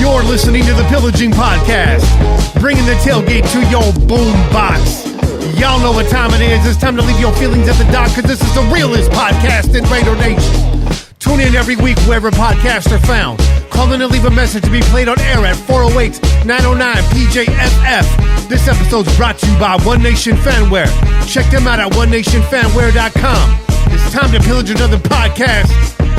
You're listening to the Pillaging Podcast, bringing the tailgate to your boom box. Y'all know what time it is. It's time to leave your feelings at the dock, because this is the realest podcast in Raider Nation. Tune in every week wherever podcasts are found. Call in and leave a message to be played on air at 408-909-PJFF. This episode's brought to you by One Nation Fanwear. Check them out at onenationfanwear.com. It's time to pillage another podcast.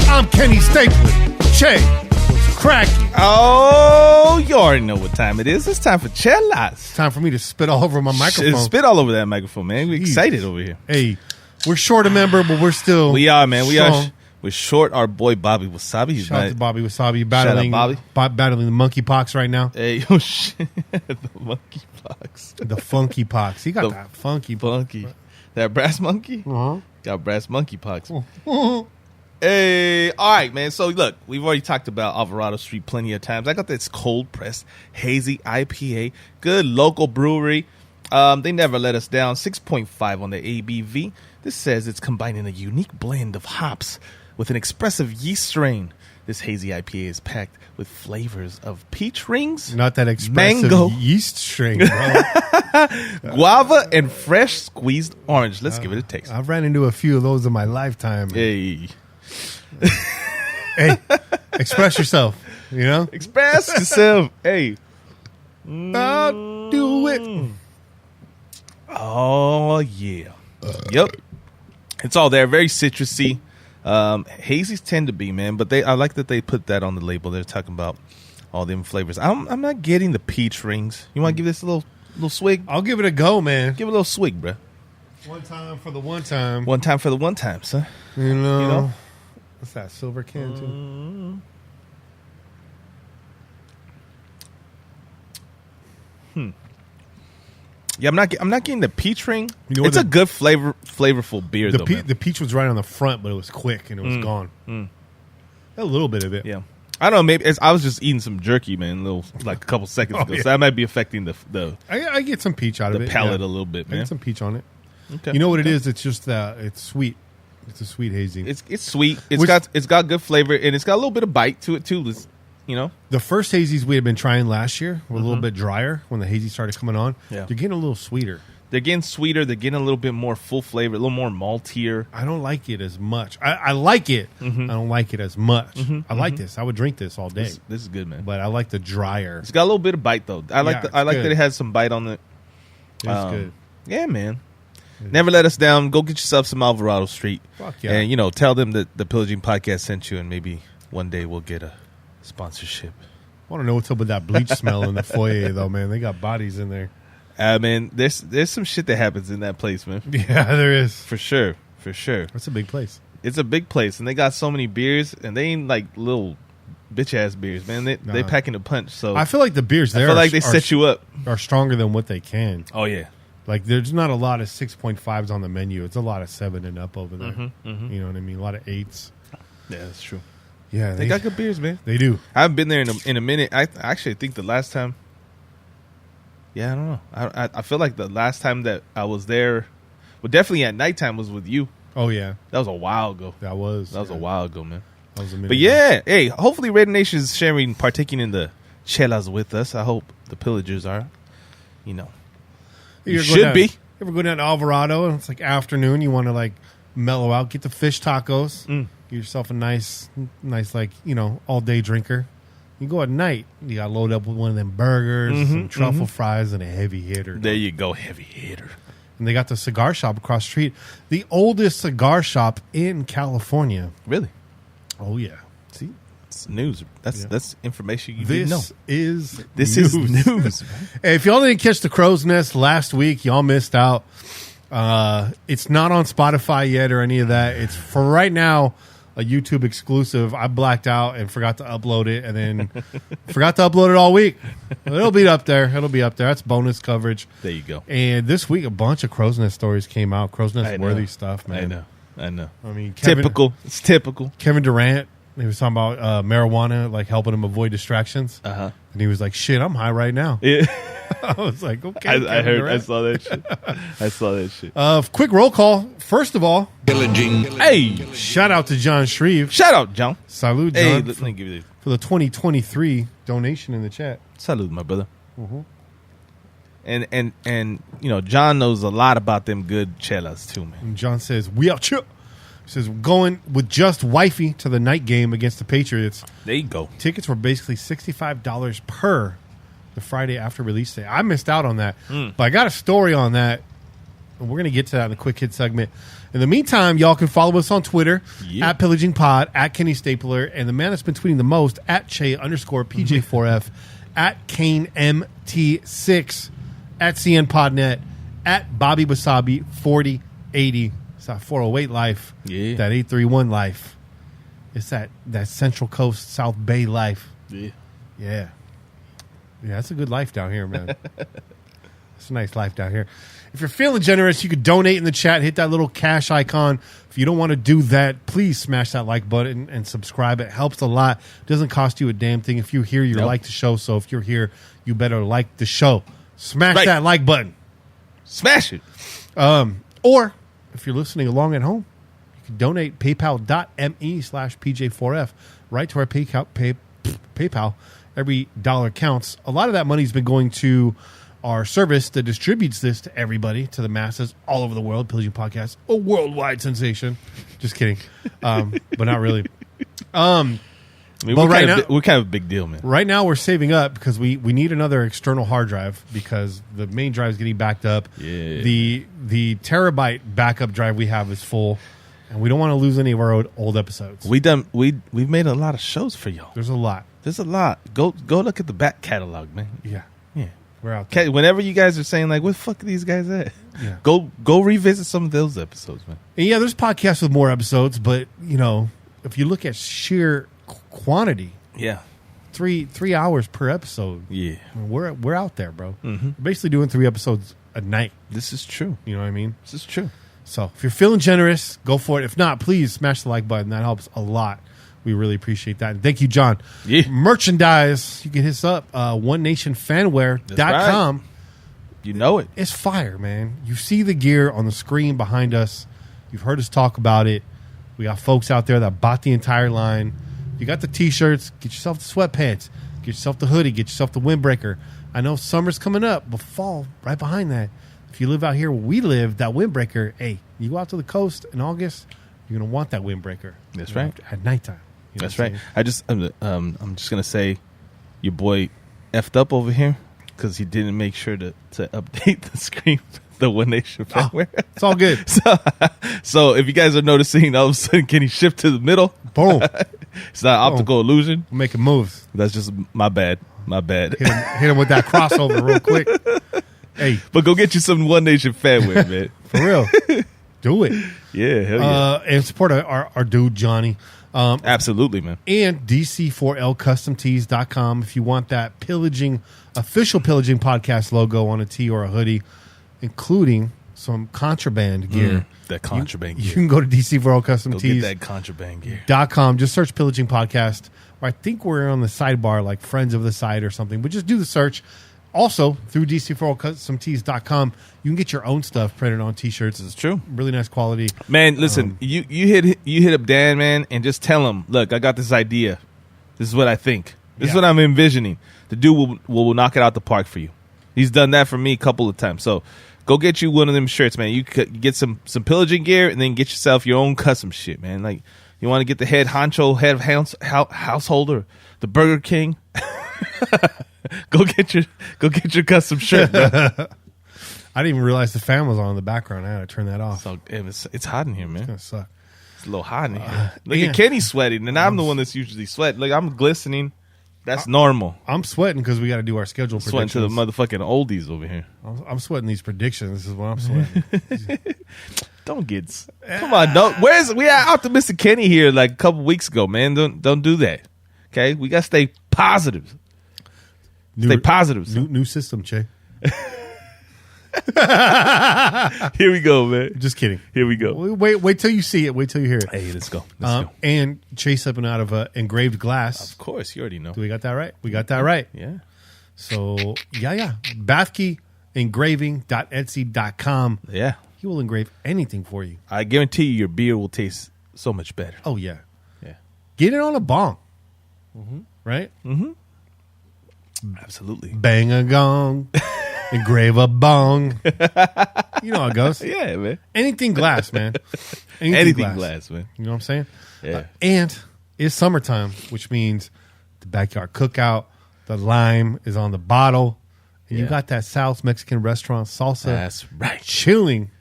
I'm Kenny Stapleton. Che, what's cracking? Oh, you already know what time it is. It's time for Chelas. It's time for me to spit all over my microphone. Spit all over that microphone, man. We're excited over here. Hey, we're short a member, but we're still We are, man. strong. We're short our boy Bobby Wasabi. He's Shout out to Bobby Wasabi battling, battling the monkeypox right now. Hey, oh shit. The monkeypox. The funky pox. He got that funky. That brass monkey? Uh-huh. Got brass monkeypox. Hey, all right, man. So, look, we've already talked about Alvarado Street plenty of times. I got this cold-pressed, hazy IPA. Good local brewery. They never let us down. 6.5 on the ABV. This says it's combining a unique blend of hops with an expressive yeast strain. This hazy IPA is packed with flavors of peach rings, Not that expressive mango, yeast string, bro. guava, and fresh squeezed orange. Let's give it a taste. I've ran into a few of those in my lifetime. Hey. Hey, express yourself, you know? Express yourself. Hey. I'll do it. Oh, yeah. Yep. It's all there. Very citrusy. Hazies tend to be, man, but I like that they put that on the label. They're talking about all them flavors. I'm not getting the peach rings. You want to give this a little swig? I'll give it a go, man. Give it a little swig, bro. One time for the one time. One time for the one time, son. You know? You know? What's that, silver can, too? Yeah, I'm not getting the peach ring. You know it's a good flavorful beer, though, man. The peach was right on the front, but it was quick, and it was gone. A little bit of it. Yeah. I don't know, maybe I was just eating some jerky, man, a couple seconds ago. Yeah. So that might be affecting the I get some peach out of it. palate a little bit, I man. get some peach on it. Okay. You know what it is? It's just it's sweet. It's a sweet hazy. It's sweet. It's got good flavor, and it's got a little bit of bite to it too. You know, the first hazies we had been trying last year were a little bit drier when the hazy started coming on. Yeah. They're getting a little sweeter. They're getting sweeter. They're getting a little bit more full flavor, a little more maltier. I don't like it as much. I like it. I don't like it as much. I like this. I would drink this all day. This is good, man. But I like the drier. It's got a little bit of bite though. I like good. that it has some bite on it. It's good. Yeah, man. Never let us down. Go get yourself some Alvarado Street. Fuck yeah. And, tell them that the Pillaging Podcast sent you, and maybe one day we'll get a sponsorship. I want to know what's up with that bleach smell in the foyer, though, man. They got bodies in there. Man, there's some shit that happens in that place, man. Yeah, there is. For sure. That's a big place. It's a big place, and they got so many beers, and they ain't like little bitch-ass beers, man. They packing a punch, so I feel like the beers there they set you up. Are stronger than what they can. Oh, yeah. Like, there's not a lot of 6.5s on the menu. It's a lot of 7 and up over there. You know what I mean? A lot of 8s. Yeah, that's true. Yeah, They got good beers, man. They do. I haven't been there in a minute. I actually think the last time. Yeah, I don't know. I feel like the last time that I was there, well, definitely at nighttime, was with you. Oh, yeah. That was a while ago. That was a while ago, man. That was a minute But yeah, hey, hopefully Raider Nation is partaking in the chelas with us. I hope the pillagers are. You should be. You ever go down to Alvarado and it's like afternoon, you want to like mellow out, get the fish tacos, get yourself a nice like, all day drinker. You go at night, you got to load up with one of them burgers, some truffle fries, and a heavy hitter. There you go, heavy hitter. And they got the cigar shop across the street, the oldest cigar shop in California. Really? Oh yeah. See, it's news. That's information you didn't know. This is news. Hey, if y'all didn't catch the Crow's Nest last week, y'all missed out. It's not on Spotify yet or any of that. It's for right now a YouTube exclusive. I blacked out and forgot to upload it, and then forgot to upload it all week. It'll be up there. That's bonus coverage. There you go. And this week, a bunch of Crow's Nest stories came out. Crow's Nest worthy stuff, man. I know. I mean, It's typical. Kevin Durant, he was talking about marijuana, like helping him avoid distractions. And he was like, shit, I'm high right now. Yeah. I was like, okay. I saw that shit. Quick roll call. First of all, Pillaging. Hey, shout out to John Shreve. shout out, John. Salute, Hey, John, let me give you this. for the 2023 donation in the chat. Salute, my brother. And John knows a lot about them good chelas too, man. And John says, we out here. He says, going with just wifey to the night game against the Patriots. There you go. Tickets were basically $65 per the Friday after release day. I missed out on that. But I got a story on that. And we're going to get to that in the quick hit segment. In the meantime, y'all can follow us on Twitter at Pillaging Pod, at Kenny Stapler, and the man that's been tweeting the most at Che_PJ4F, at Kane MT6, at CNPodnet, at Bobby Wasabi 4080. It's that 408 life. Yeah. That 831 life. It's that Central Coast South Bay life. Yeah. Yeah. Yeah, that's a good life down here, man. It's a nice life down here. If you're feeling generous, you could donate in the chat. Hit that little cash icon. If you don't want to do that, please smash that like button and subscribe. It helps a lot. It doesn't cost you a damn thing. If you're here, you like the show. So if you're here, you better like the show. Smash that like button. Smash it. Or if you're listening along at home, you can donate paypal.me/PJ4F right to our PayPal. Every dollar counts. A lot of that money's been going to our service that distributes this to everybody, to the masses all over the world. Pillaging Podcast, a worldwide sensation. Just kidding. But not really. We're kind of a big deal, man. Right now we're saving up because we need another external hard drive because the main drive is getting backed up. Yeah. The terabyte backup drive we have is full, and we don't want to lose any of our old episodes. We've made a lot of shows for y'all. There's a lot. There's a lot. Go look at the back catalog, man. Yeah. Yeah. We're out there. Whenever you guys are saying like, "Where the fuck are these guys at?" Yeah. Go revisit some of those episodes, man. And yeah, there's podcasts with more episodes, but if you look at sheer quantity, Yeah. 3 hours per episode. Yeah. We're out there, bro. Mm-hmm. We're basically doing 3 episodes a night. This is true. You know what I mean? This is true. So if you're feeling generous, go for it. If not, please smash the like button. That helps a lot. We really appreciate that. And thank you, John. Yeah. Merchandise, you can hit us up, onenationfanwear.com. Right. You know it. It's fire, man. You see the gear on the screen behind us. You've heard us talk about it. We got folks out there that bought the entire line. You got the T-shirts. Get yourself the sweatpants. Get yourself the hoodie. Get yourself the windbreaker. I know summer's coming up, but fall right behind that. If you live out here where we live, that windbreaker, hey, you go out to the coast in August, you're going to want that windbreaker. That's right. At nighttime. You know That's right. I'm just gonna say, your boy effed up over here because he didn't make sure to update the screen, the One Nation fanware. It's all good. So if you guys are noticing, all of a sudden, can he shift to the middle? Boom. It's not optical illusion. We're making moves. That's just my bad. My bad. Hit him with that crossover real quick. Hey, but go get you some One Nation fanware, man. For real. Do it. Yeah, hell yeah. And support our dude, Johnny. Absolutely, man. And DC4LCustomTees.com if you want that official Pillaging Podcast logo on a tee or a hoodie, including some contraband gear. That contraband gear. You can go to DC4LCustomTees.com. Go get that contraband gear. Just search Pillaging Podcast. Or I think we're on the sidebar, like Friends of the Side or something. But just do the search. Also, through DC4LCustomTees.com, you can get your own stuff printed on T-shirts. It's true. Really nice quality. Man, listen, you hit up Dan, man, and just tell him, look, I got this idea. This is what I think. This is what I'm envisioning. The dude will knock it out the park for you. He's done that for me a couple of times. So go get you one of them shirts, man. You could get some pillaging gear and then get yourself your own custom shit, man. Like, you want to get the head of householder, the Burger King. Go get your custom shirt, bro. I didn't even realize the fan was on in the background. I had to turn that off. So it's hot in here, man. It's gonna suck. It's a little hot in here. Look at Kenny sweating, and I'm the one that's usually sweating. Like, I'm glistening. That's normal. I'm sweating because we got to do our schedule predictions. Sweating to the motherfucking oldies over here. I'm sweating these predictions. This is what I'm sweating. Come on, we had optimistic Kenny here like a couple weeks ago, man. Don't do that. Okay, we gotta stay positive. Stay positive. New system, Che. Here we go, man. Just kidding. Here we go. Wait till you see it. Wait till you hear it. Hey, let's go. Let's go. And Chase something out of engraved glass. Of course, you already know. Do we got that right? We got that right. Yeah. So, yeah. Bathkeyengraving.etsy.com. Yeah. He will engrave anything for you. I guarantee you your beer will taste so much better. Oh, yeah. Yeah. Get it on a bong. Right? Absolutely. Bang a gong. Engrave a bong. You know how it goes. Yeah, man. Anything glass, man. Anything glass, man. You know what I'm saying? Yeah. And it's summertime, which means the backyard cookout, the lime is on the bottle, and you Yeah. got that Sal's Mexican restaurant salsa. That's right. Chilling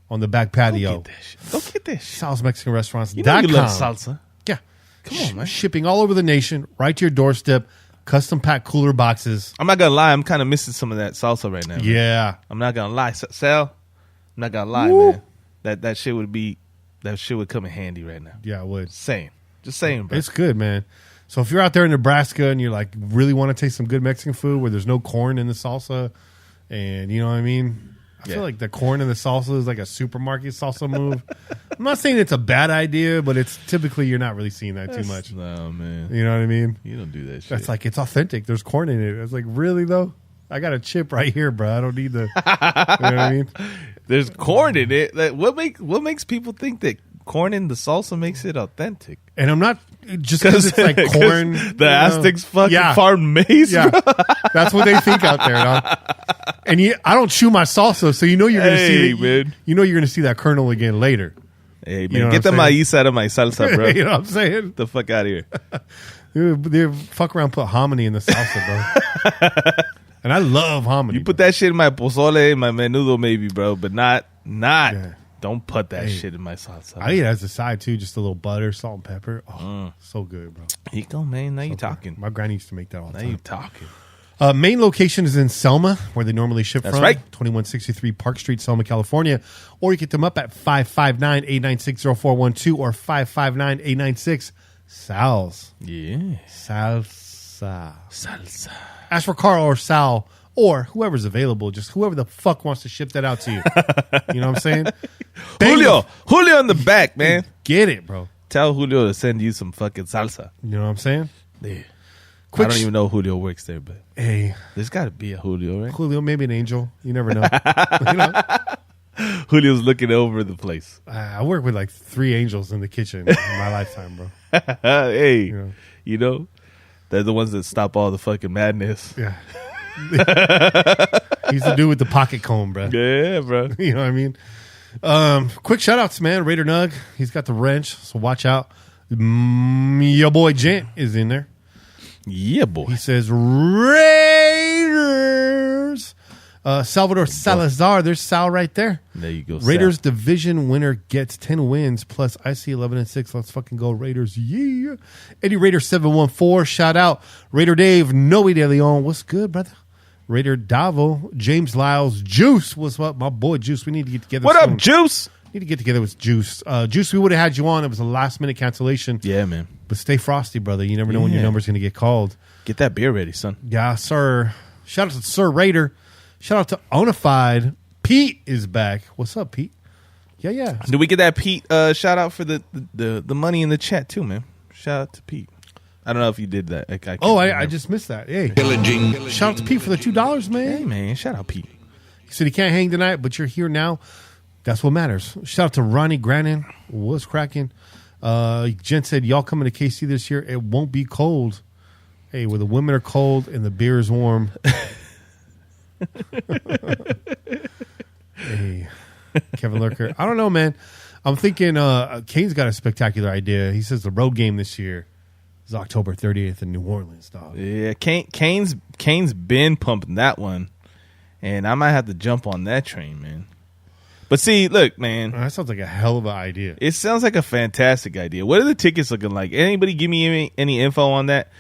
on the back patio. Go get that shit. Go get that shit. Sal's Mexican Restaurants. You know you love salsa. Yeah. Come on, man. Shipping all over the nation, right to your doorstep. Custom packed cooler boxes. I'm not going to lie. I'm kind of missing some of that salsa right now. Man. Yeah. I'm not going to lie. Sal, I'm not going to lie, Woo. man. That shit would come in handy right now. Yeah, it would. Just saying, bro. It's good, man. So if you're out there in Nebraska and you're like really want to taste some good Mexican food where there's no corn in the salsa, and you know what I mean? I feel like the corn in the salsa is like a supermarket salsa move. I'm not saying it's a bad idea, but it's typically you're not really seeing that too much. No, man. You know what I mean? You don't do that shit. That's like, it's authentic. There's corn in it. It's like, really though? I got a chip right here, bro. I don't need the, you know what I mean? There's corn in it. Like, what makes people think that corn in the salsa makes it authentic? And I'm not, just because it's like corn. The Aztecs fucking farmed maize. Yeah. That's what they think out there, dog. And I don't chew my salsa, so you know you're going to see man. You know you're going to see that kernel again later. Hey, man, You know get the what I'm saying? maíz out of my salsa, bro. You know what I'm saying? The fuck out of here. They fuck around, put hominy in the salsa, bro. And I love hominy. You put that shit in my pozole, my menudo, maybe, bro, but not. Yeah. Don't put that shit in my salsa. I eat it as a side too, just a little butter, salt, and pepper. Oh, so good, bro. Here you go, man. Now you talking. My granny used to make that all the Now time. you talking. Main location is in Selma, where they normally ship That's from. right. 2163 Park Street, Selma, California. Or you get them up at 559-896-0412 or 559-896-SALS. Yeah. Salsa. Salsa. Ask for Carl or Sal or whoever's available. Just whoever the fuck wants to ship that out to you. You know what I'm saying? Julio in the back, man. Get it, bro. Tell Julio to send you some fucking salsa. You know what I'm saying? Yeah. Quick I don't even know Julio works there, but Hey, there's got to be a Julio, right? Julio, maybe an angel. You never know. You know? Julio's looking over the place. I work with like 3 angels in the kitchen in my lifetime, bro. Hey, Yeah. you know, they're the ones that stop all the fucking madness. Yeah. He's the dude with the pocket comb, bro. Yeah, bro. You know what I mean? Quick shout outs, man. Raider Nug, he's got the wrench, so watch out. Your boy Gent is in there. Yeah, boy. He says Raiders. Salvador Salazar, there's Sal right there. There you go. Raiders division winner gets 10 wins plus IC 11-6. Let's fucking go Raiders. Yeah. Eddie Raider 714. Shout out. Raider Dave, Noe De Leon. What's good, brother? Raider Davo, James Lyles, Juice. What's up, my boy Juice? We need to get together. What soon. up, Juice? Need to get together with Juice. Juice, we would have had you on. It was a last minute cancellation. Yeah, man. But stay frosty, brother. You never know when your Yeah. number's going to get called. Get that beer ready, son. Yeah, sir. Shout out to Sir Raider. Shout out to Onafied. Pete is back. What's up, Pete? Yeah. Did we get that Pete shout out for the money in the chat too, man? Shout out to Pete. I don't know if you did that. I just missed that. Hey, shout out to Pete for the $2, man. Hey, man. Shout out Pete. He said he can't hang tonight, but you're here now. That's what matters. Shout out to Ronnie Grannon. What's cracking? Jen said, y'all coming to KC this year. It won't be cold. Hey, where the women are cold and the beer is warm. Hey, Kevin Lurker. I don't know, man. I'm thinking Kane's got a spectacular idea. He says the road game this year is October 30th in New Orleans, dog. Yeah, Kane's been pumping that one, and I might have to jump on that train, man. But see, look, man. That sounds like a hell of an idea. It sounds like a fantastic idea. What are the tickets looking like? Anybody give me any info on that?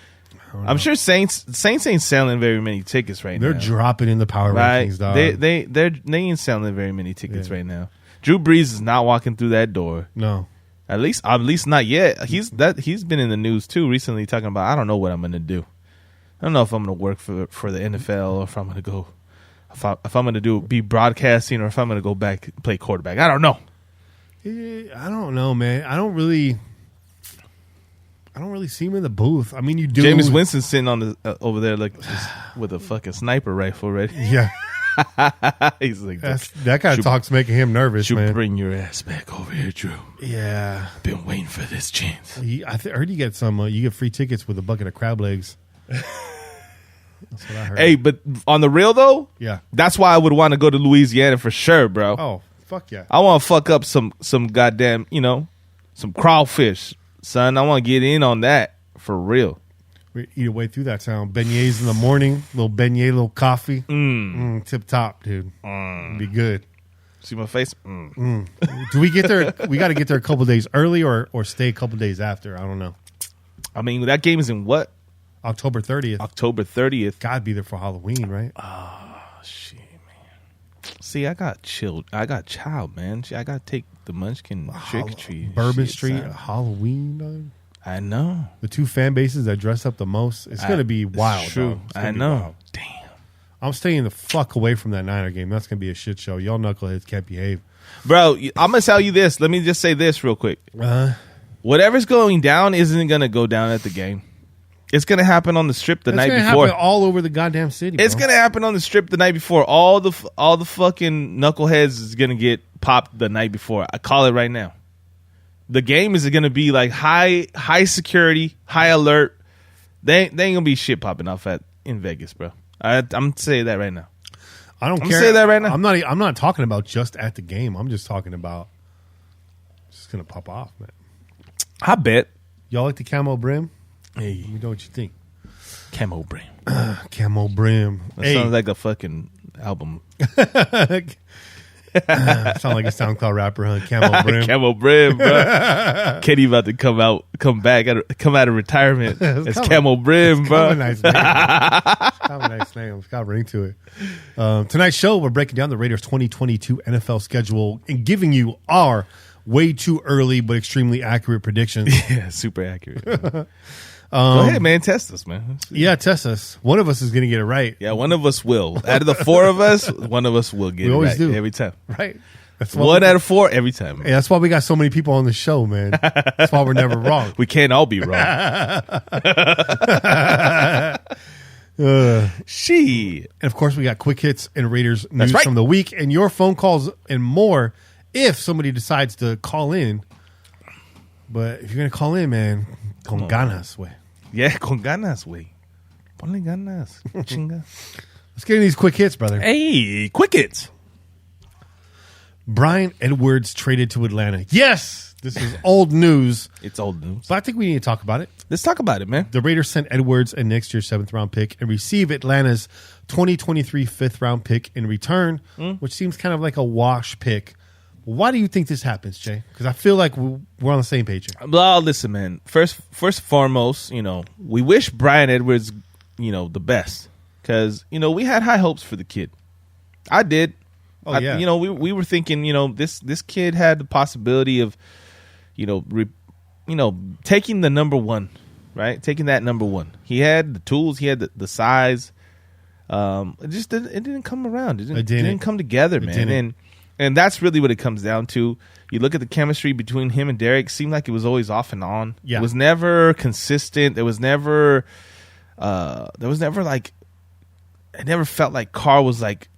I'm sure Saints ain't selling very many tickets right now. They're dropping in the power right? rankings, dog. They ain't selling very many tickets right now. Drew Brees is not walking through that door. No. At least not yet. He's been in the news too recently talking about I don't know what I'm gonna do. I don't know if I'm gonna work for the NFL or if I'm gonna go if I'm gonna be broadcasting or if I'm gonna go back and play quarterback. I don't know. I don't know, man. I don't I don't really see him in the booth. I mean, you do. Jameis Winston's sitting on the over there like with a fucking sniper rifle ready. Yeah. He's like, that kind of talk's making him nervous, man. Bring your ass back over here, Drew. Yeah. Been waiting for this chance. I heard you get some. You get free tickets with a bucket of crab legs. That's what I heard. Hey, but on the real though, yeah, that's why I would want to go to Louisiana for sure, bro. Oh, fuck yeah. I want to fuck up some goddamn, some crawfish, son. I want to get in on that for real. We eat our way through that town. Beignets in the morning, little beignet, little coffee. Tip top, dude. Be good. See my face? Do we get there? We got to get there a couple days early or stay a couple days after. I don't know. I mean, that game is in what? October 30th. October 30th. Gotta be there for Halloween, right? Oh, shit, man. See, I got child, man. I got to take the Munchkin trick or treat. Bourbon Street, Halloween, dog. I know. The two fan bases that dress up the most. It's going to be wild. True. I know. Wild. Damn. I'm staying the fuck away from that Niner game. That's going to be a shit show. Y'all knuckleheads can't behave. Bro, I'm going to tell you this. Let me just say this real quick. Whatever's going down isn't going to go down at the game. It's going to happen on the strip the night before. It's going to happen all over the goddamn city, bro. It's going to happen on the strip the night before. All the fucking knuckleheads is going to get popped the night before. I call it right now. The game is going to be like high security, high alert. They ain't going to be shit popping off in Vegas, bro. I'm saying that right now. I don't care. I'm saying that right now. I'm not talking about just at the game. I'm just talking about it's going to pop off, man. I bet. Y'all like the camo brim? Hey. Let me know what you think. Camo brim. Camo brim. That sounds like a fucking album. Sound like a SoundCloud rapper, huh? Camo brim. Camo brim, bro. Kenny about to come out of retirement as Camo brim, bro. It's kind of a nice name. It's got a ring to it. Tonight's show, we're breaking down the Raiders 2022 NFL schedule and giving you our way too early but extremely accurate predictions. Yeah, super accurate. Go ahead, man. Test us, man. Yeah, test us. One of us is going to get it right. Yeah, one of us will. Out of the four of us, one of us will get it right. We always do. Every time. Right. One out of four every time. Yeah, that's why we got so many people on the show, man. That's why we're never wrong. We can't all be wrong. She. And of course, we got quick hits and Raiders news from the week and your phone calls and more if somebody decides to call in. But if you're going to call in, man, con ganas, güey. Yeah, con ganas, güey. Ponle ganas, chinga. Let's get in these quick hits, brother. Hey, quick hits. Brian Edwards traded to Atlanta. Yes, this is old news. It's old news. But I think we need to talk about it. Let's talk about it, man. The Raiders sent Edwards and next year's 7th-round pick and receive Atlanta's 2023 5th-round pick in return, which seems kind of like a wash pick. Why do you think this happens, Jay? Because I feel like we're on the same page here. Well, listen, man. First and foremost, we wish Brian Edwards, the best. Because, we had high hopes for the kid. I did. Oh, yeah. We were thinking, this kid had the possibility of, taking the number one, right? Taking that number one. He had the tools. He had the size. It just didn't come around. It didn't come together, man. And that's really what it comes down to. You look at the chemistry between him and Derek. It seemed like it was always off and on. Yeah. It was never consistent. There was never like, it never felt like Carr was like,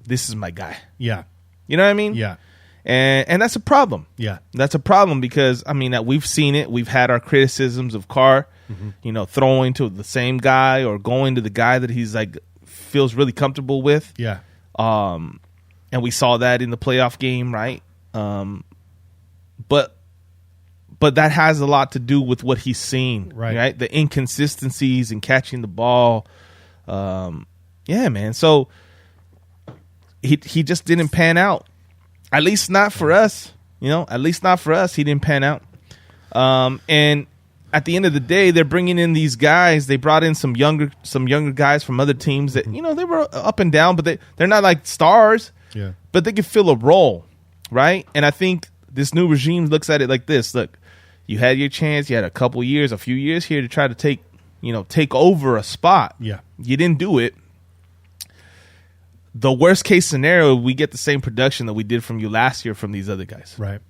this is my guy. Yeah. You know what I mean? Yeah. And that's a problem. Yeah. That's a problem because, we've seen it. We've had our criticisms of Carr, throwing to the same guy or going to the guy that he's like, feels really comfortable with. Yeah. And we saw that in the playoff game, right? But that has a lot to do with what he's seen, right? The inconsistencies in catching the ball. Yeah, man. So he just didn't pan out. At least not for us. At least not for us. He didn't pan out. And at the end of the day, they're bringing in these guys. They brought in some younger guys from other teams that they were up and down, but they're not like stars. Yeah. But they can fill a role, right? And I think this new regime looks at it like this. Look, you had your chance. You had a few years here to try to take over a spot. Yeah. You didn't do it. The worst case scenario, we get the same production that we did from you last year from these other guys. Right.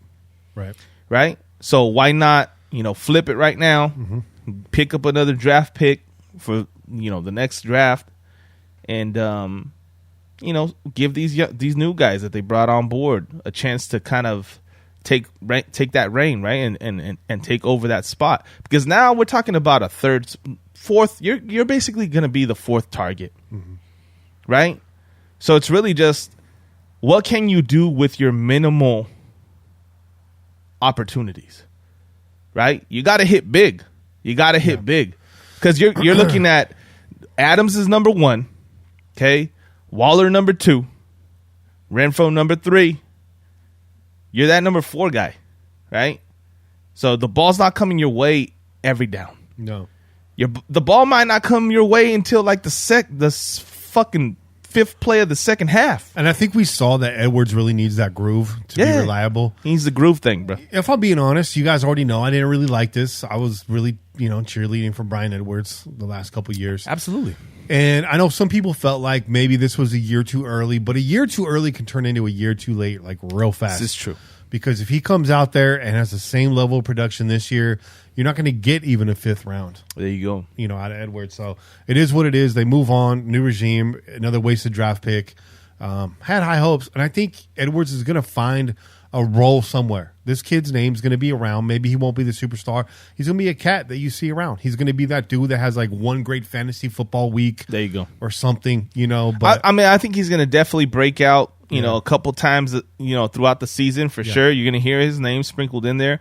So why not flip it right now, pick up another draft pick for the next draft, and give these new guys that they brought on board a chance to kind of take that reign, right, and take over that spot, because now we're talking about a fourth. You're basically going to be the fourth target, right? So it's really just what can you do with your minimal opportunities, right? You got to hit big. You got to hit big, because you're looking at Adams is number 1, okay, Waller number 2, Renfro number 3. You're that number 4 guy, right? So the ball's not coming your way every down. No, the ball might not come your way until like the fucking 5th play of the second half. And I think we saw that Edwards really needs that groove to be reliable. He needs the groove thing, bro. If I'm being honest, you guys already know I didn't really like this. I was really, cheerleading for Brian Edwards the last couple of years. Absolutely. And I know some people felt like maybe this was a year too early, but a year too early can turn into a year too late, like real fast. This is true. Because if he comes out there and has the same level of production this year, you're not going to get even a 5th round. There you go. Out of Edwards. So it is what it is. They move on. New regime, another wasted draft pick. Had high hopes. And I think Edwards is going to find a role somewhere. This kid's name's going to be around. Maybe he won't be the superstar. He's going to be a cat that you see around. He's going to be that dude that has like one great fantasy football week. There you go. Or something, But I think he's going to definitely break out, a couple times, throughout the season for sure. You're going to hear his name sprinkled in there.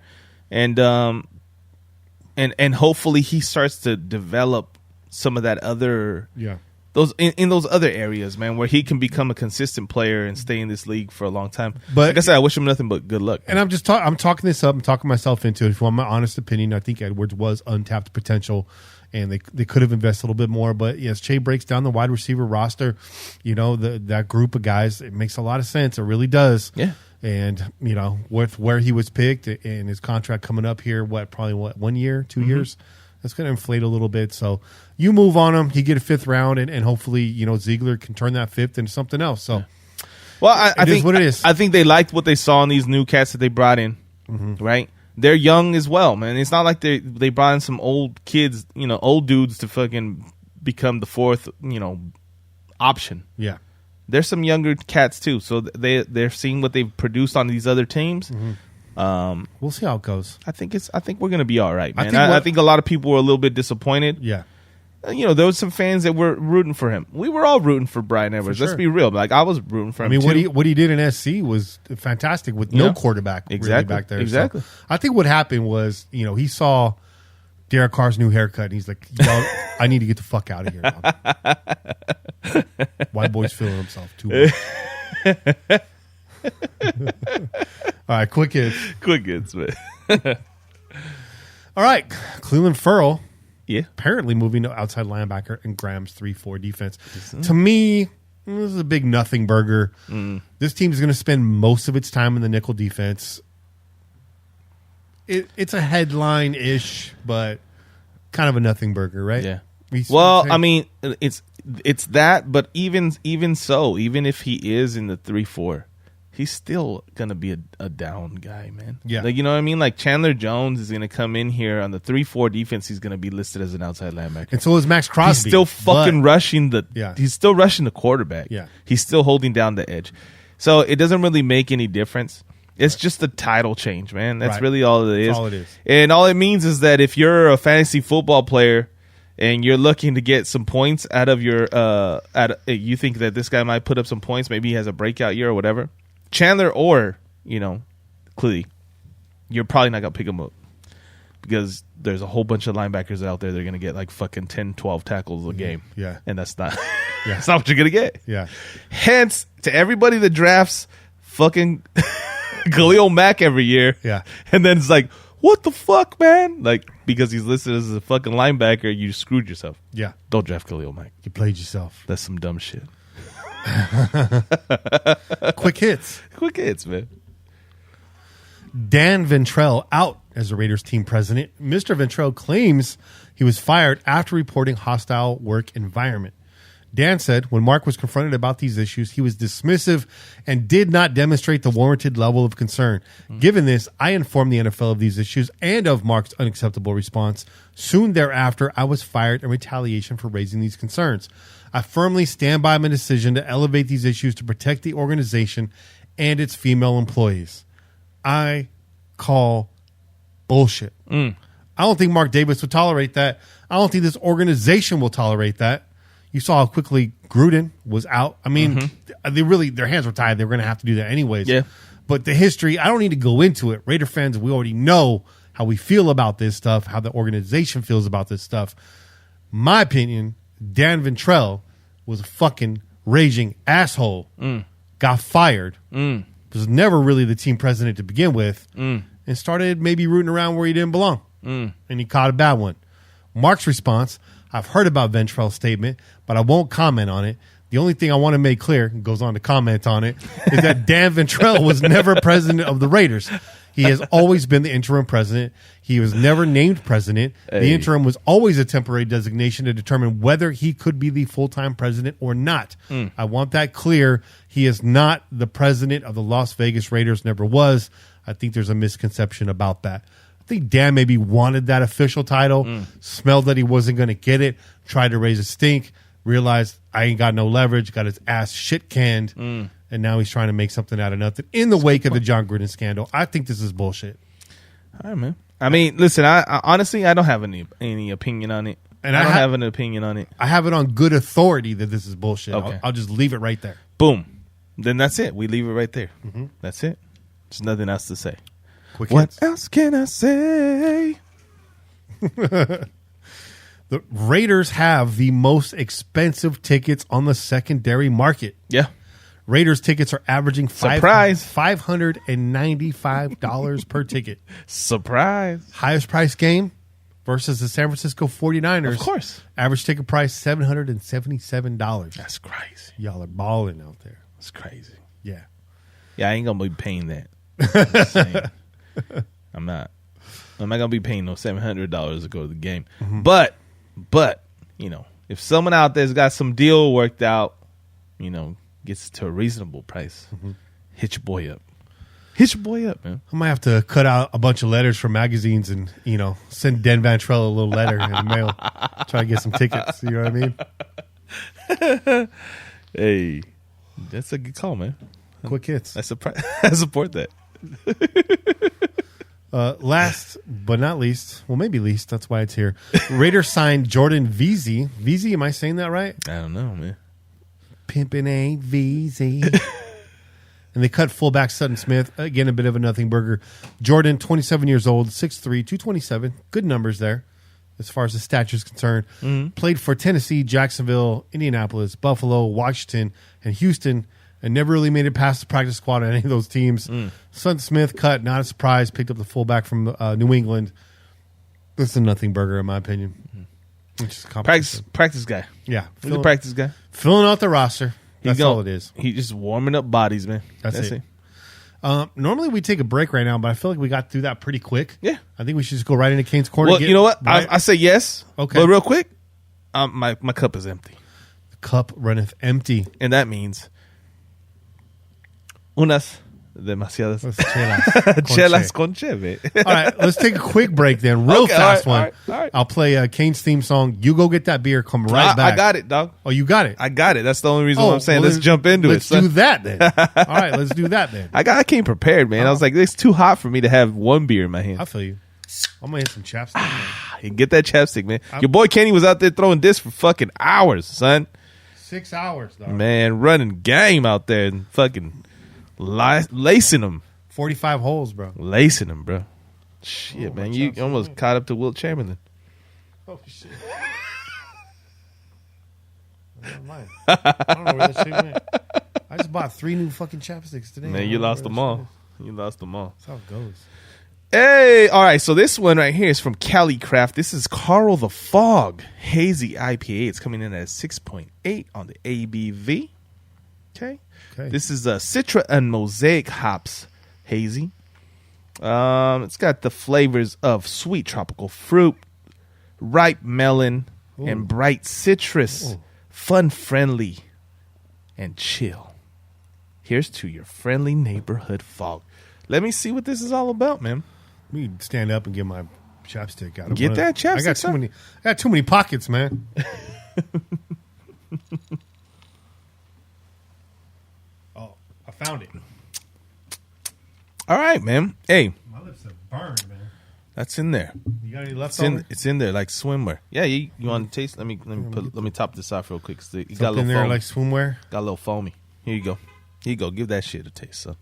And hopefully he starts to develop some of that other those in those other areas, man, where he can become a consistent player and stay in this league for a long time. But like I said, I wish him nothing but good luck. And I'm just I'm talking this up. I'm talking myself into it. If you want my honest opinion, I think Edwards was untapped potential, and they could have invested a little bit more. But yes, Che breaks down the wide receiver roster. That group of guys, it makes a lot of sense. It really does. Yeah. And with where he was picked and his contract coming up here, probably 1 year, 2 years. That's going to inflate a little bit. So you move on him. He get a 5th round, and hopefully, Ziegler can turn that 5th into something else. So, well, I think what it is. I think they liked what they saw in these new cats that they brought in, right? They're young as well, man. It's not like they brought in some old kids, old dudes to fucking become the 4th, option. Yeah. There's some younger cats too, so they're seeing what they've produced on these other teams. We'll see how it goes. I think we're gonna be all right, man. I think a lot of people were a little bit disappointed. Yeah, there was some fans that were rooting for him. We were all rooting for Brian Edwards. Let's be real. Like I was rooting for him. I mean, too. what he did in SC was fantastic with no quarterback really back there. Exactly. So I think what happened was he saw Derek Carr's new haircut, and he's like, I need to get the fuck out of here now. White boy's feeling himself too much. All right, quick hits, man. All right, Cleveland Ferrell. Yeah. Apparently moving to outside linebacker in Graham's 3-4 defense. To me, this is a big nothing burger. This team is going to spend most of its time in the nickel defense. It's a headline-ish, but kind of a nothing burger, right? Yeah. Well, I mean, it's that, but even so, even if he is in the 3-4, he's still going to be a down guy, man. Yeah. Like, you know what I mean? Like, Chandler Jones is going to come in here on the 3-4 defense. He's going to be listed as an outside linebacker. And so is Max Crosby. He's still fucking rushing he's still rushing the quarterback. Yeah. He's still holding down the edge. So it doesn't really make any difference. It's just a title change, man. That's really all it is. That's all it is. And all it means is that if you're a fantasy football player and you're looking to get some points out of your you think that this guy might put up some points, maybe he has a breakout year or whatever, Chandler or, Clee, you're probably not going to pick him up because there's a whole bunch of linebackers out there that are going to get like fucking 10, 12 tackles a game. Yeah. And that's not that's not what you're going to get. Yeah. Hence, to everybody that drafts fucking Khalil Mack every year. Yeah. And then it's like, what the fuck, man? Like, because he's listed as a fucking linebacker, you screwed yourself. Yeah. Don't draft Khalil Mack. You played yourself. That's some dumb shit. Quick hits, man. Dan Ventrell out as the Raiders team president. Mr. Ventrell claims he was fired after reporting hostile work environment. Dan said when Mark was confronted about these issues, he was dismissive and did not demonstrate the warranted level of concern. Given this, I informed the NFL of these issues and of Mark's unacceptable response. Soon thereafter, I was fired in retaliation for raising these concerns. I firmly stand by my decision to elevate these issues to protect the organization and its female employees. I call bullshit. I don't think Mark Davis would tolerate that. I don't think this organization will tolerate that. You saw how quickly Gruden was out. I mean, they really, their hands were tied. They were going to have to do that anyways. Yeah. But the history, I don't need to go into it. Raider fans, we already know how we feel about this stuff, how the organization feels about this stuff. My opinion, Dan Ventrell was a fucking raging asshole. Got fired. Was never really the team president to begin with. And started maybe rooting around where he didn't belong. And he caught a bad one. Mark's response, I've heard about Ventrell's statement, but I won't comment on it. The only thing I want to make clear, goes on to comment on it, is that Dan Ventrell was never president of the Raiders. He has always been the interim president. He was never named president. Hey. The interim was always a temporary designation to determine whether he could be the full-time president or not. I want that clear. He is not the president of the Las Vegas Raiders, never was. I think there's a misconception about that. I think Dan maybe wanted that official title, smelled that he wasn't going to get it, tried to raise a stink, realized I ain't got no leverage, got his ass shit canned, and now he's trying to make something out of nothing in the wake of the John Gruden scandal. I think this is bullshit. All right, man. I mean, listen, I honestly, I don't have any opinion on it. And I don't have an opinion on it. I have it on good authority that this is bullshit. Okay. I'll just leave it right there. Boom. Then that's it. We leave it right there. That's it. There's nothing else to say. Quick What hits. else can I say? The Raiders have the most expensive tickets on the secondary market. Yeah. Raiders tickets are averaging Surprise. $595 per ticket. Surprise. Highest price game versus the San Francisco 49ers. Of course. Average ticket price $777. That's crazy. Y'all are balling out there. That's crazy. Yeah. Yeah, I ain't going to be paying that. Just saying. I'm not going to be paying no $700 to go to the game. But, you know, if someone out there's got some deal worked out, you know, gets to a reasonable price, hit your boy up. Hit your boy up, man. I might have to cut out a bunch of letters from magazines and, you know, send Dan Ventrell a little letter in the mail. Try to get some tickets. You know what I mean? Hey, that's a good call, man. Quick hits. I support that. Last but not least, well, maybe least, that's why it's here. Raiders signed Jordan Veazey. Veazey, am I saying that right? I don't know, man. Pimpin' a Veazey. And they cut fullback Sutton Smith. Again, a bit of a nothing burger. Jordan, 27 years old, 6'3", 227. Good numbers there as far as the stature is concerned. Played for Tennessee, Jacksonville, Indianapolis, Buffalo, Washington, and Houston, and never really made it past the practice squad on any of those teams. Sutton Smith cut, not a surprise. Picked up the fullback from New England. This is a nothing burger, in my opinion. Which is Practice guy. Yeah. He's a practice guy. Filling out the roster. That's all it is. He's just warming up bodies, man. That's it. Normally we take a break right now, but I feel like we got through that pretty quick. Yeah. I think we should just go right into Kane's Corner. Well, you know what? Right? I say yes. Okay. But real quick, my cup is empty. The cup runneth empty. And that means unas demasiadas chelas con cheve. All right, let's take a quick break then. Real fast one. All right. I'll play Kane's theme song. You go get that beer. Come right back. I got it, dog. Oh, you got it? I got it. That's the only reason why I'm saying well, let's jump into let's it. Let's do that then. All right, let's do that then. I came prepared, man. I was like, it's too hot for me to have one beer in my hand. I feel you. I'm going to hit some chapstick. You get that chapstick, man. Your boy Kenny was out there throwing discs for fucking hours, son. 6 hours, dog. Man, running game out there and fucking lacing them. 45 holes, bro. Lacing them, bro. Shit, man. You almost caught up to Wilt Chamberlain. Oh, shit. Never mind. I don't know where that shit went. I just bought 3 new fucking chapsticks today. Man, you lost them all. You lost them all. That's how it goes. Hey, all right. So this one right here is from Cali Craft. This is Carl the Fog Hazy IPA. It's coming in at 6.8 on the ABV. Okay. This is Citra and Mosaic hops hazy. It's got the flavors of sweet tropical fruit, ripe melon, and bright citrus fun, friendly, and chill. Here's to your friendly neighborhood fog. Let me see what this is all about, man. Let me stand up and get my chapstick out. Get that chapstick. I got too many pockets, man. Oh, I found it. All right, man. Hey, My lips have burned, man. that's in there. You got any leftover? It's in there like swimwear. Yeah, you want to taste? Let me top this off real quick. You got a little in there foamy. like swimwear. Got a little foamy. Here you go. Here you go. Give that shit a taste, son.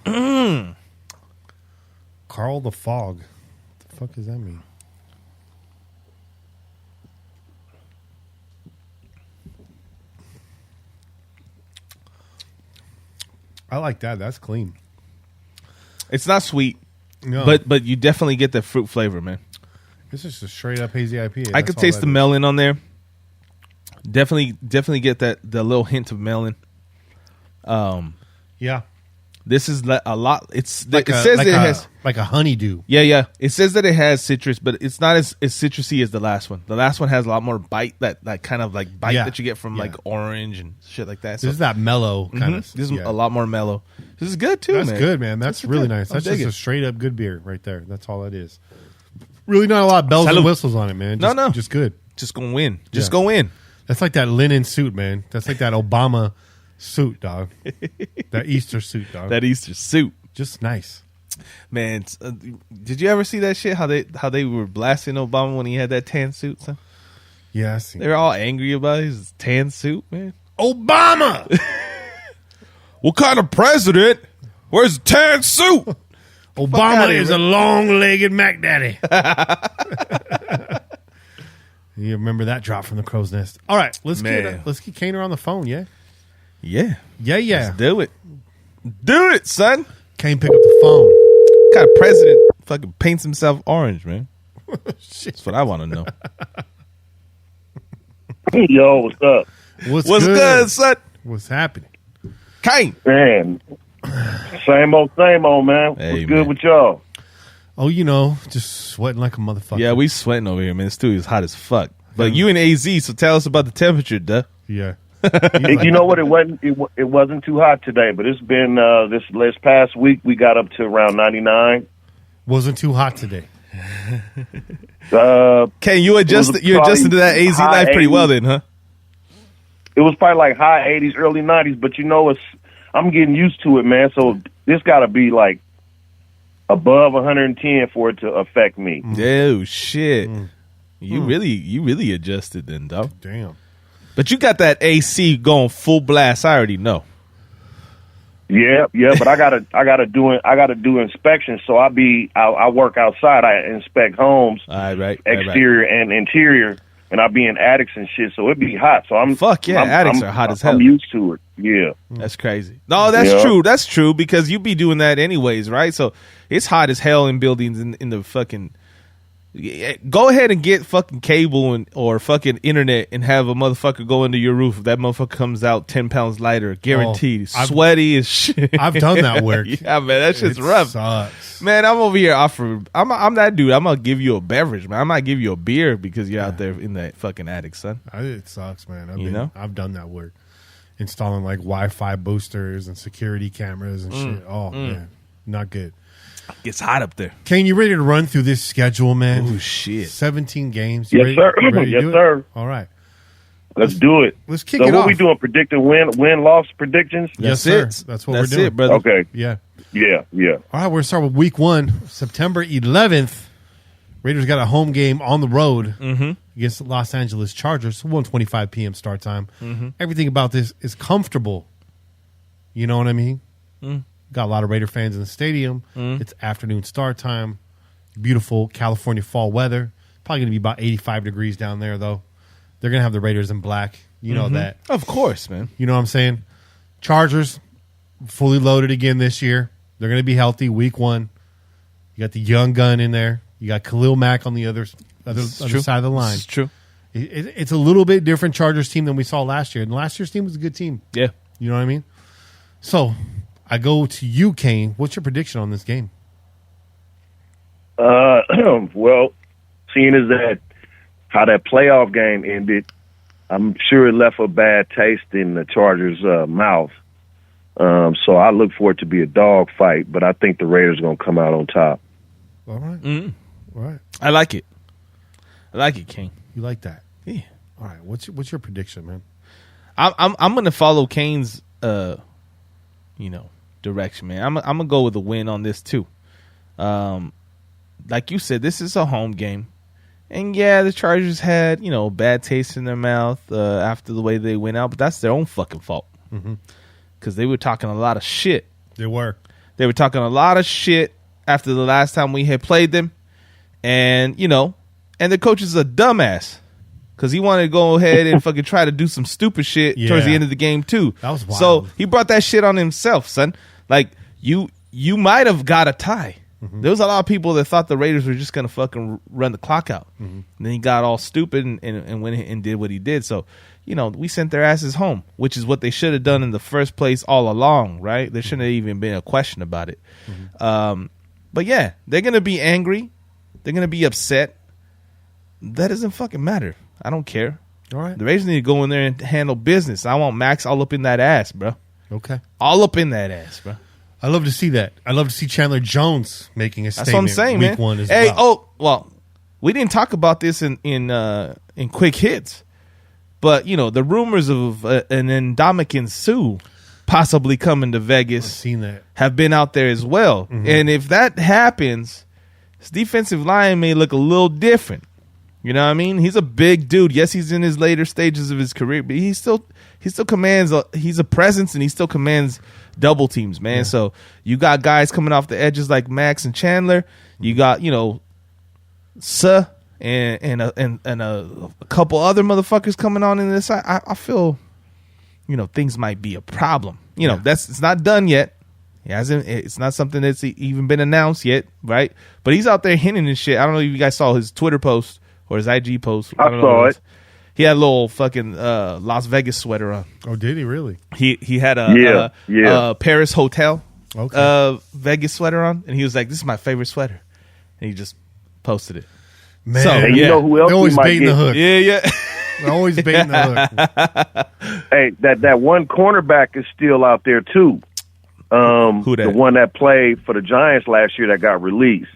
Okay. Carl the Fog. What the fuck does that mean? I like that. That's clean. It's not sweet, No, but you definitely get the fruit flavor, man. this is just a straight up hazy IPA. I could taste the melon on there. Definitely get the little hint of melon. Yeah. This is a lot. It says like that it has like a honeydew. Yeah. It says that it has citrus, but it's not as citrusy as the last one. The last one has a lot more bite, that kind of like bite that you get from like orange and shit like that. This is that mellow kind of. This is a lot more mellow. This is good too, That's man. good, man. That's really good. nice. I'll That's dig just it. a straight up good beer right there. That's all that is. Really not a lot of bells Salud. and whistles on it, man. Just, No. Just good. Just gonna win. Just Yeah. go in. That's like that linen suit, man. That's like that Obama suit, dog. That Easter suit, dog. That Easter soup. Just nice. Man, did you ever see that shit? How they were blasting Obama when he had that tan suit, son? Yeah, I see. They were all angry about his tan suit, man. Obama! What kind of president wears a tan suit? Obama outta is here, a long-legged Mac Daddy. You remember that drop from the crow's nest. All right, let's get Kaner on the phone, yeah? Yeah. Yeah. Let's do it. Do it, son. Kane, pick up the phone. What kind of president fucking paints himself orange, man? Shit. That's what I want to know. Yo, what's up? What's good, son? What's happening? Kane. Man, same old, man. Hey, What's good man. with y'all? Oh, you know, just sweating like a motherfucker. Yeah, we sweating over here, man. This studio is hot as fuck. But you in AZ, so tell us about the temperature, duh. Yeah. You know what? It wasn't too hot today, but it's been this past week. We got up to around 99. Wasn't too hot today. Kane, you adjusted to that AZ life pretty well then, huh? It was probably like high 80s, early 90s, but you know, I'm getting used to it, man. So this got to be like above 110 for it to affect me. Oh shit! You really adjusted then, dog. Damn. But you got that AC going full blast. I already know. Yeah, but I gotta do inspections. So I work outside. I inspect homes, Right. exterior and interior, and I be in attics and shit. So it be hot. So attics are hot as hell. I'm used to it. Yeah, That's crazy. No, that's true. That's true because you be doing that anyways, right? So it's hot as hell in buildings in the fucking. Go ahead and get fucking cable or fucking internet and have a motherfucker go into your roof. If that motherfucker comes out 10 pounds lighter, guaranteed. Sweaty as shit. I've done that work. Yeah, man, that shit's rough. Sucks. Man, I'm over here offering. I'm that dude. I'm gonna give you a beverage, man. I might give you a beer because you're out there in that fucking attic, son. It sucks, man. know? I've done that work. Installing like Wi-Fi boosters and security cameras and shit. Oh, man. Not good. Gets hot up there. Kane, you ready to run through this schedule, man? Oh shit! 17 games. Yes, ready, sir. ready to Yes, do it? sir. All right. Let's do it. Let's kick So it what off. we doing? Predicting win loss predictions? Yes, That's sir. it. That's what That's we're doing. it, brother. Okay. Yeah. Yeah. All right, we're going to start with week 1, September 11th. Raiders got a home game on the road against the Los Angeles Chargers, 1:25 p.m. start time. Everything about this is comfortable. You know what I mean? Got a lot of Raider fans in the stadium. It's afternoon start time. Beautiful California fall weather. Probably going to be about 85 degrees down there, though. They're going to have the Raiders in black. You know that. Of course, man. You know what I'm saying? Chargers, fully loaded again this year. They're going to be healthy week 1. You got the young gun in there. You got Khalil Mack on the other side of the line. It's true. It's a little bit different Chargers team than we saw last year. And last year's team was a good team. Yeah. You know what I mean? So, I go to you, Kane. What's your prediction on this game? Well, seeing as that how that playoff game ended, I'm sure it left a bad taste in the Chargers' mouth. So I look for it to be a dog fight, but I think the Raiders are going to come out on top. All right. All right. I like it. I like it, King. You like that? Yeah. All right. What's your prediction, man? I'm going to follow Kane's, direction, man. I'm going to go with a win on this too. Like you said, this is a home game. And yeah, the Chargers had, bad taste in their mouth after the way they went out, but that's their own fucking fault. Because they were talking a lot of shit. They were talking a lot of shit after the last time we had played them. And, and the coach is a dumbass. Because he wanted to go ahead and fucking try to do some stupid shit towards the end of the game, too. That was wild. So he brought that shit on himself, son. Like, you might have got a tie. There was a lot of people that thought the Raiders were just going to fucking run the clock out. And then he got all stupid and went and did what he did. So, we sent their asses home, which is what they should have done in the first place all along, right? There shouldn't have even been a question about it. But yeah, they're going to be angry. They're going to be upset. That doesn't fucking matter. I don't care. All right. The Raiders need to go in there and handle business. I want Max all up in that ass, bro. Okay. All up in that ass, bro. I love to see that. I love to see Chandler Jones making a statement. That's what I'm saying, week man. One as well. We didn't talk about this in quick hits, but the rumors of an Ndamukong Suh possibly coming to Vegas I've seen that. have been out there as well. And if that happens, his defensive line may look a little different. You know what I mean? He's a big dude. Yes, he's in his later stages of his career, but he still commands. He's a presence, and he still commands double teams, man. Yeah. So you got guys coming off the edges like Max and Chandler. You got Suh and a couple other motherfuckers coming on in this. I feel things might be a problem. It's not done yet. It's not something that's even been announced yet, right? But he's out there hinting and shit. I don't know if you guys saw his Twitter post or his IG post. I saw it. He had a little fucking Las Vegas sweater on. Oh, did he really? He had a Paris Hotel Vegas sweater on, and he was like, "This is my favorite sweater," and he just posted it. Man, so, you know who else? They're always baiting the hook. Yeah. They're always baiting the hook. Hey, that one cornerback is still out there too. Who that? The one that played for the Giants last year that got released.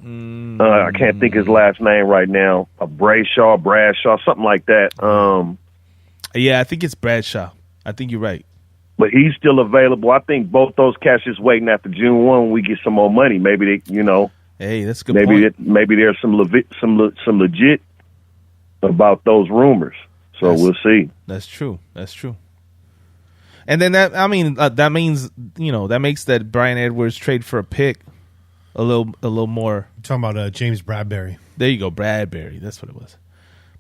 I can't think his last name right now. Bradshaw, something like that. Yeah, I think it's Bradshaw. I think you're right. But he's still available. I think both those cats just waiting after June 1 when we get some more money. Maybe they, Hey, that's a good point. Maybe there's some legit about those rumors. So we'll see. That's true. And then that means that makes that Bryan Edwards trade for a pick a little more. You're talking about James Bradbury. There you go, Bradbury. That's what it was.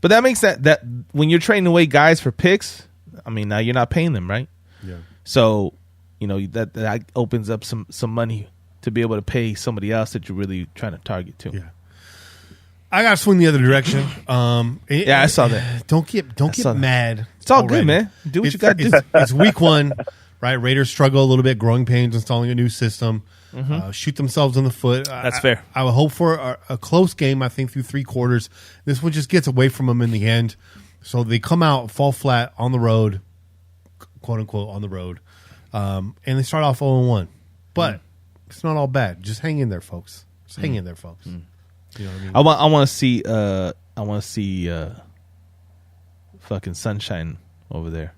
But that makes that when you're trading away guys for picks, I mean, now you're not paying them, right? Yeah. So that opens up some money to be able to pay somebody else that you're really trying to target too. Yeah. I got to swing the other direction. I saw that. Don't get mad. It's all good, man. Do what you got to do. It's week 1, right? Raiders struggle a little bit, growing pains, installing a new system, shoot themselves in the foot. That's fair. I would hope for a close game, I think, through 3 quarters. This one just gets away from them in the end. So they come out, fall flat on the road, quote unquote, on the road. And they start off 0-1. But it's not all bad. Just hang in there, folks. Just hang in there, folks. You know what I mean? I want to see fucking Sunshine over there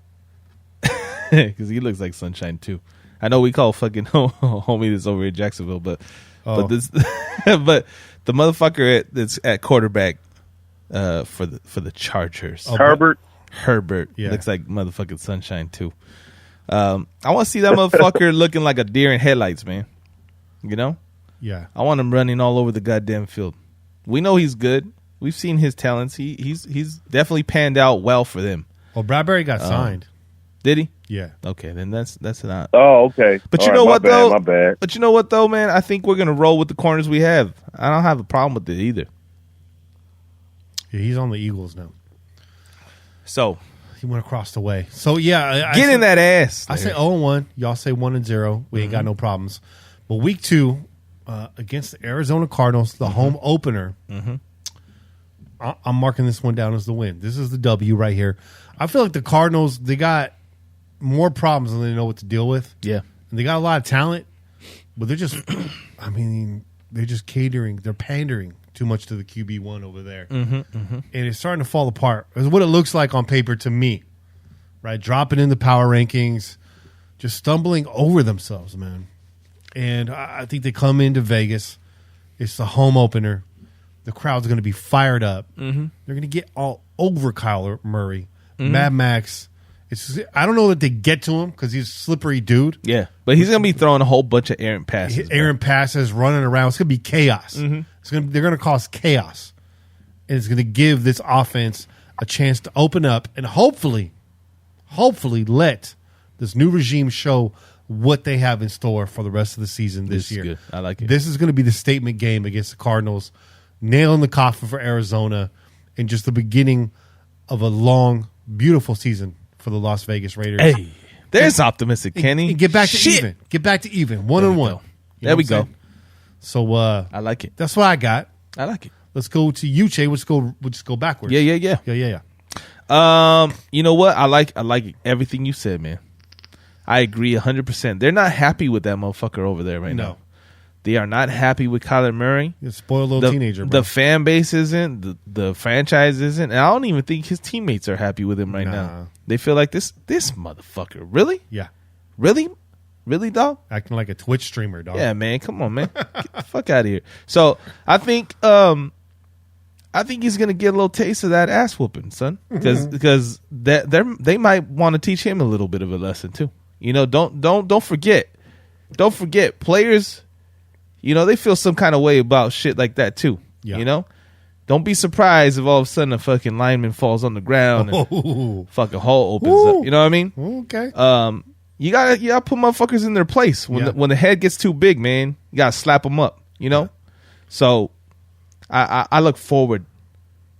because he looks like Sunshine too. I know we call fucking homie this over in Jacksonville, but the motherfucker that's at quarterback for the Chargers, Herbert looks like motherfucking Sunshine too. I want to see that motherfucker looking like a deer in headlights, man. Yeah. I want him running all over the goddamn field. We know he's good. We've seen his talents. He's definitely panned out well for them. Well, Bradbury got signed. Did he? Yeah. Okay, then that's not. Oh, okay. But all you know right, what though? My bad. But you know what though, man? I think we're gonna roll with the corners we have. I don't have a problem with it either. Yeah, he's on the Eagles now. So he went across the way. So yeah, get in that ass. I say 0-1. Y'all say 1-0. We ain't got no problems. But week 2. Against the Arizona Cardinals, the home opener. I'm marking this one down as the win. This is the W right here. I feel like the Cardinals, they got more problems than they know what to deal with. Yeah. And they got a lot of talent, but they're just, they're just catering. They're pandering too much to the QB1 over there. And it's starting to fall apart. It's what it looks like on paper to me, right? Dropping in the power rankings, just stumbling over themselves, man. And I think they come into Vegas. It's the home opener. The crowd's going to be fired up. They're going to get all over Kyler Murray. Mad Max. I don't know that they get to him because he's a slippery dude. Yeah, but he's going to be throwing a whole bunch of errant passes. Errant passes, running around. It's going to be chaos. They're going to cause chaos. And it's going to give this offense a chance to open up and hopefully let this new regime show what they have in store for the rest of the season this year. Good. I like it. This is going to be the statement game against the Cardinals, nail in the coffin for Arizona, and just the beginning of a long, beautiful season for the Las Vegas Raiders. Hey, there's optimistic, Kenny. And get back to even. Get back to even. One on one. There we go. So I like it. That's what I got. I like it. Let's go to you, Che. We'll just go backwards. Yeah. You know what? I like everything you said, man. I agree 100%. They're not happy with that motherfucker over there right now. They are not happy with Kyler Murray. You're a spoiled little teenager, bro. The fan base isn't. The franchise isn't. And I don't even think his teammates are happy with him right now. They feel like this motherfucker. Really? Yeah. Really? Really, dog? Acting like a Twitch streamer, dog. Yeah, man. Come on, man. Get the fuck out of here. So I think he's gonna get a little taste of that ass whooping, son. Because they might want to teach him a little bit of a lesson too. You know, don't forget. Don't forget, players, you know, they feel some kind of way about shit like that too. Yeah. You know? Don't be surprised if all of a sudden a fucking lineman falls on the ground and fucking hole opens up. You know what I mean? Okay. You gotta put motherfuckers in their place when the head gets too big, man. You gotta slap them up. You know. So, I look forward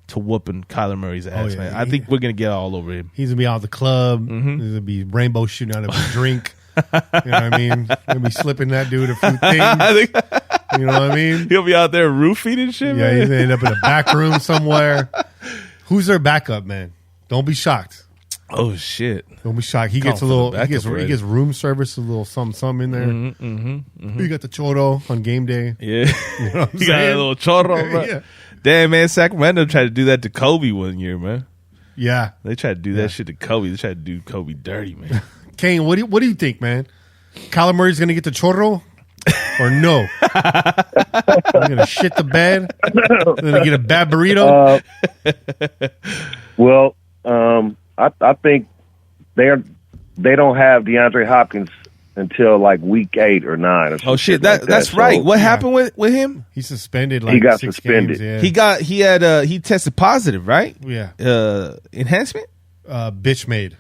to whooping Kyler Murray's ass, man. I think we're gonna get all over him. He's gonna be out of the club. He's gonna be rainbow shooting out of a drink. You know what I mean? Gonna be slipping that dude a few things. You know what I mean? He'll be out there roofing and shit. Yeah, man. he's gonna end up in a back room somewhere. Who's their backup, man? Don't be shocked. Oh shit! Don't be shocked. He gets a little. He gets room service, a little something in there. You got the choro on game day. Yeah, you know you got a little choro. Bro. Yeah. Damn, man, Sacramento tried to do that to Kobe one year, man. Yeah, they tried to do that shit to Kobe. They tried to do Kobe dirty, man. Kane, what do you think, man? Kyler Murray's gonna get the choro or no? They're gonna shit the bed. They're gonna get a bad burrito. I think they don't have DeAndre Hopkins until like week 8 or 9 or something. Oh shit, that's right. What happened with him? He's suspended. He got suspended. Games, yeah. He tested positive, right? Yeah. Enhancement? Bitch made.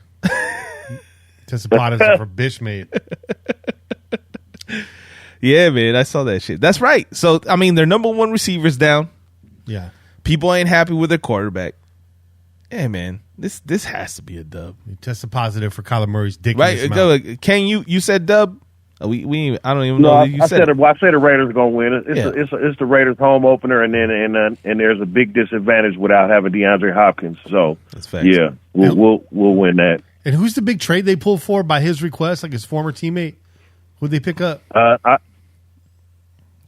Tested positive for bitch made. Yeah, man, I saw that shit. That's right. So I mean, their number one receiver's down. Yeah. People ain't happy with their quarterback. Hey, man, this has to be a dub. He tested positive for Kyler Murray's dick. Right? In his mouth. Can you said dub? We I don't even know. I said the Raiders are gonna win it. It's the Raiders home opener, and there's a big disadvantage without having DeAndre Hopkins. So that's facts. Yeah, we'll win that. And who's the big trade they pulled for by his request? Like his former teammate? Who'd they pick up?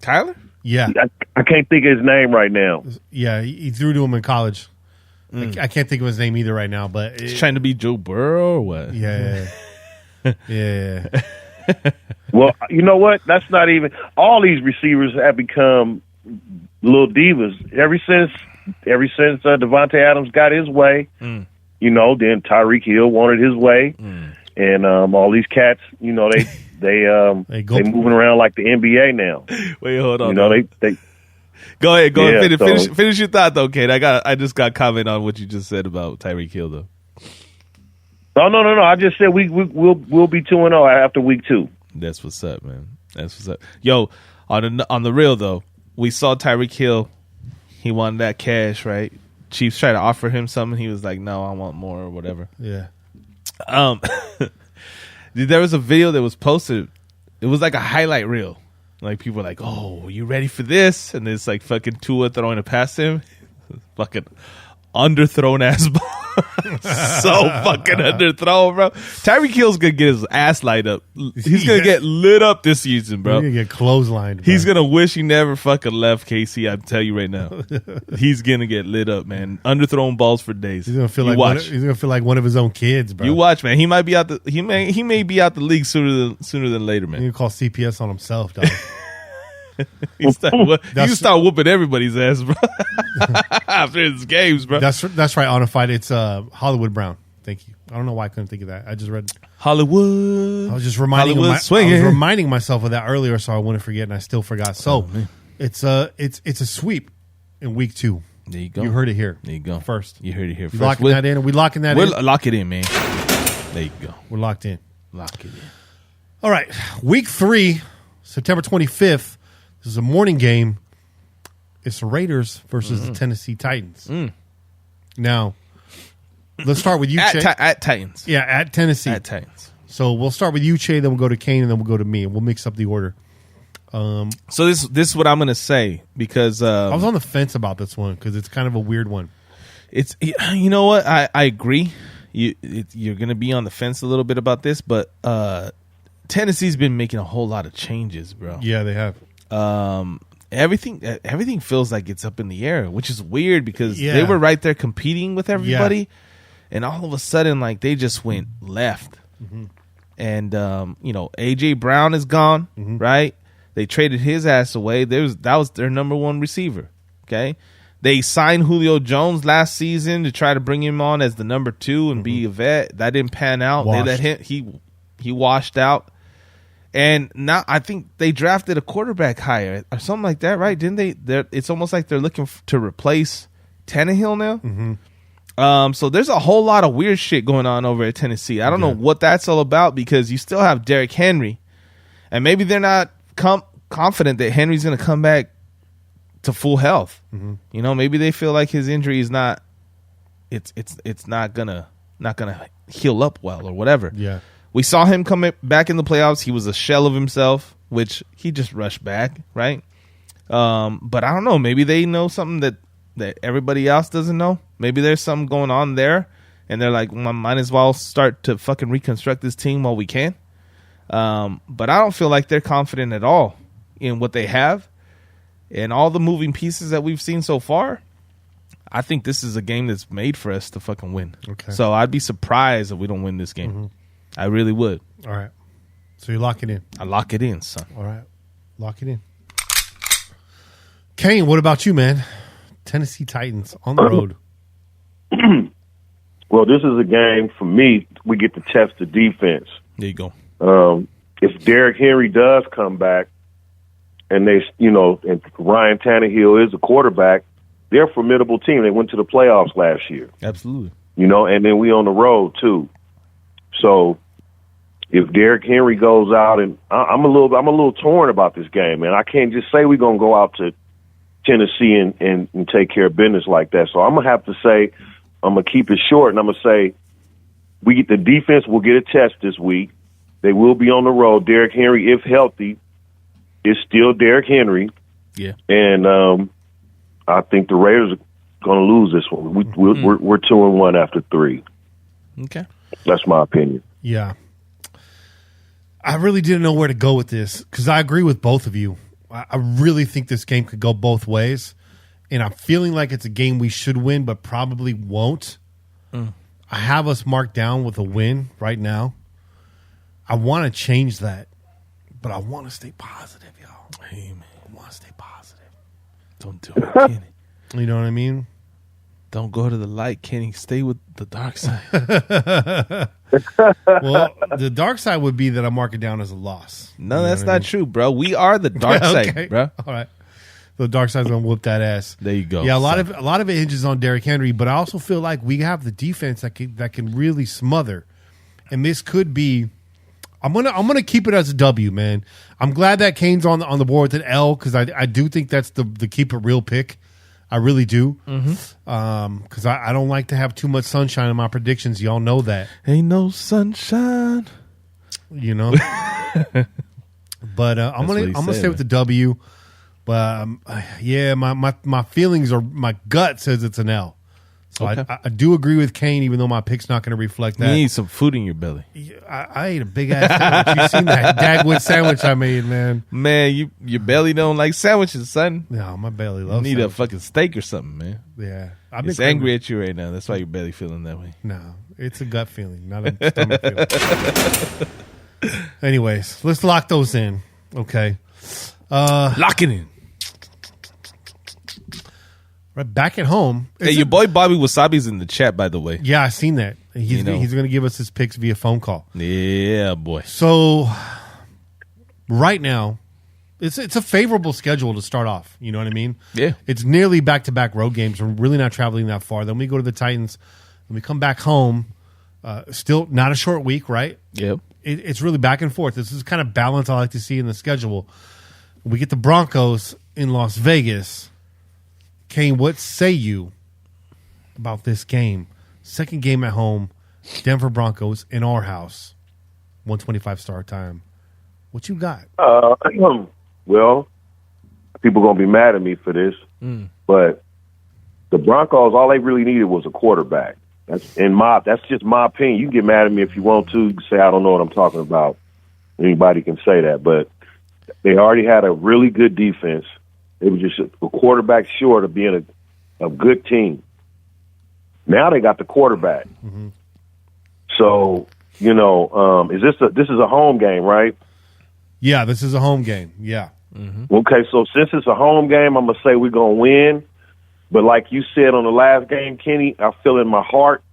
Tyler? Yeah, I can't think of his name right now. Yeah, he threw to him in college. I can't think of his name either right now, but he's trying to be Joe Burrow or what? Yeah. Yeah. Well, you know what? That's not even all these receivers have become little divas ever since Devontae Adams got his way. You know, then Tyreek Hill wanted his way, and all these cats, you know, they moving around like the NBA now. Wait, hold on. You know, they go ahead. Finish your thought though, Kate. I just got comment on what you just said about Tyreek Hill though. Oh no! I just said we'll be 2-0 after week 2. That's what's up, man. That's what's up. Yo, on the real though, we saw Tyreek Hill. He wanted that cash, right? Chiefs tried to offer him something. He was like, "No, I want more," or whatever. Yeah. There was a video that was posted. It was like a highlight reel. Like people were like, "Oh, you ready for this?" And it's like fucking Tua throwing a pass to him. Fucking underthrown ass ball. So fucking underthrown, bro. Tyreek Hill's gonna get his ass light up. He's gonna get lit up this season, bro. He's gonna get clotheslined. Bro. He's gonna wish he never fucking left KC. I tell you right now, he's gonna get lit up, man. Underthrown balls for days. He's gonna feel he's gonna feel like one of his own kids, bro. You watch, man. He might be out. He may be out the league sooner than later, man. He can call CPS on himself, dog. You start whooping everybody's ass, bro. After his games, bro. That's right. On a fight, it's Hollywood Brown. Thank you. I don't know why I couldn't think of that. I just read Hollywood. I was just reminding myself of that earlier, so I wouldn't forget, and I still forgot. So it's a sweep in week 2. There you go. You heard it here. There you go. First, you heard it here. We locking that in. We locking that in. Lock it in, man. There you go. We're locked in. Lock it in. All right, week 3, September 25th. This is a morning game. It's the Raiders versus the Tennessee Titans. Now, let's start with you, Che. At Titans. Yeah, at Tennessee. At Titans. So we'll start with you, Che, then we'll go to Kane, and then we'll go to me, and we'll mix up the order. So this is what I'm going to say, because I was on the fence about this one because it's kind of a weird one. It's, you know what? I agree. You're going to be on the fence a little bit about this, but Tennessee's been making a whole lot of changes, bro. Yeah, they have. Everything feels like it's up in the air, which is weird because they were right there competing with everybody, and all of a sudden, like, they just went left. And AJ Brown is gone, right? They traded his ass away. That was their number 1 receiver. Okay, they signed Julio Jones last season to try to bring him on as the number 2 and be a vet. That didn't pan out. They let him. He washed out. And now I think they drafted a quarterback higher or something like that, right? Didn't they? It's almost like they're looking to replace Tannehill now. So there's a whole lot of weird shit going on over at Tennessee. I don't know what that's all about, because you still have Derrick Henry, and maybe they're not confident that Henry's going to come back to full health. You know, maybe they feel like his injury is not. It's not gonna heal up well or whatever. Yeah. We saw him come back in the playoffs. He was a shell of himself, which he just rushed back, right? But I don't know. Maybe they know something that everybody else doesn't know. Maybe there's something going on there, and they're like, well, might as well start to fucking reconstruct this team while we can. But I don't feel like they're confident at all in what they have. And all the moving pieces that we've seen so far, I think this is a game that's made for us to fucking win. Okay. So I'd be surprised if we don't win this game. I really would. All right. So you lock it in. I lock it in, son. All right. Lock it in. Kane, what about you, man? Tennessee Titans on the road. Well, this is a game for me. We get to test the defense. There you go. If Derrick Henry does come back, and and Ryan Tannehill is a quarterback, they're a formidable team. They went to the playoffs last year. Absolutely. And then we on the road too. So if Derrick Henry goes out, and I'm a little torn about this game, man. I can't just say we're gonna go out to Tennessee and take care of business like that. So I'm gonna have to say I'm gonna keep it short, and I'm gonna say we get the defense will get a test this week. They will be on the road. Derrick Henry, if healthy, is still Derrick Henry. Yeah. And I think the Raiders are gonna lose this one. We're 2-1 after 3. Okay. That's my opinion. Yeah. I really didn't know where to go with this because I agree with both of you. I really think this game could go both ways, and I'm feeling like it's a game we should win but probably won't. I have us marked down with a win right now. I want to change that, but I want to stay positive, y'all. Hey, man. I want to stay positive. Don't do it, Kenny. You know what I mean? Don't go to the light, Kenny. Stay with the dark side. Well, the dark side would be that I mark it down as a loss. No, that's not true, bro. We are the dark side, bro. All right. The dark side's gonna whoop that ass. There you go. Yeah, a lot of it hinges on Derrick Henry, but I also feel like we have the defense that can really smother. And this could be. I'm gonna keep it as a W, man. I'm glad that Kane's on the board with an L because I do think that's the keep it real pick. I really do. Because I don't like to have too much sunshine in my predictions. Y'all know that. Ain't no sunshine. You know. But I'm gonna stay with the W. But yeah, my feelings are, my gut says it's an L. So Okay. I do agree with Kane, even though my pick's not going to reflect You that. need some food in your belly. I ate a big ass sandwich. You seen that Dagwood sandwich I made, man? Man, your belly don't like sandwiches, son. No, my belly You loves need sandwiches. a fucking steak or something, man. Yeah. It's angry at you right now. That's why your belly feeling that way. No, it's a gut feeling, not a stomach feeling. Anyways, let's lock those in. Okay. Lock it in. Right back at home. Hey, your boy Bobby Wasabi's in the chat, by the way. Yeah, I seen that. He's going to give us his picks via phone call. Yeah, boy. So right now, it's a favorable schedule to start off. You know what I mean? Yeah. It's nearly back-to-back road games. We're really not traveling that far. Then we go to the Titans. Then we come back home. Still not a short week, right? Yep. It's really back and forth. This is kind of balance I like to see in the schedule. We get the Broncos in Las Vegas. Kane, what say you about this game? Second game at home, Denver Broncos in our house, 125 start time. What you got? Well, people going to be mad at me for this, but the Broncos, all they really needed was a quarterback. That's just my opinion. You can get mad at me if you want to. You can say I don't know what I'm talking about. Anybody can say that, but they already had a really good defense. It was just a quarterback short of being a good team. Now they got the quarterback. Mm-hmm. So, this is a home game, right? Yeah, this is a home game. Yeah. Mm-hmm. Okay, so since it's a home game, I'm going to say we're going to win. But like you said on the last game, Kenny, I feel in my heart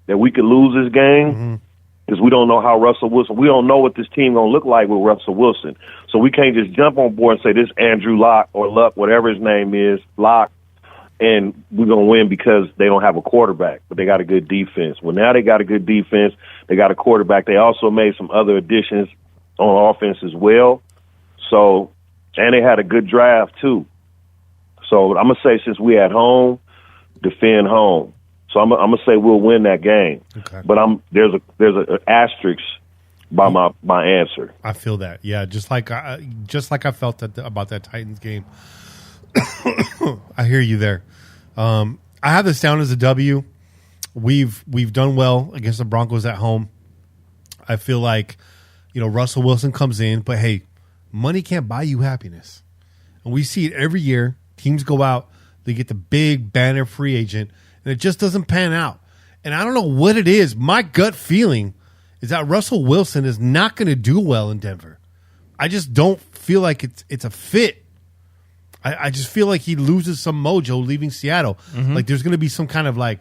that we could lose this game because we don't know how Russell Wilson, we don't know what this team going to look like with Russell Wilson. So we can't just jump on board and say this Andrew Luck or Luck, whatever his name is, Luck, and we're going to win because they don't have a quarterback, but they got a good defense. Well, now they got a good defense. They got a quarterback. They also made some other additions on offense as well. So, and they had a good draft too. So I'm going to say since we at home, defend home. So I'm going to say we'll win that game. Okay. But there's an asterisk by my answer. I feel that. Yeah, just like I felt about that Titans game. I hear you there. I have this down as a W. We've done well against the Broncos at home. I feel like, Russell Wilson comes in, but hey, money can't buy you happiness. And we see it every year. Teams go out, they get the big banner free agent, and it just doesn't pan out. And I don't know what it is. My gut feeling is that Russell Wilson is not going to do well in Denver. I just don't feel like it's a fit. I just feel like he loses some mojo leaving Seattle. Mm-hmm. Like there's going to be some kind of like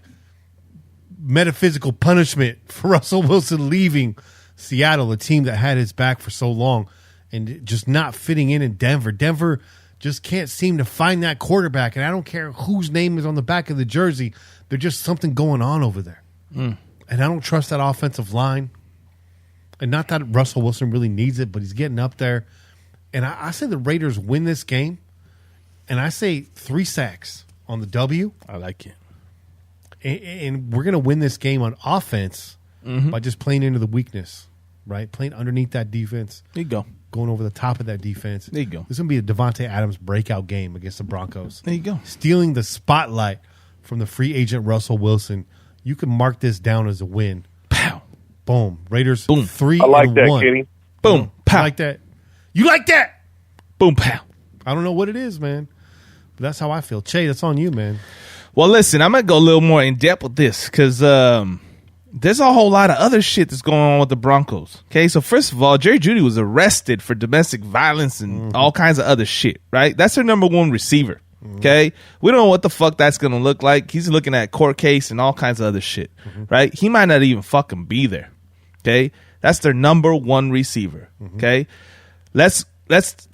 metaphysical punishment for Russell Wilson leaving Seattle, a team that had his back for so long, and just not fitting in Denver. Denver just can't seem to find that quarterback, and I don't care whose name is on the back of the jersey. There's just something going on over there. And I don't trust that offensive line. And not that Russell Wilson really needs it, but he's getting up there. And I say the Raiders win this game, and I say 3 sacks on the W. I like it. And we're going to win this game on offense by just playing into the weakness, right? Playing underneath that defense. There you go. Going over the top of that defense. There you go. This is going to be a Devontae Adams breakout game against the Broncos. There you go. Stealing the spotlight from the free agent Russell Wilson. You can mark this down as a win. Pow. Boom. Raiders Boom. 3-1. I like that, Kenny. Boom. Pow. You like that? You like that? Boom. Pow. I don't know what it is, man. But that's how I feel. Che, that's on you, man. Well, listen, I'm going to go a little more in depth with this because there's a whole lot of other shit that's going on with the Broncos. Okay, so first of all, Jerry Jeudy was arrested for domestic violence and all kinds of other shit, right? That's their number one receiver. Okay, we don't know what the fuck that's going to look like. He's looking at court case and all kinds of other shit, right? He might not even fucking be there. Okay, that's their number one receiver. Okay, let's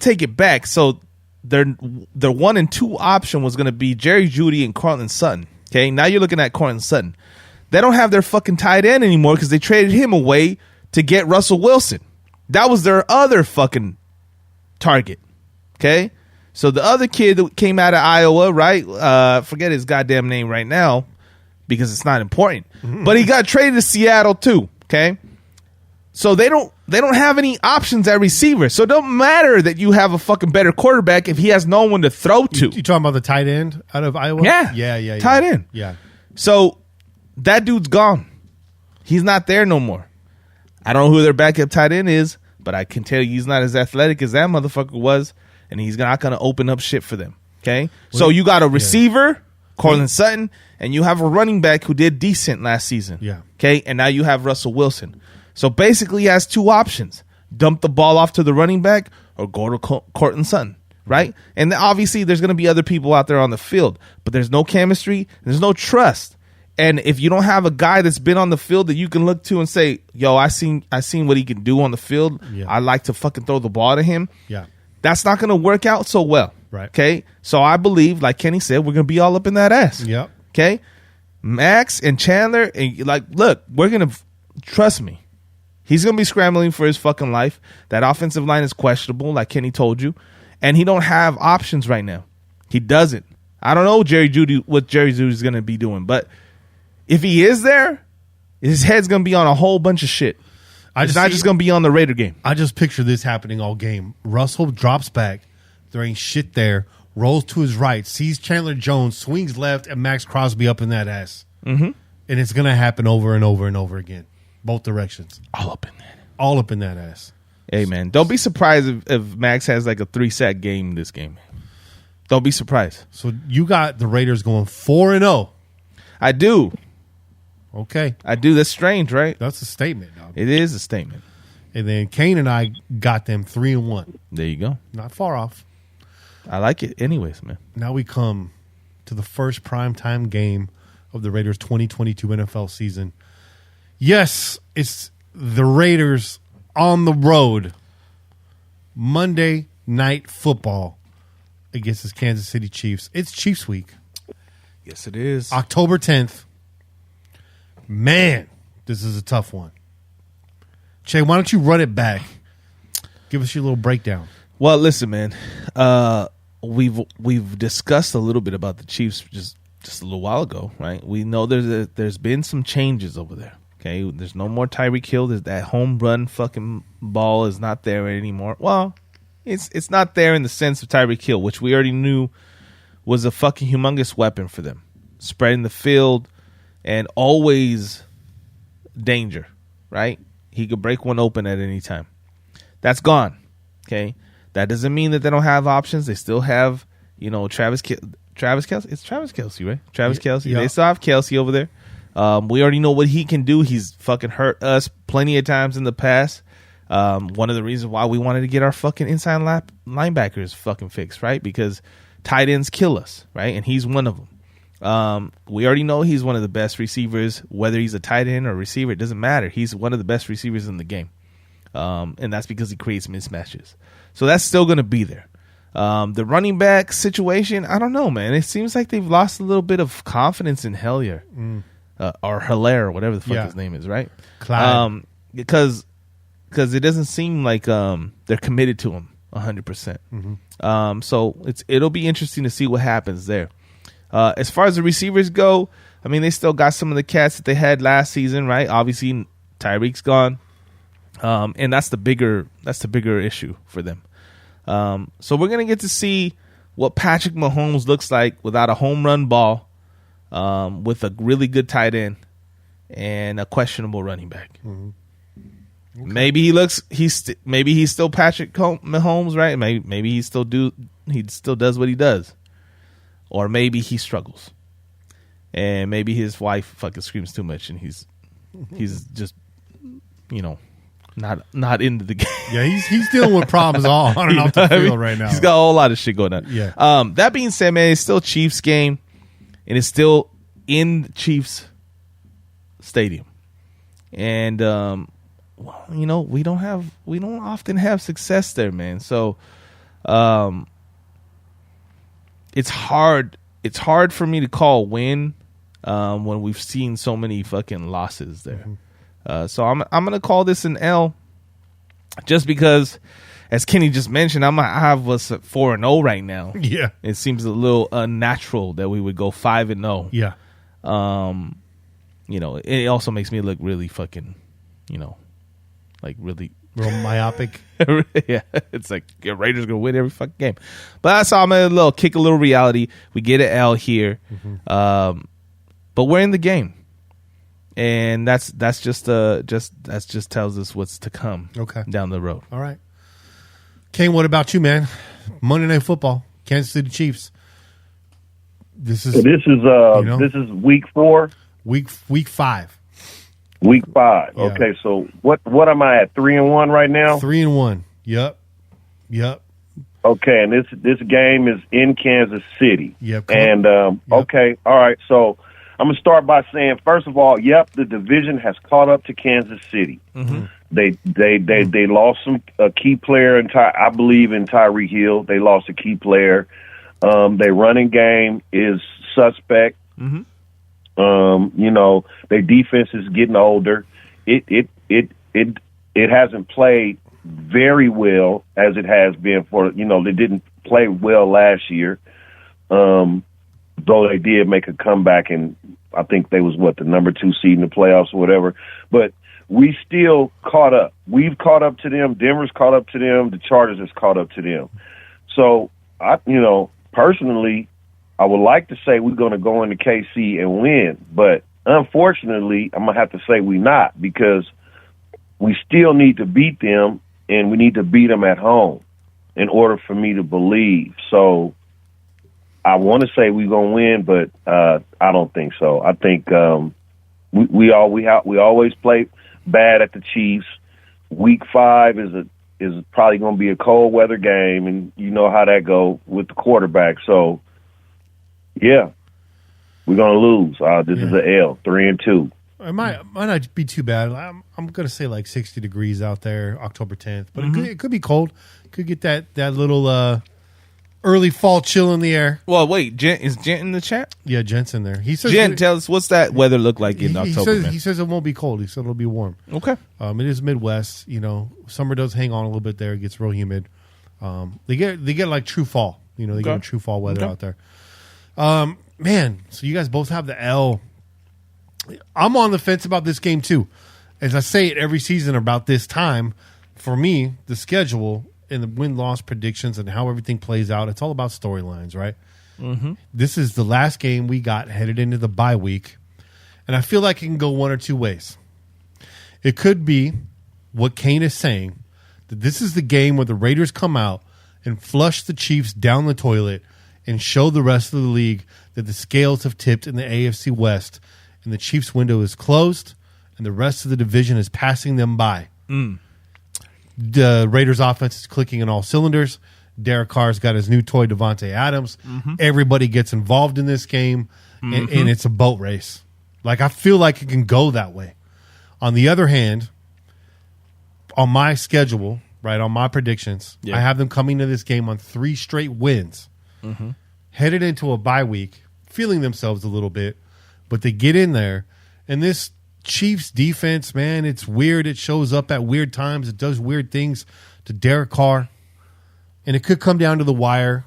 take it back. So their 1 and 2 option was going to be Jerry Jeudy and Cortland Sutton. Okay, now you're looking at Cortland Sutton. They don't have their fucking tight end anymore because they traded him away to get Russell Wilson. That was their other fucking target. Okay? So the other kid that came out of Iowa, right? Forget his goddamn name right now because it's not important. But he got traded to Seattle too. Okay? So they don't have any options at receiver. So it don't matter that you have a fucking better quarterback if he has no one to throw to. You talking about the tight end out of Iowa? Yeah. Tight end. Yeah. So that dude's gone. He's not there no more. I don't know who their backup tight end is, but I can tell you he's not as athletic as that motherfucker was, and he's not going to open up shit for them. Okay? So you got a receiver, Cortland Sutton, and you have a running back who did decent last season. Yeah. Okay? And now you have Russell Wilson. So basically he has two options. Dump the ball off to the running back or go to Cortland Sutton, right? And then obviously there's going to be other people out there on the field, but there's no chemistry, there's no trust. And if you don't have a guy that's been on the field that you can look to and say, yo, I seen what he can do on the field. Yeah. I like to fucking throw the ball to him. Yeah. That's not going to work out so well. Right. Okay? So I believe, like Kenny said, we're going to be all up in that ass. Yep. Okay? Max and Chandler, and like, look, we're going to, trust me, he's going to be scrambling for his fucking life. That offensive line is questionable, like Kenny told you. And he don't have options right now. He doesn't. I don't know what Jerry Judy's going to be doing. But if he is there, his head's going to be on a whole bunch of shit. It's not just going to be on the Raider game. I just picture this happening all game. Russell drops back. There ain't shit there. Rolls to his right. Sees Chandler Jones. Swings left. And Max Crosby up in that ass. Mm-hmm. And it's going to happen over and over and over again. Both directions. All up in that. All up in that ass. Hey, man. Don't be surprised if Max has like a 3-sack game this game. Don't be surprised. So you got the Raiders going 4-0. I do. Okay. I do. That's strange, right? That's a statement, dog. It is a statement. And then Kane and I got them 3-1. There you go. Not far off. I like it anyways, man. Now we come to the first primetime game of the Raiders 2022 NFL season. Yes, it's the Raiders on the road. Monday Night Football against the Kansas City Chiefs. It's Chiefs week. Yes, it is. October 10th. Man, this is a tough one. Che, why don't you run it back? Give us your little breakdown. Well, listen, man. We've discussed a little bit about the Chiefs just a little while ago, right? We know there's been some changes over there. Okay, there's no more Tyreek Hill. There's that home run fucking ball is not there anymore. Well, it's not there in the sense of Tyreek Hill, which we already knew was a fucking humongous weapon for them, spreading the field and always danger. Right? He could break one open at any time. That's gone. Okay, that doesn't mean that they don't have options. They still have, Travis Kelce. It's Travis Kelce, right? Travis Kelce. Yeah. They still have Kelce over there. We already know what he can do. He's fucking hurt us plenty of times in the past. One of the reasons why we wanted to get our fucking inside linebackers fucking fixed, right? Because tight ends kill us, right? And he's one of them. We already know he's one of the best receivers, whether he's a tight end or a receiver, it doesn't matter. He's one of the best receivers in the game. And that's because he creates mismatches. So that's still going to be there. The running back situation, I don't know, man. It seems like they've lost a little bit of confidence in Hellier. Or Hilaire, whatever the fuck his name is, right? Clyde. Because it doesn't seem like they're committed to him 100%. So it'll be interesting to see what happens there. As far as the receivers go, I mean, they still got some of the cats that they had last season, right? Obviously, Tyreek's gone, and that's the bigger issue for them. So we're gonna get to see what Patrick Mahomes looks like without a home run ball. With a really good tight end and a questionable running back. Okay. Maybe he's still Patrick Mahomes, right? Maybe he still does what he does, or maybe he struggles, and maybe his wife fucking screams too much, and he's just not into the game. Yeah, he's dealing with problems all on and off the field right now. He's got a whole lot of shit going on. Yeah. That being said, man, it's still Chiefs game. And it's still in the Chiefs Stadium, and we don't often have success there, man. So, it's hard for me to call win when we've seen so many fucking losses there. So I'm gonna call this an L, just because, as Kenny just mentioned, I have us at 4-0 right now. Yeah. It seems a little unnatural that we would go 5-0. Yeah. It also makes me look really fucking, like really. Real myopic. Yeah, it's like Raiders gonna win every fucking game. But I saw him a little reality. We get an L here, but we're in the game, and that's just tells us what's to come. Okay. Down the road. All right, Kane. What about you, man? Monday Night Football, Kansas City Chiefs. This is week 4, week 5. Week 5. Yeah. Okay, so what am I at? 3-1 right now. 3-1. Yep. Okay, and this game is in Kansas City. Yep. And okay, all right. So I'm gonna start by saying, first of all, the division has caught up to Kansas City. Mm-hmm. They lost a key player I believe in Tyreek Hill. They lost a key player. Their running game is suspect. Mm-hmm. Their defense is getting older. It hasn't played very well as it has been they didn't play well last year. Though they did make a comeback, and I think they was the number 2 seed in the playoffs or whatever. But we still caught up. We've caught up to them. Denver's caught up to them. The Chargers has caught up to them. So personally, I would like to say we're going to go into KC and win, but unfortunately, I'm going to have to say we're not, because we still need to beat them, and we need to beat them at home in order for me to believe. So I want to say we're going to win, but I don't think so. I think we always play bad at the Chiefs. Week 5 is probably going to be a cold weather game, and you know how that go with the quarterback. So, yeah, we're going to lose. This is an L, 3-2. It might not be too bad. I'm going to say like 60 degrees out there, October 10th. But it could be cold. Could get that little early fall chill in the air. Well, wait, is Gent in the chat? Yeah, Gent's in there. He says, Gent, tell us, what's that weather look like in October? He says it won't be cold. He said it'll be warm. Okay. It is Midwest. Summer does hang on a little bit there. It gets real humid. They get like true fall. They get true fall weather out there. Man, so you guys both have the L. I'm on the fence about this game too. As I say it every season about this time, for me, the schedule and the win-loss predictions and how everything plays out, it's all about storylines, right? Mm-hmm. This is the last game we got headed into the bye week, and I feel like it can go one or two ways. It could be what Kane is saying, that this is the game where the Raiders come out and flush the Chiefs down the toilet and show the rest of the league that the scales have tipped in the AFC West and the Chiefs' window is closed and the rest of the division is passing them by. The Raiders' offense is clicking in all cylinders. Derek Carr's got his new toy, Devontae Adams. Mm-hmm. Everybody gets involved in this game, and it's a boat race. Like, I feel like it can go that way. On the other hand, on my schedule, right, on my predictions, I have them coming to this game on 3 straight wins. Mm-hmm. Headed into a bye week, feeling themselves a little bit, but they get in there, and this Chiefs defense, man, it's weird. It shows up at weird times. It does weird things to Derek Carr, and it could come down to the wire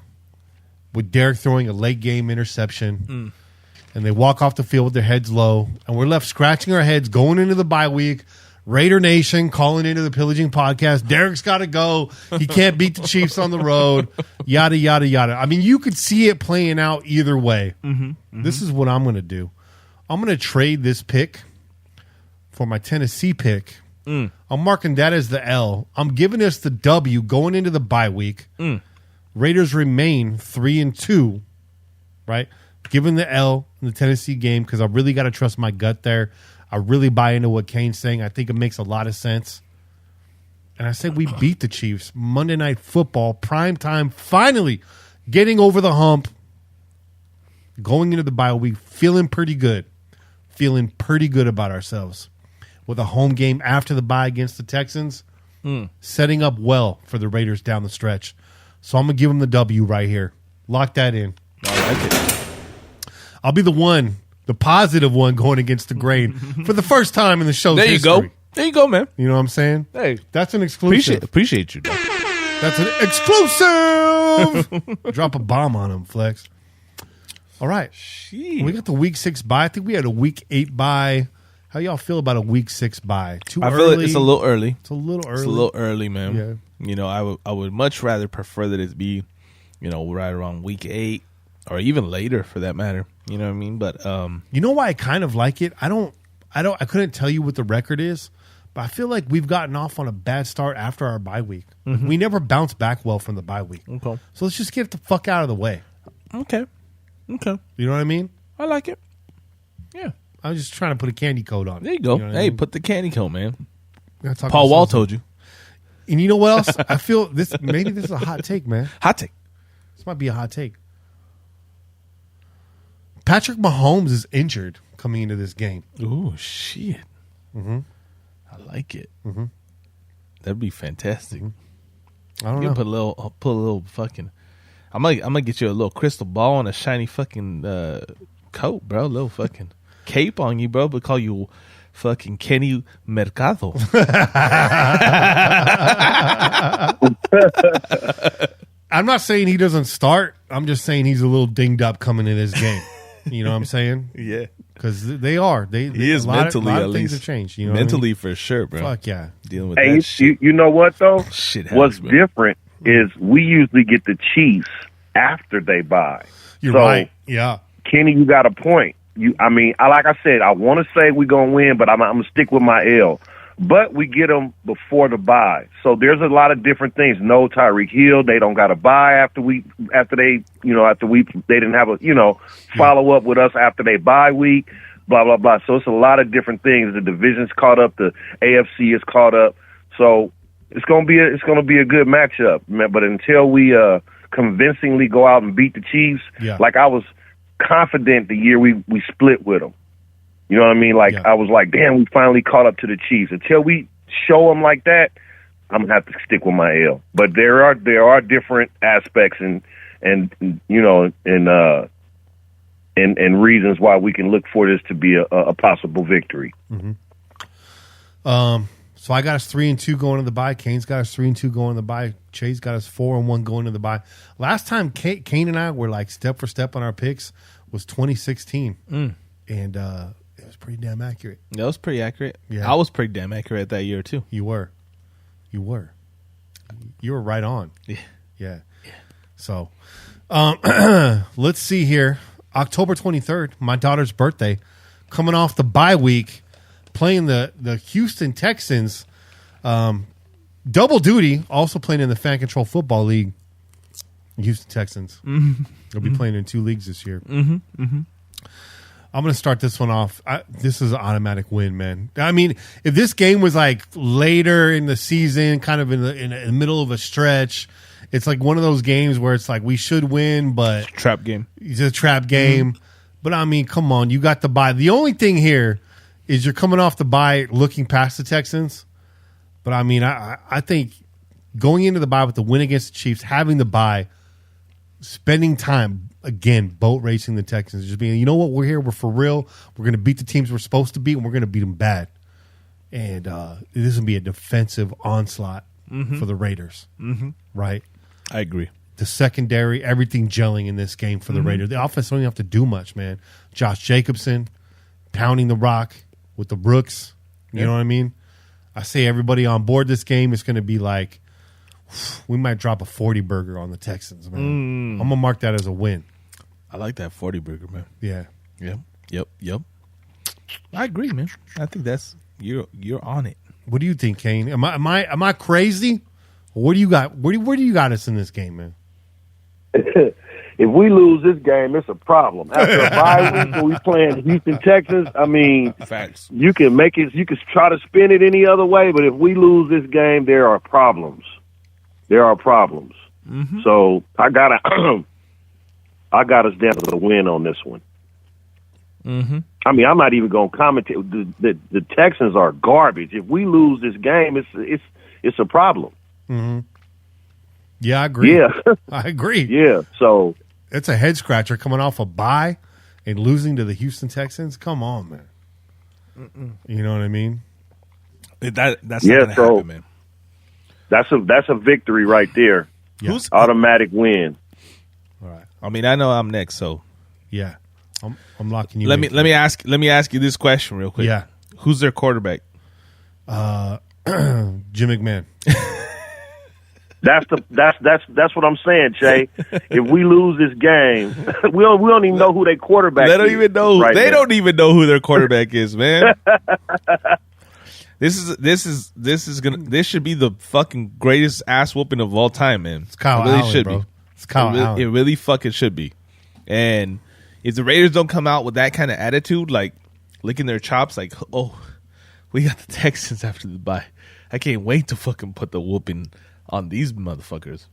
with Derek throwing a late game interception, and they walk off the field with their heads low, and we're left scratching our heads going into the bye week. Raider Nation calling into the Pillaging Podcast. Derek's got to go. He can't beat the Chiefs on the road. Yada, yada, yada. I mean, you could see it playing out either way. This is what I'm going to do. I'm going to trade this pick for my Tennessee pick. I'm marking that as the L. I'm giving us the W going into the bye week. Raiders remain 3-2, right? Giving the L in the Tennessee game because I really got to trust my gut there. I really buy into what Kane's saying. I think it makes a lot of sense. And I said we beat the Chiefs. Monday Night Football, prime time, finally getting over the hump, going into the bye week, feeling pretty good about ourselves. With a home game after the bye against the Texans, setting up well for the Raiders down the stretch. So I'm going to give them the W right here. Lock that in. I like it. I'll be the one, the positive one, going against the grain for the first time in the show's history. There you go, man. You know what I'm saying? Hey, that's an exclusive. Appreciate you. That's an exclusive. Drop a bomb on him, Flex. All right. We got the week 6 bye. I think we had a week 8 bye How y'all feel about a week 6 bye? Too I early? feel it's a little early. It's a little early. It's a little early, man. Yeah. You know, I would much rather prefer that it be, you know, right around week 8 or even later for that matter. You know what I mean? But you know why I kind of like it? I couldn't tell you what the record is, but I feel like we've gotten off on a bad start after our bye week. Mm-hmm. We never bounced back well from the bye week. Okay. So let's just get the fuck out of the way. Okay. You know what I mean? I like it. Yeah. I was just trying to put a candy coat on it. There you go. You know what I Hey, mean? put the candy coat, man. Gotta talk Paul to Wall someone. told you. And you know what else? I feel maybe this is a hot take, man. Hot take. This might be a hot take. Patrick Mahomes is injured coming into this game. Ooh, shit. Mm-hmm. I like it. Mm-hmm. That'd be fantastic. I don't You know. can put a little fucking. I'm gonna get you a little crystal ball and a shiny fucking coat, bro. A little fucking cape on you, bro. But call you fucking Kenny Mercado. I'm not saying he doesn't start. I'm just saying he's a little dinged up coming in this game. You know what I'm saying? Yeah, Because they are. he is a lot mentally of at things least. have changed. You know Mentally for sure, bro. what I mean? Fuck yeah. Dealing with Hey, that shit. you know what though? Shit What's happens, bro. different is we usually get the Chiefs after they bye. You're So, right. Yeah. Kenny, you got a point. Like I said, I want to say we're gonna win, but I'm gonna stick with my L. But we get them before the bye, so there's a lot of different things. No Tyreek Hill, they don't got a bye after they didn't have a follow up with us after they bye week. Blah blah blah. So it's a lot of different things. The division's caught up, the AFC is caught up. So it's gonna be a good matchup, man. But until we convincingly go out and beat the Chiefs, like I was confident the year we split with them. You know what I mean? Like I was like, damn, we finally caught up to the Chiefs. Until we show them like that, I'm gonna have to stick with my L. But there are different aspects and reasons why we can look for this to be a possible victory. Mm-hmm. So I got us 3-2 going to the bye. Kane's got us 3-2 going to the bye. Chase got us 4-1 going to the bye. Last time Kane and I were like step for step on our picks was 2016, and it was pretty damn accurate. That was pretty accurate. Yeah. I was pretty damn accurate that year too. You were right on. Yeah. So, let's see here. October 23rd, my daughter's birthday, coming off the bye week, playing the Houston Texans, double duty, also playing in the Fan Control Football League. Houston Texans. Mm-hmm. They'll be playing in 2 leagues this year. Mm-hmm. Mm-hmm. I'm going to start this one off. This is an automatic win, man. I mean, if this game was like later in the season, kind of in the middle of a stretch, it's like one of those games where it's like we should win, but Trap game. it's a trap game. Mm-hmm. But I mean, come on, you got the bye. The only thing here is you're coming off the bye, looking past the Texans. But I mean, I think going into the bye with the win against the Chiefs, having the bye, spending time again, boat racing the Texans, just being, you know what, we're here, we're for real, we're going to beat the teams we're supposed to beat, and we're going to beat them bad. And this is going to be a defensive onslaught for the Raiders, right? I agree. The secondary, everything gelling in this game for the Raiders. The offense don't even have to do much, man. Josh Jacobson pounding the rock with the Brooks. You know what I mean? I say everybody on board this game is going to be like, we might drop a 40 burger on the Texans, man. I'm going to mark that as a win. I like that 40 burger, man. Yeah. Yep. I agree, man. I think that's you're on it. What do you think, Kane? Am I crazy? What do you got? Where do you got us in this game, man? If we lose this game, it's a problem. After a bye week when we playing Houston Texans, I mean, Facts. you can make it. You can try to spin it any other way, but if we lose this game, there are problems. There are problems. So I got us down to the win on this one. I mean, I'm not even going to comment. The Texans are garbage. If we lose this game, it's a problem. Yeah, I agree. Yeah, I agree. yeah. So It's a head scratcher coming off a bye and losing to the Houston Texans. Come on, man. You know what I mean? That's not gonna happen, man. that's a victory right there. Yeah. Who's Automatic win. All right. I mean, I know I'm next, so Yeah. I'm locking you let in. me ask you this question real quick. Yeah. Who's their quarterback? Jim McMahon. That's what I'm saying, Che. If we lose this game, we don't even know who their quarterback is. They don't even know. Right They now. don't even know who their quarterback is, man. This should be the fucking greatest ass whooping of all time, man. It's Kyle it really Allen, should bro. be. It's Kyle Allen. It really fucking should be. And if the Raiders don't come out with that kind of attitude, like licking their chops, like, oh, we got the Texans after the bye. I can't wait to fucking put the whooping on these motherfuckers.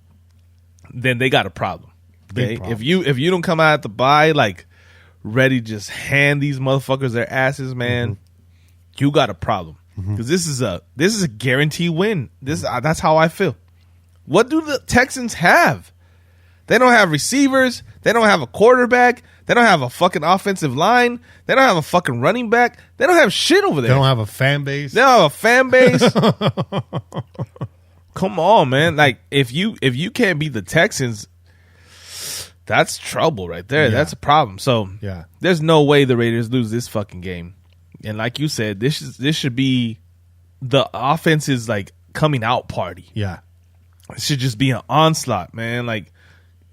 Then they got a problem. Okay? Problem. If you don't come out at the bye like ready to just hand these motherfuckers their asses, man, you got a problem. Because this is a guaranteed win. That's how I feel. What do the Texans have? They don't have receivers. They don't have a quarterback. They don't have a fucking offensive line. They don't have a fucking running back. They don't have shit over there. They don't have a fan base. They don't have a fan base. Come on, man. Like if you can't beat the Texans, that's trouble right there. Yeah. That's a problem. So Yeah. there's no way the Raiders lose this fucking game. And like you said, this should be the offense's like coming out party. Yeah. It should just be an onslaught, man. Like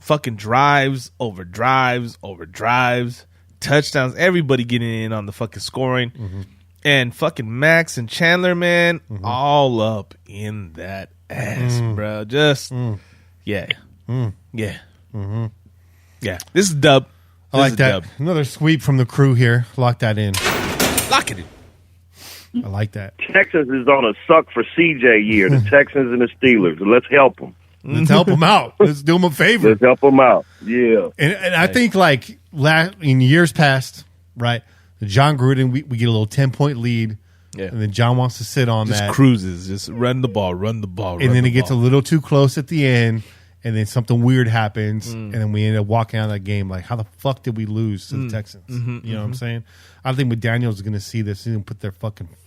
fucking drives over drives over drives, touchdowns, everybody getting in on the fucking scoring. And fucking Max and Chandler, man, all up in that ass, bro. Just yeah. Yeah. Yeah. This is dub. I like that. Another sweep from the crew here. Lock that in. Lock it in. I like that. Texas is on a suck for CJ year. The Texans and the Steelers. Let's help them. Let's help them out. Let's do them a favor. Let's help them out. Yeah. And I think like in years past, right? John Gruden, we get a little 10-point lead. Yeah. And then John wants to sit on Just that. cruises. Just run the ball. And then it gets a little too close at the end. And then something weird happens. And then we end up walking out of that game like, how the fuck did we lose to the Texans? You know what I'm saying? I think McDaniels is going to see this and put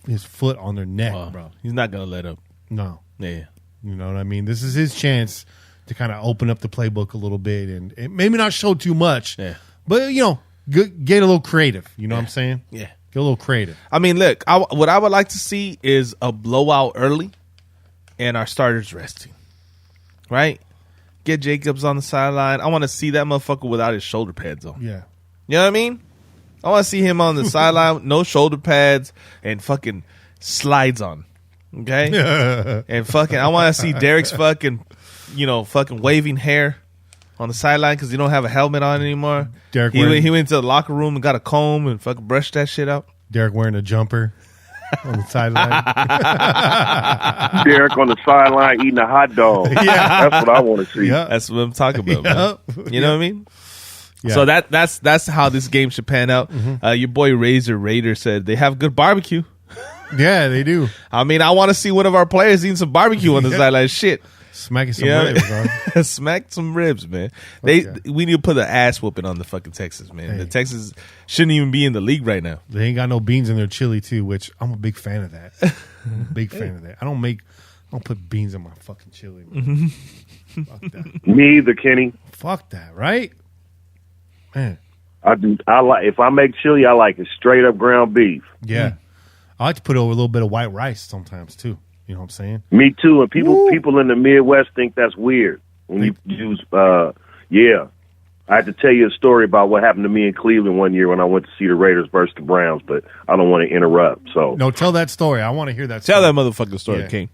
his foot on their neck, bro. He's not going to let up. No. Yeah. You know what I mean? This is his chance to kind of open up the playbook a little bit and maybe not show too much. Yeah. But, get a little creative. You know what I'm saying? Yeah. Get a little creative. I mean, look, what I would like to see is a blowout early and our starters resting. Right? Get Jacobs on the sideline. I want to see that motherfucker without his shoulder pads on. Yeah. You know what I mean? I want to see him on the sideline with no shoulder pads and fucking slides on. Okay? And fucking, I want to see Derek's fucking waving hair on the sideline because he don't have a helmet on anymore. Derek He went to the locker room and got a comb and fucking brushed that shit out. Derek wearing a jumper on the sideline. Derek on the sideline eating a hot dog. Yeah. That's what I want to see. Yeah. That's what I'm talking about, man. You know what I mean? Yeah. So that's how this game should pan out. Your boy Raider said they have good barbecue. Yeah, they do. I mean, I want to see one of our players eating some barbecue on the sideline. Shit. Smacking some Yeah. ribs, bro. Smack some ribs, man. Okay. We need to put an ass whooping on the fucking Texans, man. Hey. The Texans shouldn't even be in the league right now. They ain't got no beans in their chili too, which I'm a big fan of that. I'm a big fan of that. I don't put beans in my fucking chili. Man. Fuck that. Me either, Kenny. Fuck that, right? Man. I do. If I make chili, I like it straight up ground beef. Yeah. I like to put over a little bit of white rice sometimes too. You know what I'm saying? Me too. And people in the Midwest think that's weird when you use. Yeah, I had to tell you a story about what happened to me in Cleveland one year when I went to see the Raiders versus the Browns, but I don't want to interrupt. So No, tell that story. I want to hear that Tell story. that motherfucking story, Yeah. King.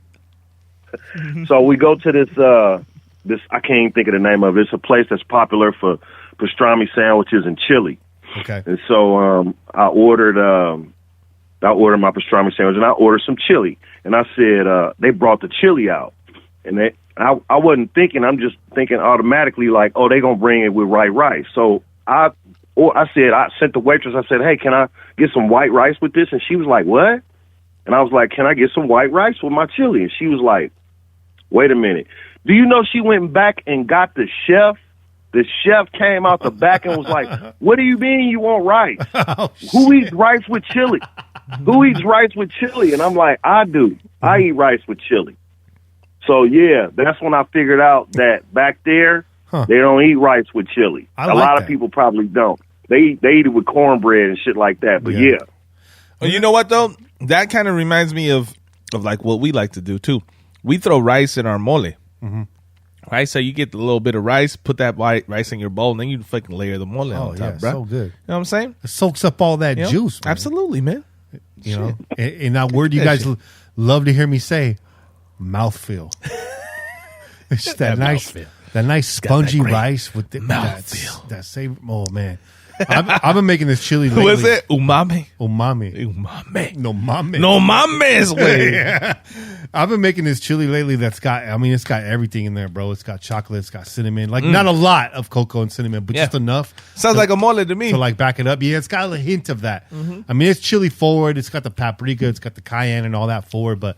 So we go to this I can't even think of the name of it. It's a place that's popular for pastrami sandwiches and chili. Okay. And so I ordered my pastrami sandwich and I ordered some chili. And I said they brought the chili out, and I wasn't thinking. I'm just thinking automatically like, oh, they gonna bring it with white rice. So I sent the waitress. I said, hey, can I get some white rice with this? And she was like, what? And I was like, can I get some white rice with my chili? And she was like, wait a minute. Do you know she went back and got the chef? The chef came out the back and was like, what do you mean you want rice? Oh, Who eats rice with chili? Who eats rice with chili? And I'm like, I do. I eat rice with chili. So, yeah, that's when I figured out that back there, they don't eat rice with chili. I A like lot that. of people probably don't. They eat it with cornbread and shit like that. But, yeah. Well, you know what, though? that kind of reminds me of like what we like to do too. We throw rice in our mole. Mm-hmm. Right, so you get a little bit of rice, put that rice in your bowl, and then you fucking layer the mole on top, bro. So good. You know what I'm saying? It soaks up all that You know? juice, man. Absolutely, man. You know, and that word you guys love to hear me say, mouthfeel. It's just that nice, mouthfeel. that nice spongy rice with the mouthfeel. that savory. Oh man, I've been making this chili lately. What's it? Umami. No mame. No mames, way. Yeah. I've been making this chili lately that's got, it's got everything in there, bro. It's got chocolate, it's got cinnamon. Like, not a lot of cocoa and cinnamon, but just enough. Sounds like a mole to me. To, like, back it up. Yeah, it's got a hint of that. Mm-hmm. It's chili forward. It's got the paprika. It's got the cayenne and all that forward. But,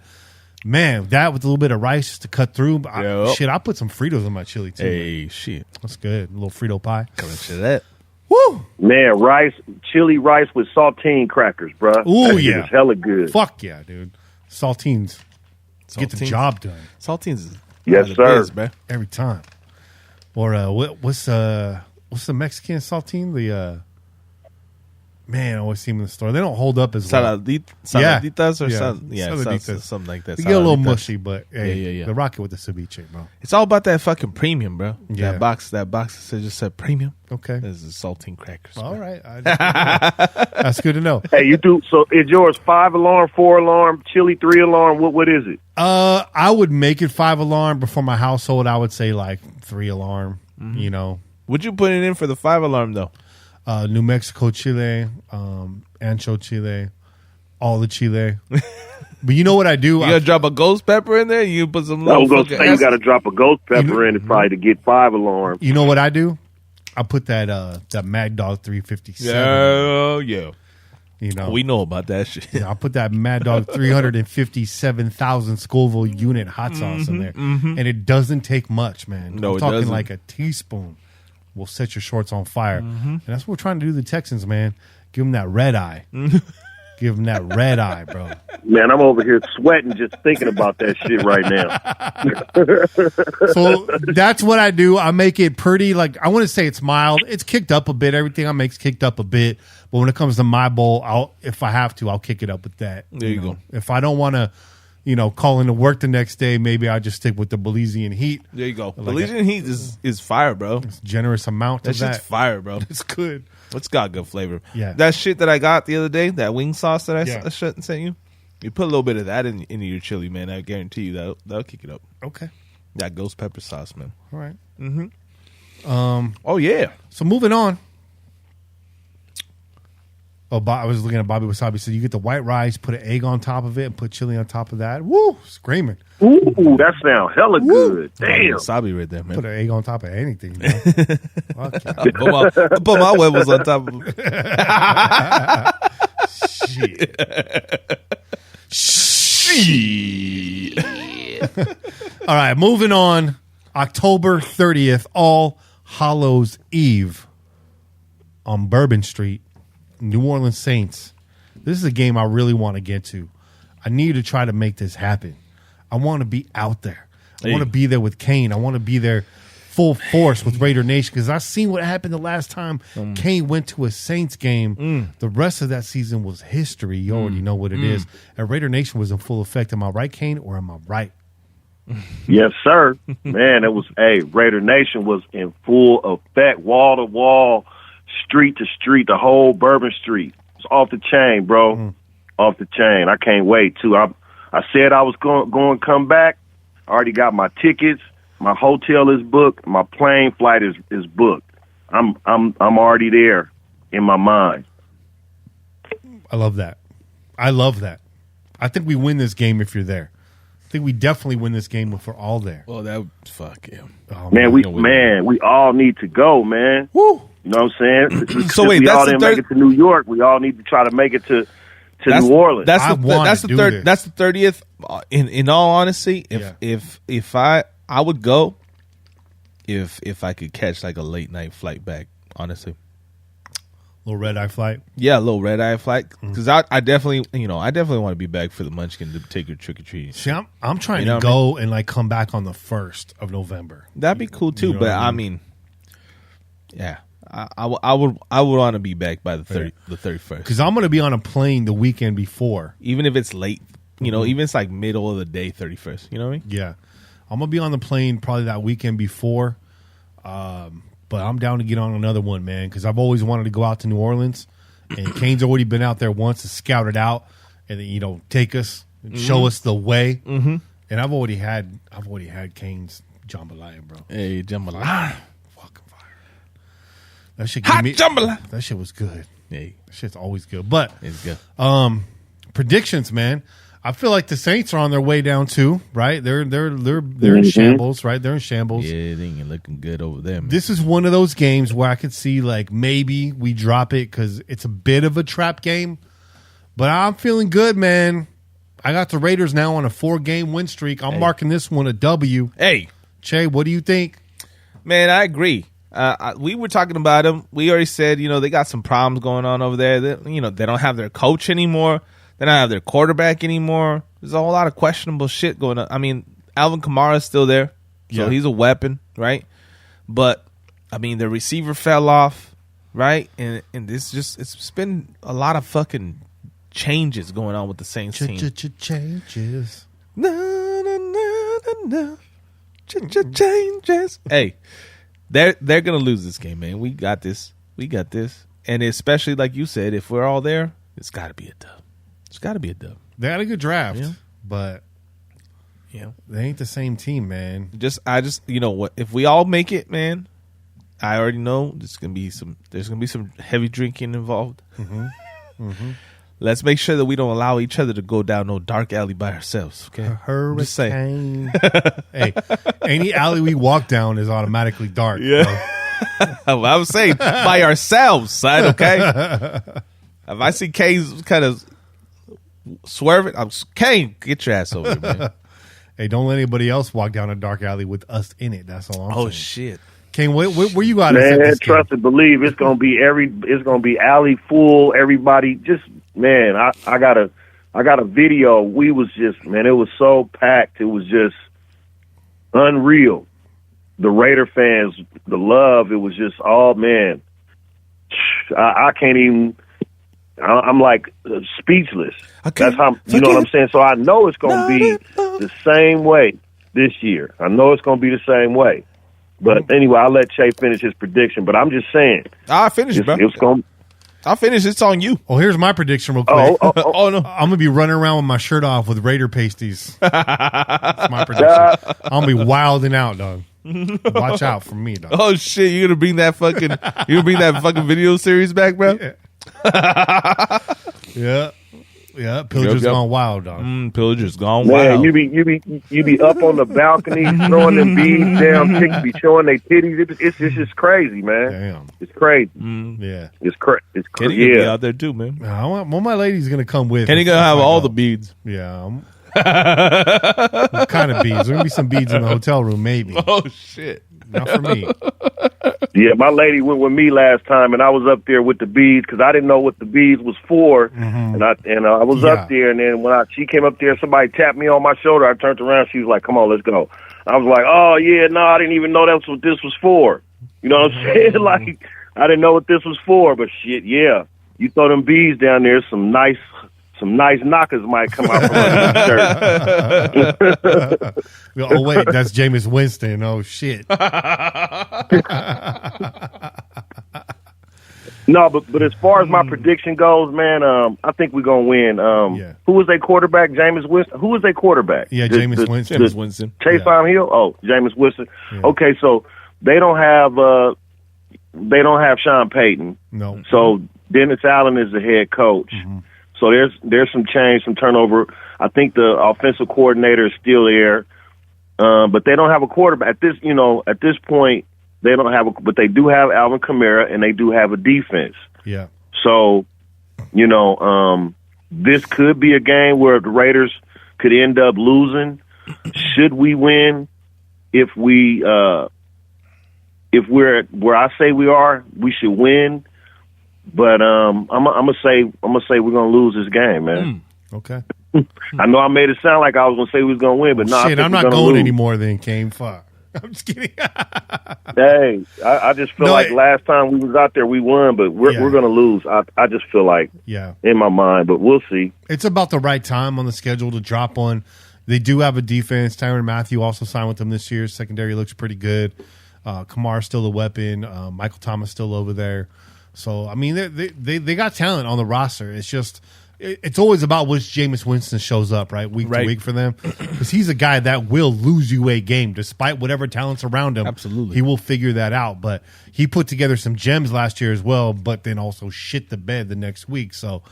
man, that with a little bit of rice just to cut through. I put some Fritos in my chili, too. Hey, shit. That's good. A little Frito pie. Coming to that. Woo! Man, chili rice with saltine crackers, bro. Ooh, yeah. It's hella good. Fuck yeah, dude. Saltines. Get the job done. Saltines is yes, sir. Bro. Every time. Or what's the Mexican saltine? I always see them in the store. They don't hold up as well. Saladitas or saladitas. Something like that. They get a little mushy, but hey, yeah. the rocket with the ceviche, bro. It's all about that fucking premium, bro. Yeah. That box that just said premium. Okay. This is saltine crackers. All right. That's good to know. Hey, you do, so is yours 5-alarm, 4-alarm, chili 3-alarm? What is it? I would make it 5-alarm, but for my household, I would say like 3-alarm, you know. Would you put it in for the 5-alarm though? New Mexico chile, ancho chile, all the chile. But you know what I do? You gotta drop a ghost pepper in there. You put some. I was gonna say you gotta drop a ghost pepper in it probably to get 5-alarm. You know what I do? I put that Mad Dog 357. Yeah. You know, we know about that shit. I put that Mad Dog 357,000 Scoville unit hot sauce in there, and it doesn't take much, man. No, I'm talking doesn't. like a teaspoon will set your shorts on fire, and that's what we're trying to do to the Texans, man. Give them that red eye. Give them that red eye, bro. Man, I'm over here sweating just thinking about that shit right now. So that's what I do. I make it pretty, like, I want to say it's mild. It's kicked up a bit. Everything I make's kicked up a bit. But when it comes to my bowl, if I have to, I'll kick it up with that. There you go. If I don't want to, call into work the next day, maybe I'll just stick with the Belizean heat. There you go. Belizean heat is fire, bro. It's a generous amount of that. Shit's fire, bro. It's good. It's got good flavor. Yeah. That shit that I got the other day, that wing sauce that I sent you, you put a little bit of that into your chili, man. I guarantee you that'll kick it up. Okay. That ghost pepper sauce, man. All right. Oh, yeah. So moving on. Oh, I was looking at Bobby Wasabi. So you get the white rice, put an egg on top of it, and put chili on top of that. Woo! Screaming. Ooh, that sounds hella good. Damn. Wasabi right there, man. Put an egg on top of anything, man. Fuck yeah. I put my huevos on top of it. Shit. All right, moving on. October 30th, All Hallows Eve on Bourbon Street. New Orleans Saints. This is a game I really want to get to. I need to try to make this happen. I want to be out there. I want to be there with Kane. I want to be there full force with Raider Nation because I've seen what happened the last time Kane went to a Saints game. The rest of that season was history. You already know what it is. And Raider Nation was in full effect. Am I right, Kane, or am I right? Yes, sir. Man, it was, Raider Nation was in full effect, wall to wall, street to street, the whole Bourbon Street. It's off the chain, bro. Off the chain. I can't wait, too. I said I was going to come back. I already got my tickets. My hotel is booked. My plane flight is booked. I'm already there in my mind. I love that. I love that. I think we win this game if you're there. I think we definitely win this game if we're all there. Well, that fuck yeah. Oh, Man, we all need to go, man. Woo! You know what I'm saying? So wait, we that's all the didn't third. make it to New York. We all need to try to make it to New Orleans. That's I the wanna do third. this. That's the 30th. In all honesty, if I would go, if I could catch like a late night flight back. Honestly, Little red eye flight. yeah, a little red eye flight because I definitely want to be back for the Munchkin to take your trick or treating. See, I'm trying You know to what I go and like come back on the 1st of November. That'd be cool too. You know But what I I mean, yeah, I would want to be back by the 31st. Because I'm going to be on a plane the weekend before. Even if it's late, even if it's like middle of the day, 31st. You know what I mean? Yeah. I'm going to be on the plane probably that weekend before. But I'm down to get on another one, man, because I've always wanted to go out to New Orleans. And Kane's already been out there once to scout it out and then, take us and show us the way. Mm-hmm. And I've already had Kane's jambalaya, bro. Hey, jambalaya. Fucking fire. That shit Hot jambalaya. That shit was good. Hey. That shit's always good. But it's good. Predictions, man. I feel like the Saints are on their way down too, right? They're in shambles, right? They're in shambles. Yeah, they ain't looking good over there, man. This is one of those games where I could see like maybe we drop it because it's a bit of a trap game. But I'm feeling good, man. I got the Raiders now on a 4-game win streak. I'm marking this one a W. Hey, Che, what do you think? Man, I agree. We were talking about them. We already said, they got some problems going on over there. They don't have their coach anymore. They don't have their quarterback anymore. There's a whole lot of questionable shit going on. I mean, Alvin Kamara is still there, so he's a weapon, right? But, I mean, the receiver fell off, right? And it's been a lot of fucking changes going on with the Saints team. Changes. Changes. Hey, they're gonna lose this game, man. We got this. And especially like you said, if we're all there, it's got to be a dub. They had a good draft, but they ain't the same team, man. I just what, if we all make it, man, I already know there's gonna be some heavy drinking involved. Mm-hmm. Mm-hmm. Let's make sure that we don't allow each other to go down no dark alley by ourselves. Okay, hurricane. Just saying. Hey, any alley we walk down is automatically dark. Yeah, well, I was saying by ourselves, son. Okay, if I see Kane's kind of swerving, Kane, get your ass over here, man. Hey, don't let anybody else walk down a dark alley with us in it. That's all I'm saying. Oh shit. Kane, where you got? Man, trust and believe it's gonna be alley full. Everybody, just man, I got a video. We was just, man, it was so packed. It was just unreal. The Raider fans, the love. It was just, oh man, I can't even. I'm like speechless. That's how, you know what I'm saying. So I know it's gonna be the same way this year. I know it's gonna be the same way. But anyway, I'll let Che finish his prediction. But I'm just saying. I'll finish it, bro. I'll finish. It's on you. Oh, here's my prediction real quick. Oh no. I'm going to be running around with my shirt off with Raider pasties. That's my prediction. I'm going to be wilding out, dog. Watch out for me, dog. Oh, shit. You're going to bring that fucking video series back, bro? Yeah, Pillager's gone wild, dog. Pillager's gone wild. wild. You be up on the balcony throwing them beads down. Chicks be showing their titties. It's just crazy, man. Damn, it's crazy. Yeah, it's crazy. Kenny gonna be out there too, man. Well, my lady's gonna come with. Kenny gonna have all the beads. Yeah. What kind of beads? There's gonna be some beads in the hotel room, maybe. Oh shit. Not for me. Yeah, my lady went with me last time, and I was up there with the beads because I didn't know what the beads was for, and I was up there, and then when she came up there, somebody tapped me on my shoulder. I turned around, she was like, "Come on, let's go." I was like, "Oh yeah, no, I didn't even know that's what this was for." You know what I'm saying? Like I didn't know what this was for, but shit, yeah, you throw them beads down there, some nice knockers might come out from under the shirt. Oh wait, that's Jameis Winston. Oh shit. No, but as far as my prediction goes, man, I think we're gonna win. Who was their quarterback? Jameis Winston. Who was their quarterback? Yeah, Jameis Winston. Jameis Winston. Taysom Hill. Oh, Jameis Winston. Yeah. Okay, so they don't have Sean Payton. No. So Dennis Allen is the head coach. Mm-hmm. So there's some change, some turnover. I think the offensive coordinator is still there, but they don't have a quarterback at this point. They don't have but they do have Alvin Kamara, and they do have a defense. Yeah. So, this could be a game where the Raiders could end up losing. Should we win? If we're where I say we are, we should win. But I'm gonna say we're gonna lose this game, man. Okay. I know I made it sound like I was gonna say we was gonna win, but no. Shit, I'm not going anymore. Then Kane, fuck. I'm just kidding. Hey, I just feel like last time we was out there, we won, but we're going to lose. I just feel like in my mind, but we'll see. It's about the right time on the schedule to drop one. They do have a defense. Tyrann Mathieu also signed with them this year. Secondary looks pretty good. Kamar's still a weapon. Michael Thomas still over there. So, I mean, they got talent on the roster. It's just it's always about which Jameis Winston shows up, right, week to week for them. Because he's a guy that will lose you a game despite whatever talent's around him. Absolutely. He will figure that out. But he put together some gems last year as well, but then also shit the bed the next week. So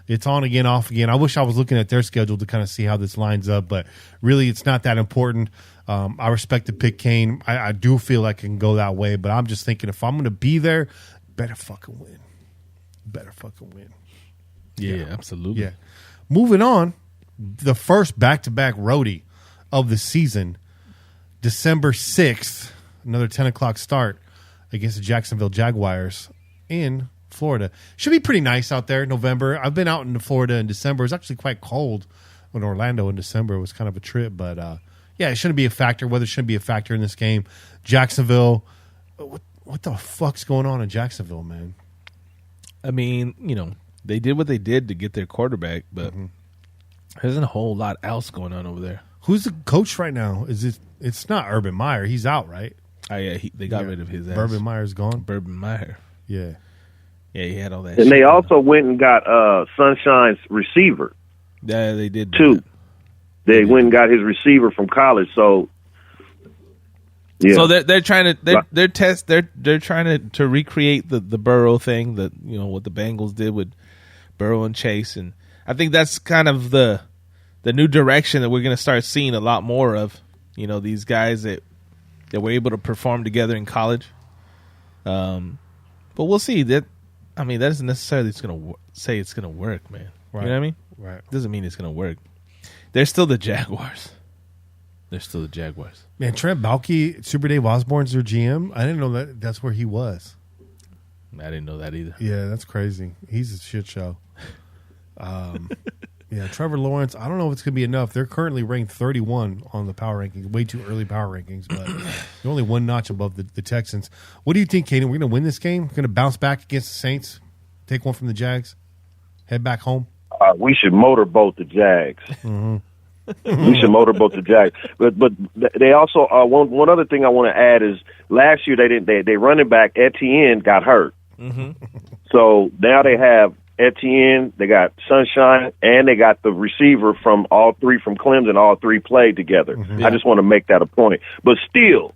it's on again, off again. I wish I was looking at their schedule to kind of see how this lines up, but really it's not that important. I respect the pick, Kane. I do feel like it can go that way, but I'm just thinking if I'm going to be there, better fucking win. Better fucking win. Yeah, absolutely. Yeah. Moving on, the first back-to-back roadie of the season, December 6th, another 10 o'clock start against the Jacksonville Jaguars in Florida. Should be pretty nice out there in November. I've been out in Florida in December. It's actually quite cold in Orlando in December. It was kind of a trip, but yeah, it shouldn't be a factor. Weather shouldn't be a factor in this game. Jacksonville, what the fuck's going on in Jacksonville, man? I mean, you know, they did what they did to get their quarterback, but there isn't a whole lot else going on over there. Who's the coach right now? It's not Urban Meyer. He's out, right? Oh, yeah, they got rid of his ass. Urban Meyer's gone? Urban Meyer. Yeah. Yeah, he had all that and shit. they also went and got Sunshine's receiver. Yeah, they did. Too. They went and got his receiver from college, so... Yeah. So they're trying to they're trying to recreate the Burrow thing, that, you know, what the Bengals did with Burrow and Chase, and I think that's kind of the new direction that we're going to start seeing a lot more of. You know, these guys that were able to perform together in college. But we'll see. That, I mean, that isn't necessarily say it's going to work, man. Right. You know what I mean? Right. Doesn't mean it's going to work. They're still the Jaguars. Man, Trent Baalke, Super Dave Osborne's their GM. I didn't know that's where he was. I didn't know that either. Yeah, that's crazy. He's a shit show. Yeah, Trevor Lawrence, I don't know if it's going to be enough. They're currently ranked 31 on the power rankings. Way too early power rankings, but they're only one notch above the Texans. What do you think, Kaden? We're going to win this game? Going to bounce back against the Saints? Take one from the Jags? Head back home? We should motorboat the Jags. Mm-hmm. We should motorboat the Jags. But they also one other thing I want to add is last year they running back Etienne got hurt. Mm-hmm. So now they have Etienne, they got Sunshine, and they got the receiver from all three from Clemson. All three played together. Mm-hmm. Yeah. I just want to make that a point. But still,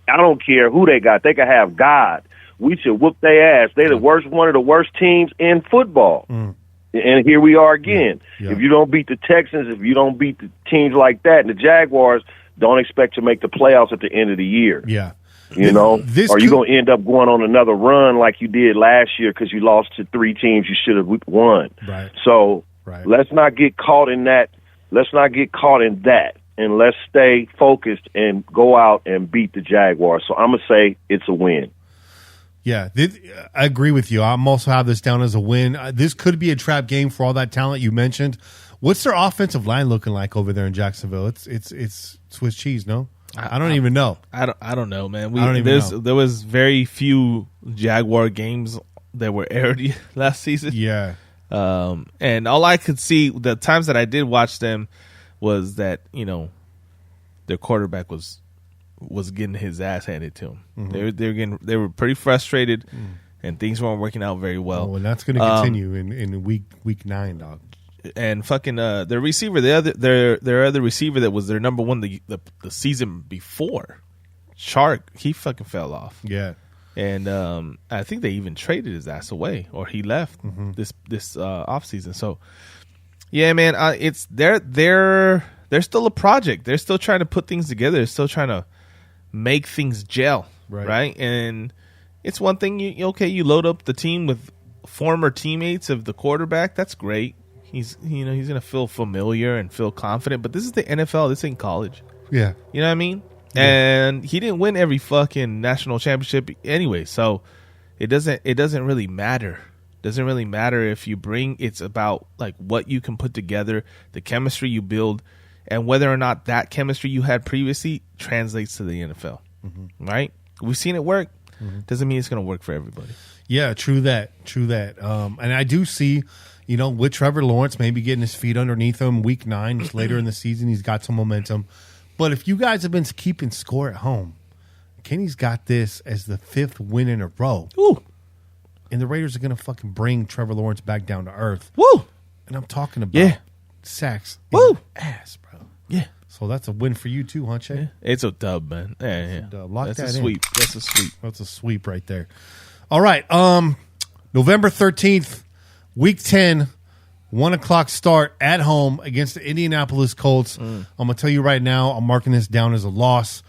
I don't care who they got. They could have God. We should whoop their ass. They're one of the worst teams in football. Mm. And here we are again. Yeah. If you don't beat the Texans, if you don't beat the teams like that, and the Jaguars, don't expect to make the playoffs at the end of the year. Yeah. You know? Or you're going to end up going on another run like you did last year because you lost to three teams you should have won. Right. So let's not get caught in that. Let's not get caught in that. And let's stay focused and go out and beat the Jaguars. So I'm going to say it's a win. Yeah, I agree with you. I'm also have this down as a win. This could be a trap game for all that talent you mentioned. What's their offensive line looking like over there in Jacksonville? It's Swiss cheese, no? I don't even know. I don't know, man. There was very few Jaguar games that were aired last season. Yeah. And all I could see the times that I did watch them was that, you know, their quarterback was getting his ass handed to him. Mm-hmm. They were pretty frustrated, and things weren't working out very well. Oh, and that's going to continue in week 9, dog. And fucking their receiver, their other receiver that was their number one the season before, Shark, he fucking fell off. Yeah, and I think they even traded his ass away, or he left this off season. So yeah, man, they're still a project. They're still trying to put things together. They're still trying to make things gel, right? And it's one thing you load up the team with former teammates of the quarterback. That's great. He's gonna feel familiar and feel confident. But this is the NFL. This ain't college. Yeah, you know what I mean. Yeah. And he didn't win every fucking national championship anyway. So it doesn't really matter. Doesn't really matter if you bring. It's about like what you can put together, the chemistry you build, and whether or not that chemistry you had previously translates to the NFL. right? We've seen it work. Doesn't mean it's going to work for everybody. Yeah, true that. And I do see, with Trevor Lawrence maybe getting his feet underneath him week 9, just later in the season, he's got some momentum. But if you guys have been keeping score at home, Kenny's got this as the 5th win in a row. Woo! And the Raiders are going to fucking bring Trevor Lawrence back down to earth. Woo! And I'm talking about sacks in Woo! the ass, bro. Yeah. So that's a win for you too, huh, Che? Yeah. It's a dub, man. Yeah. Dub. Lock That's that a in. sweep. That's a sweep. That's a sweep right there. All right. November 13th, week 10, 1 o'clock start at home against the Indianapolis Colts. I'm going to tell you right now, I'm marking this down as a loss.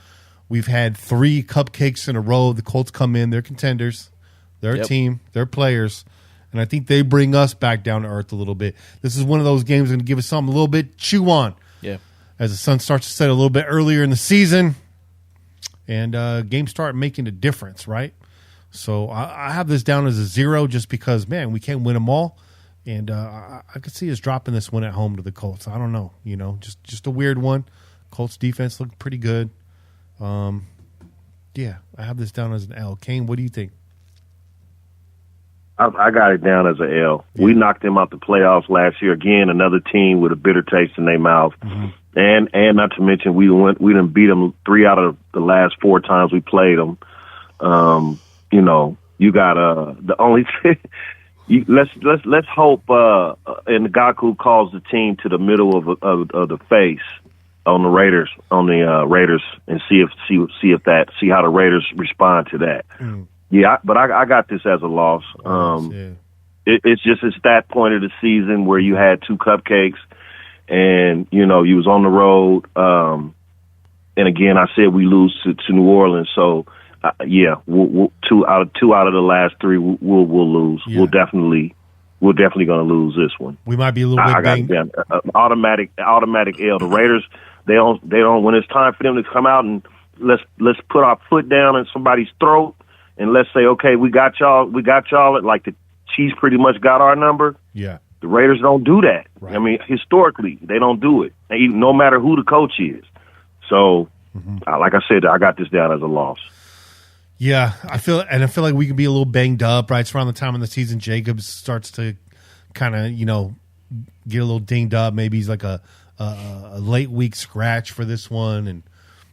We've had 3 cupcakes in a row. The Colts come in. They're contenders. They're a team. They're players. And I think they bring us back down to earth a little bit. This is one of those games going to give us something a little bit chew on. Yeah. As the sun starts to set a little bit earlier in the season. And games start making a difference, right? So I have this down as a 0 just because, man, we can't win them all. And I could see us dropping this one at home to the Colts. I don't know. Just a weird one. Colts defense looked pretty good. Yeah, I have this down as an L. Kane, what do you think? I got it down as an L. Yeah. We knocked them out the playoffs last year. Again, another team with a bitter taste in their mouth. And not to mention, we didn't beat them 3 out of the last 4 times we played them. You got the only thing. Let's hope. And Gaku calls the team to the middle of the face on the Raiders, and see how the Raiders respond to that. Yeah, but I got this as a loss. It's that point of the season where you had 2 cupcakes, and you was on the road. And again, I said we lose to New Orleans, so we'll 2 out of the last 3 we'll lose. Yeah. We're definitely going to lose this one. We might be a little bit banged. Automatic L. The Raiders, they don't when it's time for them to come out and let's put our foot down in somebody's throat. And let's say, okay, we got y'all. Like the Chiefs pretty much got our number. Yeah. The Raiders don't do that. Right. I mean, historically, they don't do it, no matter who the coach is. So, like I said, I got this down as a loss. Yeah, I feel like we could be a little banged up. Right, it's around the time of the season Jacobs starts to kind of get a little dinged up. Maybe he's like a late week scratch for this one, and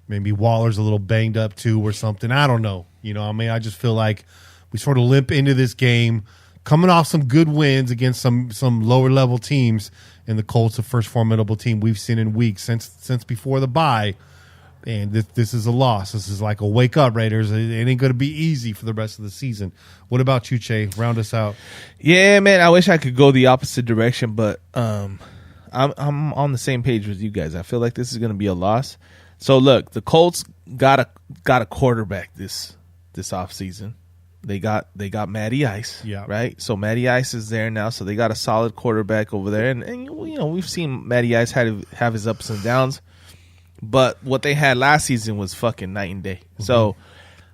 maybe Waller's a little banged up too or something. I don't know. I just feel like we sort of limp into this game, coming off some good wins against some lower level teams, and the Colts, the first formidable team we've seen in weeks since before the bye. And this is a loss. This is like a wake up, Raiders. It ain't going to be easy for the rest of the season. What about you, Che? Round us out. Yeah, man. I wish I could go the opposite direction, but I'm on the same page with you guys. I feel like this is going to be a loss. So look, the Colts got a quarterback this offseason. They got Matty Ice, right? So Matty Ice is there now, so they got a solid quarterback over there, and we've seen Matty Ice have his ups and downs, but what they had last season was fucking night and day. So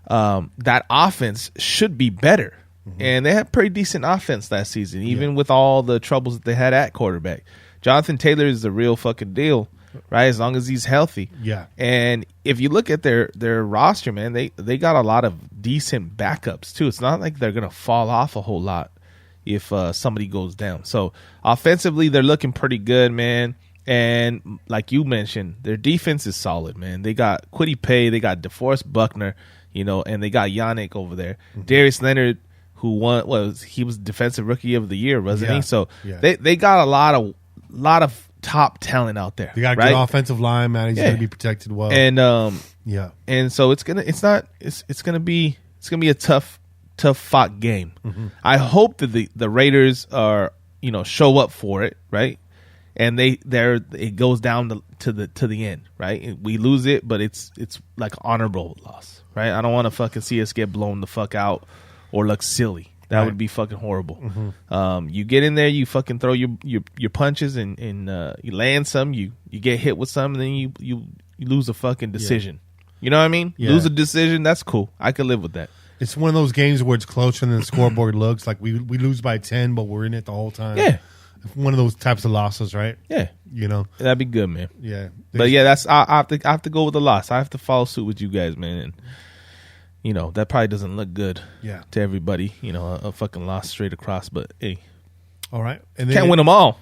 that offense should be better, and they had pretty decent offense last season, even with all the troubles that they had at quarterback. Jonathan Taylor is the real fucking deal. Right, as long as he's healthy. Yeah. And if you look at their roster, man, they got a lot of decent backups too. It's not like they're gonna fall off a whole lot if somebody goes down. So offensively, they're looking pretty good, man. And like you mentioned, their defense is solid, man. They got Kwity Paye, they got DeForest Buckner, and they got Yannick over there. Darius Leonard, who he was Defensive Rookie of the Year, wasn't he? So they got a lot of top talent out there. They got a good offensive line, man. He's going to be protected well. And and so it's gonna be a tough fought game. I hope that the Raiders are show up for it, right? And it goes down to the end, right? We lose it, but it's like honorable loss, right? I don't want to fucking see us get blown the fuck out or look silly. That would be fucking horrible. You get in there, you fucking throw your punches, and you land some. You get hit with some, and then you lose a fucking decision. You know what I mean? Yeah. Lose a decision. That's cool. I could live with that. It's one of those games where it's closer than the scoreboard looks. Like we lose by 10, but we're in it the whole time. Yeah. one of those types of losses, right? Yeah, You know, that'd be good, man. yeah. But yeah, I have to go with the loss. I have to follow suit with you guys, man. And that probably doesn't look good. Yeah. To everybody, a fucking loss straight across. But hey, All right, and then can't win them all.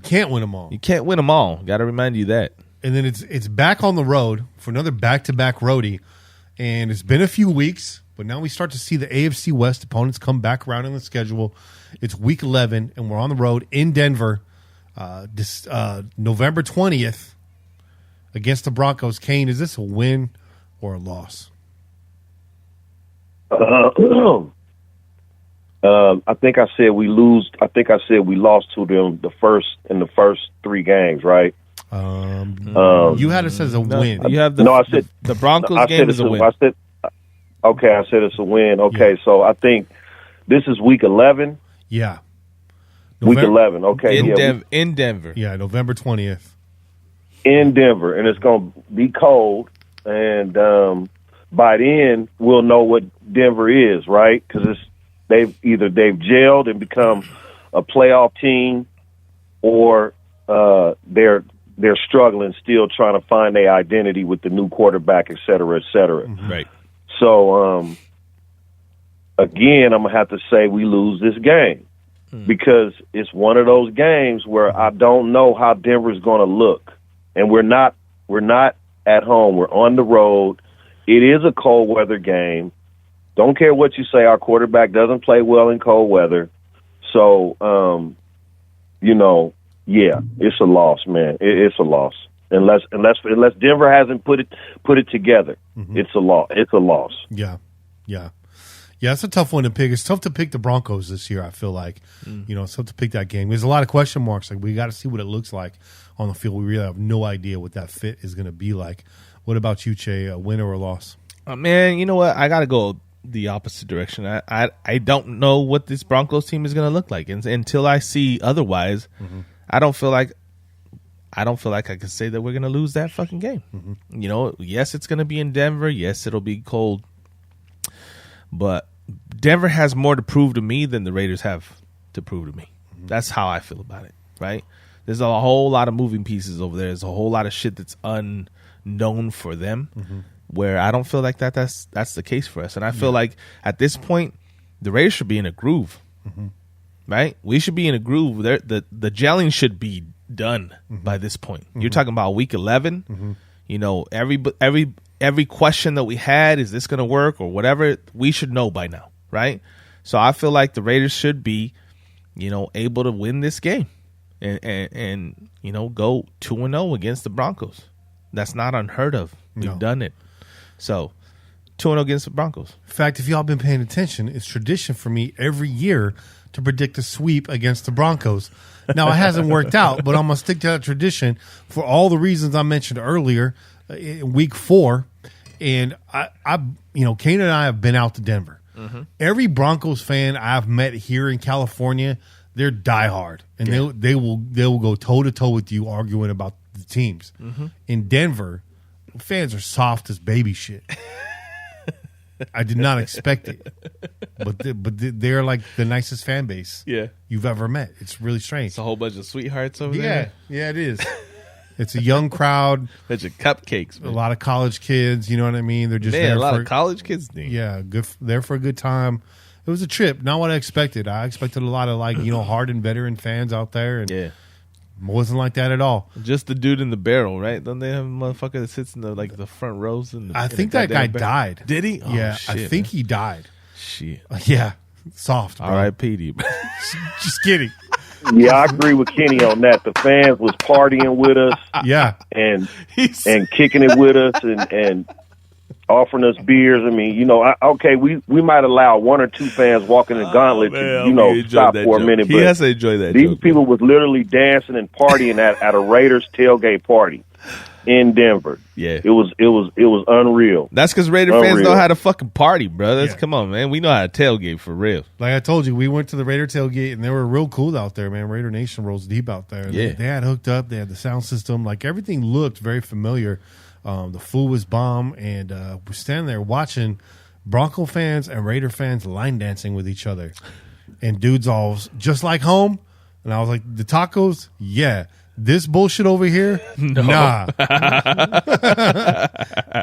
Can't win them all. You can't win them all. Got to remind you that. And then it's back on the road for another back-to-back roadie, and it's been a few weeks, but now we start to see the AFC West opponents come back around in the schedule. It's Week 11, and we're on the road in Denver, November 20th against the Broncos. Kane, is this a win or a loss? I think I said we lose. I think I said we lost to them in the first 3 games, right? You had it as a win. You have I said the Broncos game is a win. I said it's a win. Okay, Yeah. so I think this is week 11. Yeah. Week 11. Okay, in Denver. Yeah, November 20th. In Denver, and it's going to be cold. And by then, we'll know what Denver is, right? Because they've gelled and become a playoff team, or they're struggling still trying to find their identity with the new quarterback, et cetera, et cetera. Mm-hmm. Right. So, again, I'm going to have to say we lose this game because it's one of those games where I don't know how Denver's going to look. And we're not at home. We're on the road. It is a cold weather game. Don't care what you say. Our quarterback doesn't play well in cold weather. So, yeah, it's a loss, man. It's a loss. Unless Denver hasn't put it together, it's a loss. It's a loss. Yeah. It's a tough one to pick. It's tough to pick the Broncos this year. I feel like, it's tough to pick that game. There's a lot of question marks. Like we got to see what it looks like on the field. We really have no idea what that fit is going to be like. What about you, Che? A win or a loss? Man, you know what? I got to go the opposite direction. I don't know what this Broncos team is going to look like, and until I see otherwise, I don't feel like I can say that we're going to lose that fucking game. Yes, it's going to be in Denver. Yes, it'll be cold. But Denver has more to prove to me than the Raiders have to prove to me. That's how I feel about it, right? There's a whole lot of moving pieces over there. There's a whole lot of shit that's unknown for them, where I don't feel like that's the case for us. And I feel like at this point, the Raiders should be in a groove, right? We should be in a groove. The gelling should be done by this point. You're talking about week 11. Every question that we had, is this going to work or whatever, we should know by now, right? So I feel like the Raiders should be, able to win this game and go 2-0 against the Broncos. That's not unheard of. We've done it. So 2-0 against the Broncos. In fact, if y'all been paying attention, it's tradition for me every year to predict a sweep against the Broncos. Now, it hasn't worked out, but I'm going to stick to that tradition for all the reasons I mentioned earlier in week 4. And Kane and I have been out to Denver. Every Broncos fan I've met here in California, they're diehard, and they will go toe to toe with you arguing about the teams. In Denver, fans are soft as baby shit. I did not expect it, but they're like the nicest fan base you've ever met. It's really strange. It's a whole bunch of sweethearts over there. Yeah, it is. It's a young crowd. Bunch of cupcakes, man. A lot of college kids. You know what I mean? They're just a lot of college kids. Yeah, good. There for a good time. It was a trip. Not what I expected. I expected a lot of hardened veteran fans out there, and it wasn't like that at all. Just the dude in the barrel, right? Don't they have a motherfucker that sits in the front rows? I think that guy died. Did he? Oh, yeah, shit, I think he died. Shit. Yeah, soft. Bro. R.I.P. Just kidding. Yeah, I agree with Kenny on that. The fans was partying with us, and kicking it with us, and offering us beers. I mean, we might allow 1 or 2 fans walking the gauntlet to stop for a minute. He has to enjoy that. These people was literally dancing and partying at a Raiders tailgate party in Denver. Yeah, it was unreal. That's because Raider fans know how to fucking party, brother. Come on, man. We know how to tailgate for real. Like I told you, we went to the Raider tailgate, and they were real cool out there, man. Raider Nation rolls deep out there. Yeah. They had hooked up. They had the sound system. Like, everything looked very familiar. The food was bomb, and we're standing there watching Bronco fans and Raider fans line dancing with each other. And dudes all, just like home, And I was like, the tacos? Yeah. This bullshit over here? Nah.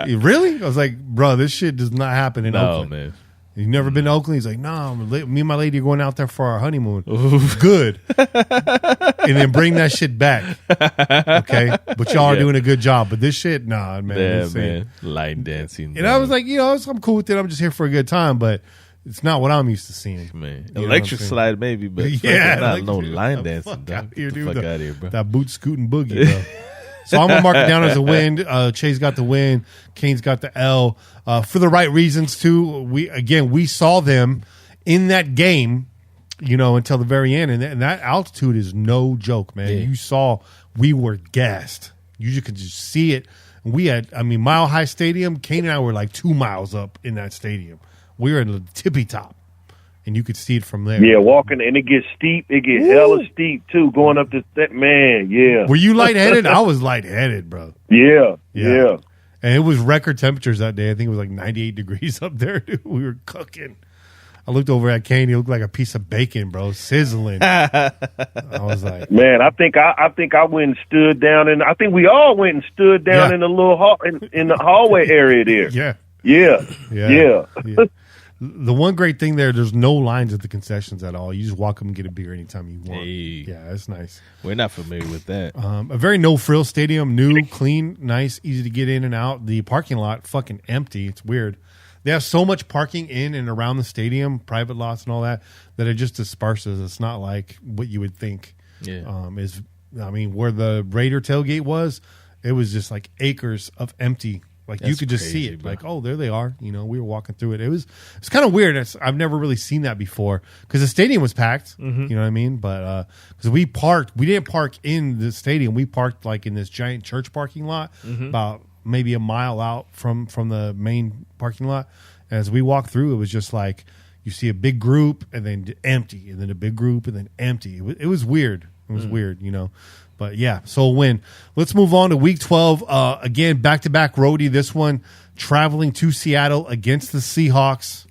Really? I was like, bro, this shit does not happen in Oakland. Man. You've never been to Oakland? He's like, no, me and my lady are going out there for our honeymoon. Good. And then bring that shit back. Okay? But y'all are doing a good job. But this shit, nah, man. Yeah, man. Line dancing. And I was like, I'm cool with it. I'm just here for a good time. But it's not what I'm used to seeing. Man. Electric slide maybe, but not no line dancing. Fuck out here, dude. Fuck out of here, bro. That boot scooting boogie, bro. So I'm going to mark it down as a win. Chase got the win. Kane's got the L. For the right reasons, too. We saw them in that game, until the very end. And that altitude is no joke, man. Yeah. You saw we were gassed. You could just see it. We had, Mile High Stadium. Kane and I were like 2 miles up in that stadium. We were in the tippy top. And you could see it from there. Yeah, walking, and it gets steep. It gets hella steep, too, going up that, man, yeah. Were you lightheaded? I was lightheaded, bro. Yeah. And it was record temperatures that day. I think it was like 98 degrees up there, dude. We were cooking. I looked over at Kane. He looked like a piece of bacon, bro, sizzling. I was like, man, I think I went and stood down, and I think we all went and stood down in the little in the hallway area there. Yeah. The one great thing there's no lines at the concessions at all. You just walk up and get a beer anytime you want. Hey. Yeah, that's nice. We're not familiar with that. A very no-frill stadium. New, clean, nice, easy to get in and out. The parking lot, fucking empty. It's weird. They have so much parking in and around the stadium, private lots and all that it just disperses. It's not like what you would think. Yeah. Where the Raider tailgate was, it was just like acres of empty. Like you could just see it. Bro. Like, oh, there they are. We were walking through it. It's kind of weird. I've never really seen that before because the stadium was packed. You know what I mean? But because we didn't park in the stadium. We parked like in this giant church parking lot, about maybe a mile out from the main parking lot. As we walked through, it was just like you see a big group and then empty, and then a big group and then empty. It was weird. It was weird, But yeah, so a win. Let's move on to week 12. Again, back-to-back roadie. This one traveling to Seattle against the Seahawks.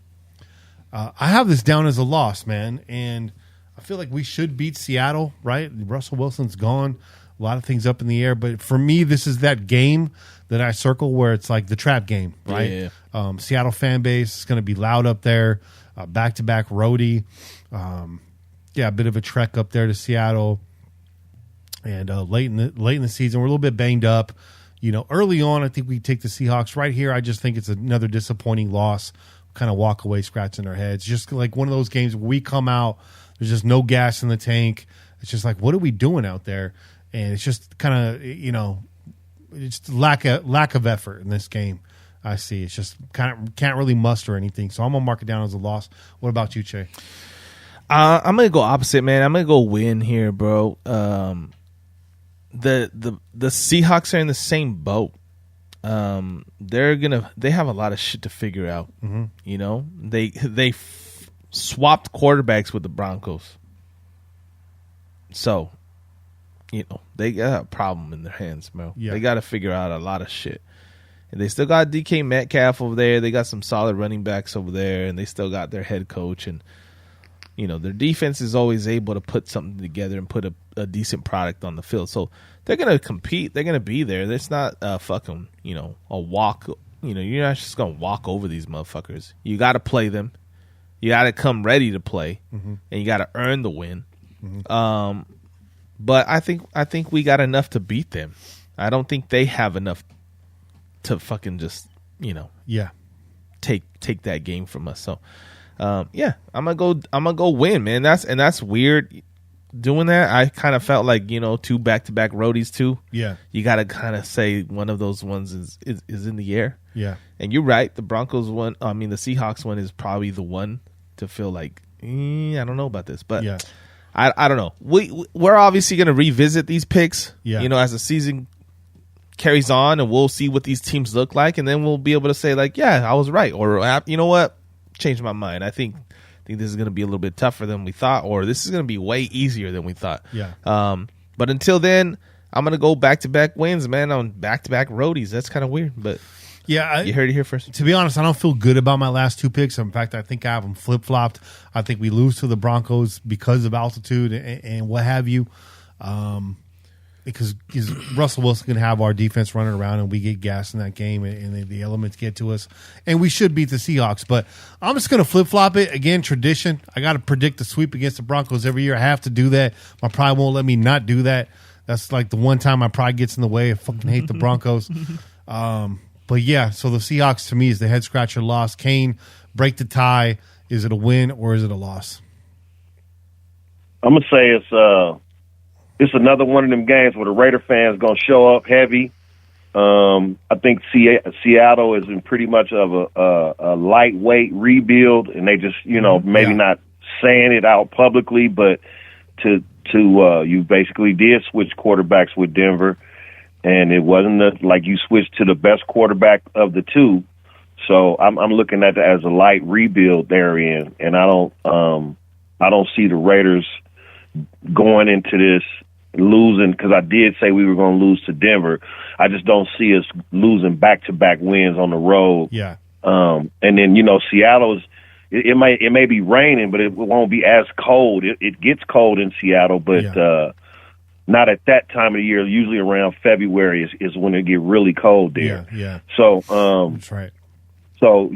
I have this down as a loss, man, and I feel like we should beat Seattle, right? Russell Wilson's gone. A lot of things up in the air. But for me, this is that game that I circle where it's like the trap game, right? Yeah. Seattle fan base is going to be loud up there. Back-to-back roadie. A bit of a trek up there to Seattle. And late in the season, we're a little bit banged up. Early on, I think we take the Seahawks. Right here, I just think it's another disappointing loss. Kind of walk away scratching our heads. Just like one of those games where we come out, there's just no gas in the tank. It's just like, what are we doing out there? And it's just kind of, it's lack of effort in this game. I see. It's just kind of can't really muster anything. So I'm going to mark it down as a loss. What about you, Che? I'm going to go opposite, man. I'm going to go win here, bro. The Seahawks are in the same boat. They have a lot of shit to figure out. They swapped quarterbacks with the Broncos, so they got a problem in their hands, bro. They got to figure out a lot of shit, and they still got DK Metcalf over there. They got some solid running backs over there, and they still got their head coach and. Their defense is always able to put something together and put a decent product on the field. So they're going to compete. They're going to be there. It's not fucking, a walk. You're not just going to walk over these motherfuckers. You got to play them. You got to come ready to play, and you got to earn the win. But I think we got enough to beat them. I don't think they have enough to fucking just, take that game from us. So. I'm gonna go win, man. That's weird doing that. I kind of felt like 2 back-to-back roadies too. Yeah, you got to kind of say one of those ones is in the air. Yeah, and you're right. The Broncos one, the Seahawks one is probably the one to feel like I don't know about this, but yeah. I don't know. We're obviously gonna revisit these picks. Yeah, as the season carries on, and we'll see what these teams look like, and then we'll be able to say like, yeah, I was right, or you know what. Changed my mind. I think this is going to be a little bit tougher than we thought, or this is going to be way easier than we thought. Yeah. But until then, I'm going to go back-to-back wins, man, on back-to-back roadies. That's kind of weird, but Yeah, You heard it here first. To be honest, I don't feel good about my last two picks. In fact, I think I have them flip-flopped. I think we lose to the Broncos because of altitude and what have you. Because Russell Wilson can have our defense running around and we get gas in that game and the elements get to us. And we should beat the Seahawks. But I'm just going to flip-flop it. Again, tradition. I got to predict the sweep against the Broncos every year. I have to do that. My pride won't let me not do that. That's like the one time my pride gets in the way. I fucking hate the Broncos. But yeah, so the Seahawks to me is the head-scratcher loss. Kane, break the tie. Is it a win or is it a loss? I'm going to say it's another one of them games where the Raider fans going to show up heavy. I think Seattle is in pretty much of a lightweight rebuild, and they just, maybe not saying it out publicly, but you basically did switch quarterbacks with Denver, and it wasn't like you switched to the best quarterback of the two. So I'm looking at that as a light rebuild therein, and I don't see the Raiders going into this losing, because I did say we were going to lose to Denver. I just don't see us losing back-to-back wins on the road. Yeah. And then, Seattle's it may be raining, but it won't be as cold. It gets cold in Seattle, but not at that time of the year. Usually around February is when it get really cold there. Yeah. So that's right. So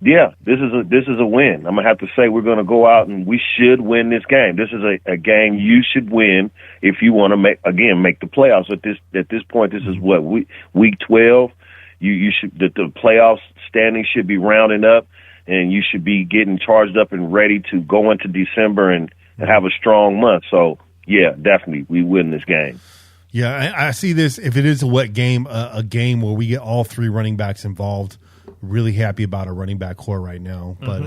this is a win. I'm gonna have to say we're gonna go out and we should win this game. This is a game you should win if you want to make the playoffs. At this point, this is what week 12. You should the playoffs standing should be rounding up, and you should be getting charged up and ready to go into December and have a strong month. So yeah, definitely we win this game. Yeah, I see this. If it is a wet game, a game where we get all three running backs involved. Really happy about our running back core right now. But,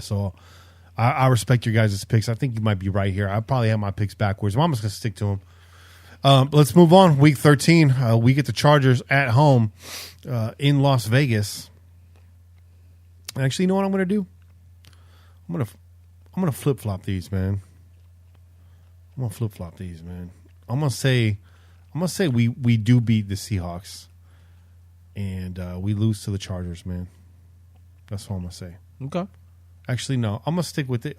so I respect your guys' picks. I think you might be right here. I probably have my picks backwards. I'm just going to stick to them. Let's move on. Week 13, we get the Chargers at home in Las Vegas. Actually, you know what I'm going to do? I'm going to flip-flop these, man. I'm going to say we do beat the Seahawks. And we lose to the Chargers, man. That's what I'm going to say. Okay. Actually, no. I'm going to stick with it.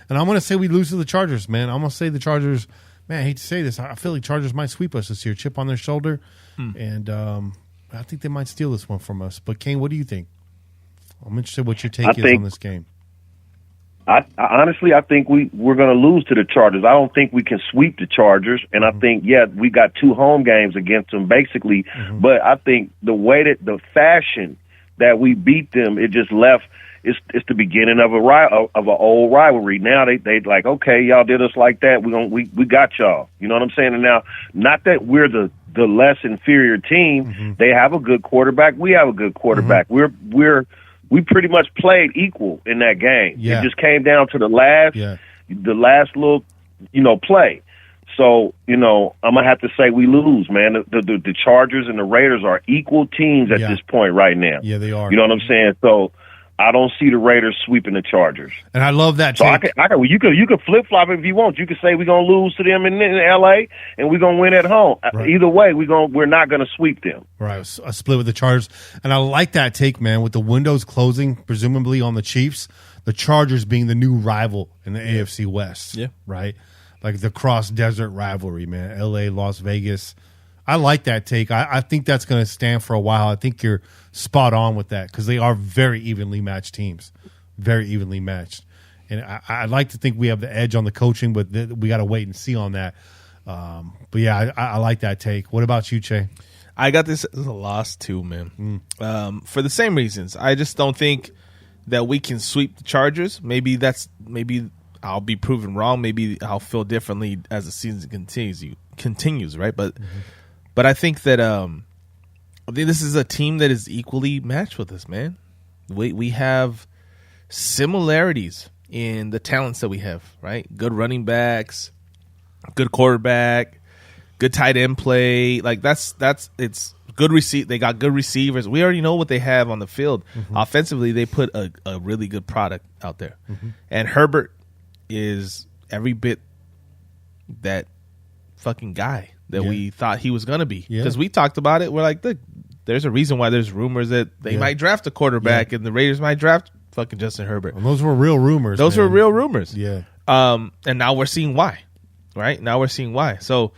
And I'm going to say we lose to the Chargers, man. I'm going to say the Chargers, man, I hate to say this. I feel like Chargers might sweep us this year. Chip on their shoulder. And I think they might steal this one from us. But, Kane, what do you think? I'm interested what your take is on this game. I honestly think we're going to lose to the Chargers. I don't think we can sweep the Chargers, and I think we got two home games against them basically. But I think the way that the fashion that we beat them, it just left. It's the beginning of an old rivalry. Now they like, okay, y'all did us like that. We got y'all. You know what I'm saying? And now, not that we're the less inferior team. They have a good quarterback. We have a good quarterback. We pretty much played equal in that game. Yeah. It just came down to the last little, play. So, I'm gonna have to say we lose, man. The Chargers and the Raiders are equal teams at this point right now. Yeah, they are. You know what I'm saying? So I don't see the Raiders sweeping the Chargers. And I love that. So you could flip flop it if you want. You could say we're gonna lose to them in LA and we're gonna win at home. Right. Either way, we're not gonna sweep them. Right, a split with the Chargers, and I like that take, man. With the windows closing, presumably on the Chiefs, the Chargers being the new rival in the AFC West. Yeah, right, like the cross desert rivalry, man. LA, Las Vegas. I like that take. I think that's going to stand for a while. I think you're spot on with that because they are very evenly matched teams, very evenly matched. And I'd like to think we have the edge on the coaching, but we got to wait and see on that. But yeah, I like that take. What about you, Che? I got this as a loss too, man. For the same reasons. I just don't think that we can sweep the Chargers. Maybe I'll be proven wrong. Maybe I'll feel differently as the season continues, right? But I think that I think this is a team that is equally matched with us, man. We have similarities in the talents that we have, right? Good running backs, good quarterback, good tight end play. Like it's good they got good receivers. We already know what they have on the field. Offensively, they put a really good product out there. And Herbert is every bit that fucking guy that we thought he was going to be. Because we talked about it. We're like, look, there's a reason why there's rumors that they might draft a quarterback and the Raiders might draft fucking Justin Herbert. And those were real rumors. Those were real rumors. Yeah. And now we're seeing why. Right? Now we're seeing why. So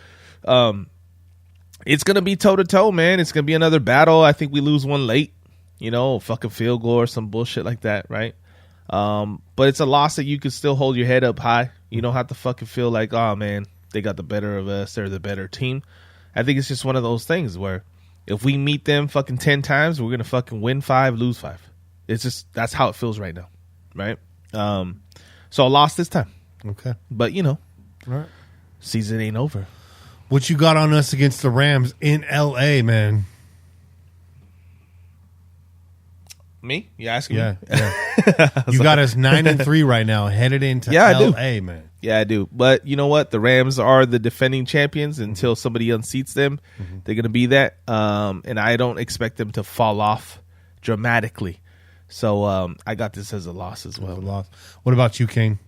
it's going to be toe-to-toe, man. It's going to be another battle. I think we lose one late, fucking field goal or some bullshit like that, right? But it's a loss that you can still hold your head up high. You don't have to fucking feel like, oh, man, they got the better of us. They're the better team. I think it's just one of those things where if we meet them fucking 10 times, we're going to fucking win 5, lose 5. It's just, that's how it feels right now, right? So I lost this time. Okay. But, All right. Season ain't over. What you got on us against the Rams in L.A., man? Me? You asking me? Yeah. You got us 9-3 right now, headed into L.A., man. Yeah, I do. But you know what? The Rams are the defending champions until somebody unseats them. Mm-hmm. They're going to be that. And I don't expect them to fall off dramatically. So I got this as a loss as well. What about you, Kane?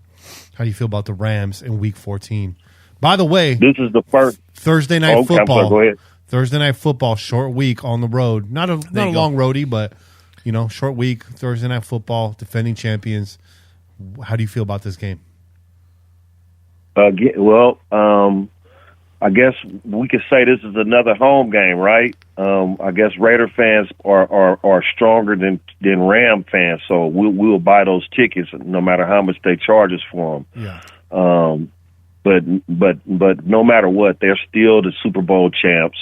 How do you feel about the Rams in Week 14? By the way, this is the first Thursday night football. Sorry, go ahead. Thursday night football, short week on the road. Not a long roadie, but short week. Thursday night football, defending champions. How do you feel about this game? I guess we could say this is another home game, right? I guess Raider fans are stronger than Ram fans, so we'll buy those tickets no matter how much they charge us for them. Yeah. But no matter what, they're still the Super Bowl champs.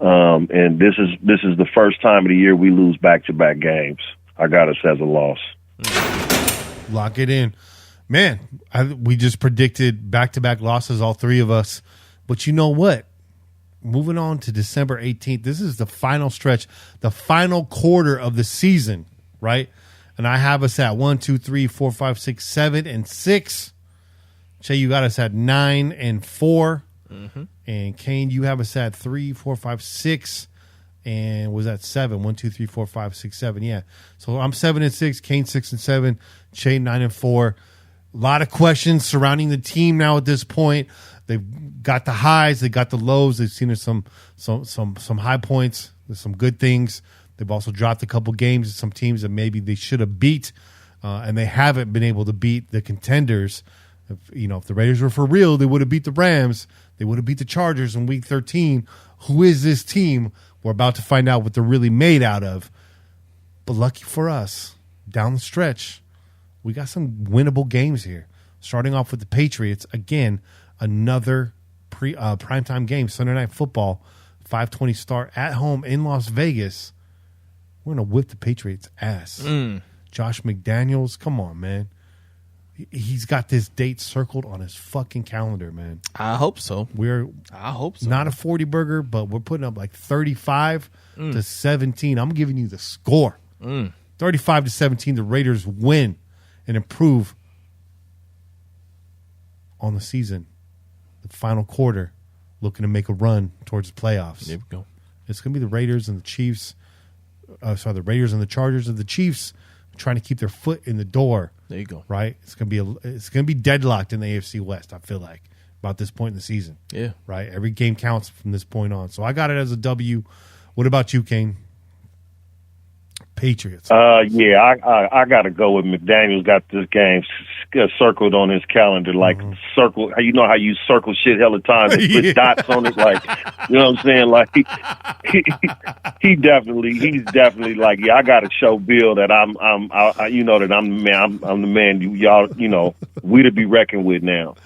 And this is the first time of the year we lose back-to-back games. I got us as a loss. Lock it in. Man, we just predicted back-to-back losses, all three of us. But you know what? Moving on to December 18th, this is the final stretch, the final quarter of the season, right? And I have us at 1, 2, 3, 4, 5, 6, 7, and 6. Che, you got us at 9 and 4. Mm-hmm. And Kane, you have us at 3, 4, 5, 6. And was that 7? 1, 2, 3, 4, 5, 6, 7. Yeah. So I'm 7 and 6. Kane 6 and 7. Che 9 and 4. A lot of questions surrounding the team now at this point. They've got the highs, they got the lows. They've seen some high points. There's some good things. They've also dropped a couple games. Some teams that maybe they should have beat, and they haven't been able to beat the contenders. If the Raiders were for real, they would have beat the Rams. They would have beat the Chargers in Week 13. Who is this team? We're about to find out what they're really made out of. But lucky for us, down the stretch, we got some winnable games here. Starting off with the Patriots, again, another primetime game, Sunday Night Football, 5:20 start at home in Las Vegas. We're going to whip the Patriots' ass. Josh McDaniels, come on, man. He's got this date circled on his fucking calendar, man. I hope so. I hope so. Not a 40 burger, but we're putting up like 35 to 17. I'm giving you the score. 35 to 17, the Raiders win and improve on the season. The final quarter, looking to make a run towards the playoffs. There we go. It's going to be the Raiders and the Chiefs. The Raiders and the Chargers and the Chiefs trying to keep their foot in the door. There you go. Right? It's going to be deadlocked in the AFC West, I feel like, about this point in the season. Yeah. Right? Every game counts from this point on. So I got it as a W. What about you, Kane? Patriots. I got to go with McDaniels. Got this game circled on his calendar, like circle. You know how you circle shit hella times and put dots on it, like, you know what I'm saying? Like he's definitely like, I got to show Bill that I'm that I'm the man. I'm the man. Y'all, we to be reckoned with now.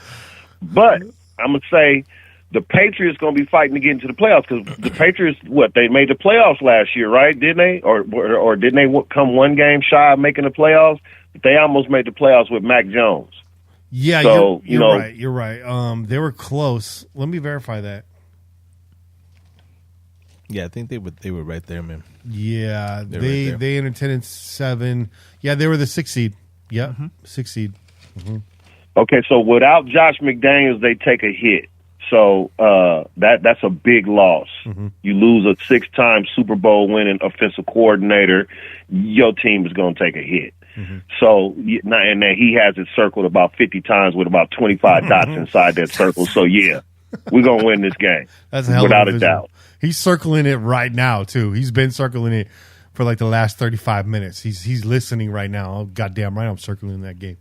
But I'm gonna say, the Patriots going to be fighting to get into the playoffs because the Patriots, they made the playoffs last year, right? Didn't they? Or didn't they come one game shy of making the playoffs? But they almost made the playoffs with Mac Jones. Yeah, so, you're right. They were close. Let me verify that. Yeah, I think they were right there, man. Yeah, they entered 10 and 7. Yeah, they were the 6th seed. Yeah, 6th seed. Mm-hmm. Okay, so without Josh McDaniels, they take a hit. So that's a big loss. Mm-hmm. You lose a 6-time Super Bowl winning offensive coordinator, your team is going to take a hit. Mm-hmm. So, and then he has it circled about 50 times with about 25 dots inside that circle. So, yeah, we're gonna win this game. That's a hell without of a doubt. He's circling it right now too. He's been circling it for like the last 35 minutes. He's listening right now. Oh, goddamn right, I'm circling that game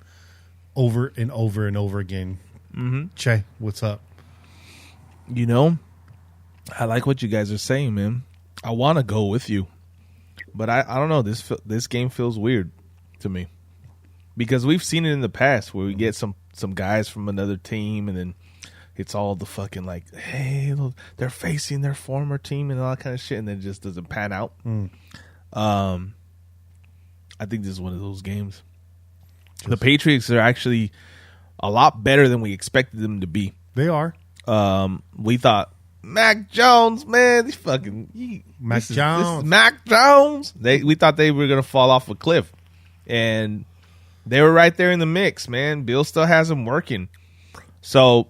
over and over and over again. Mm-hmm. Che, what's up? You know, I like what you guys are saying, man. I want to go with you, but I don't know. This game feels weird to me because we've seen it in the past where we get some guys from another team and then it's all the fucking like, hey, they're facing their former team and all that kind of shit, and then it just doesn't pan out. I think this is one of those games. The Patriots are actually a lot better than we expected them to be. They are. We thought Mac Jones, man, these fucking Mac Jones. Mac Jones. We thought they were gonna fall off a cliff, and they were right there in the mix, man. Bill still has them working, so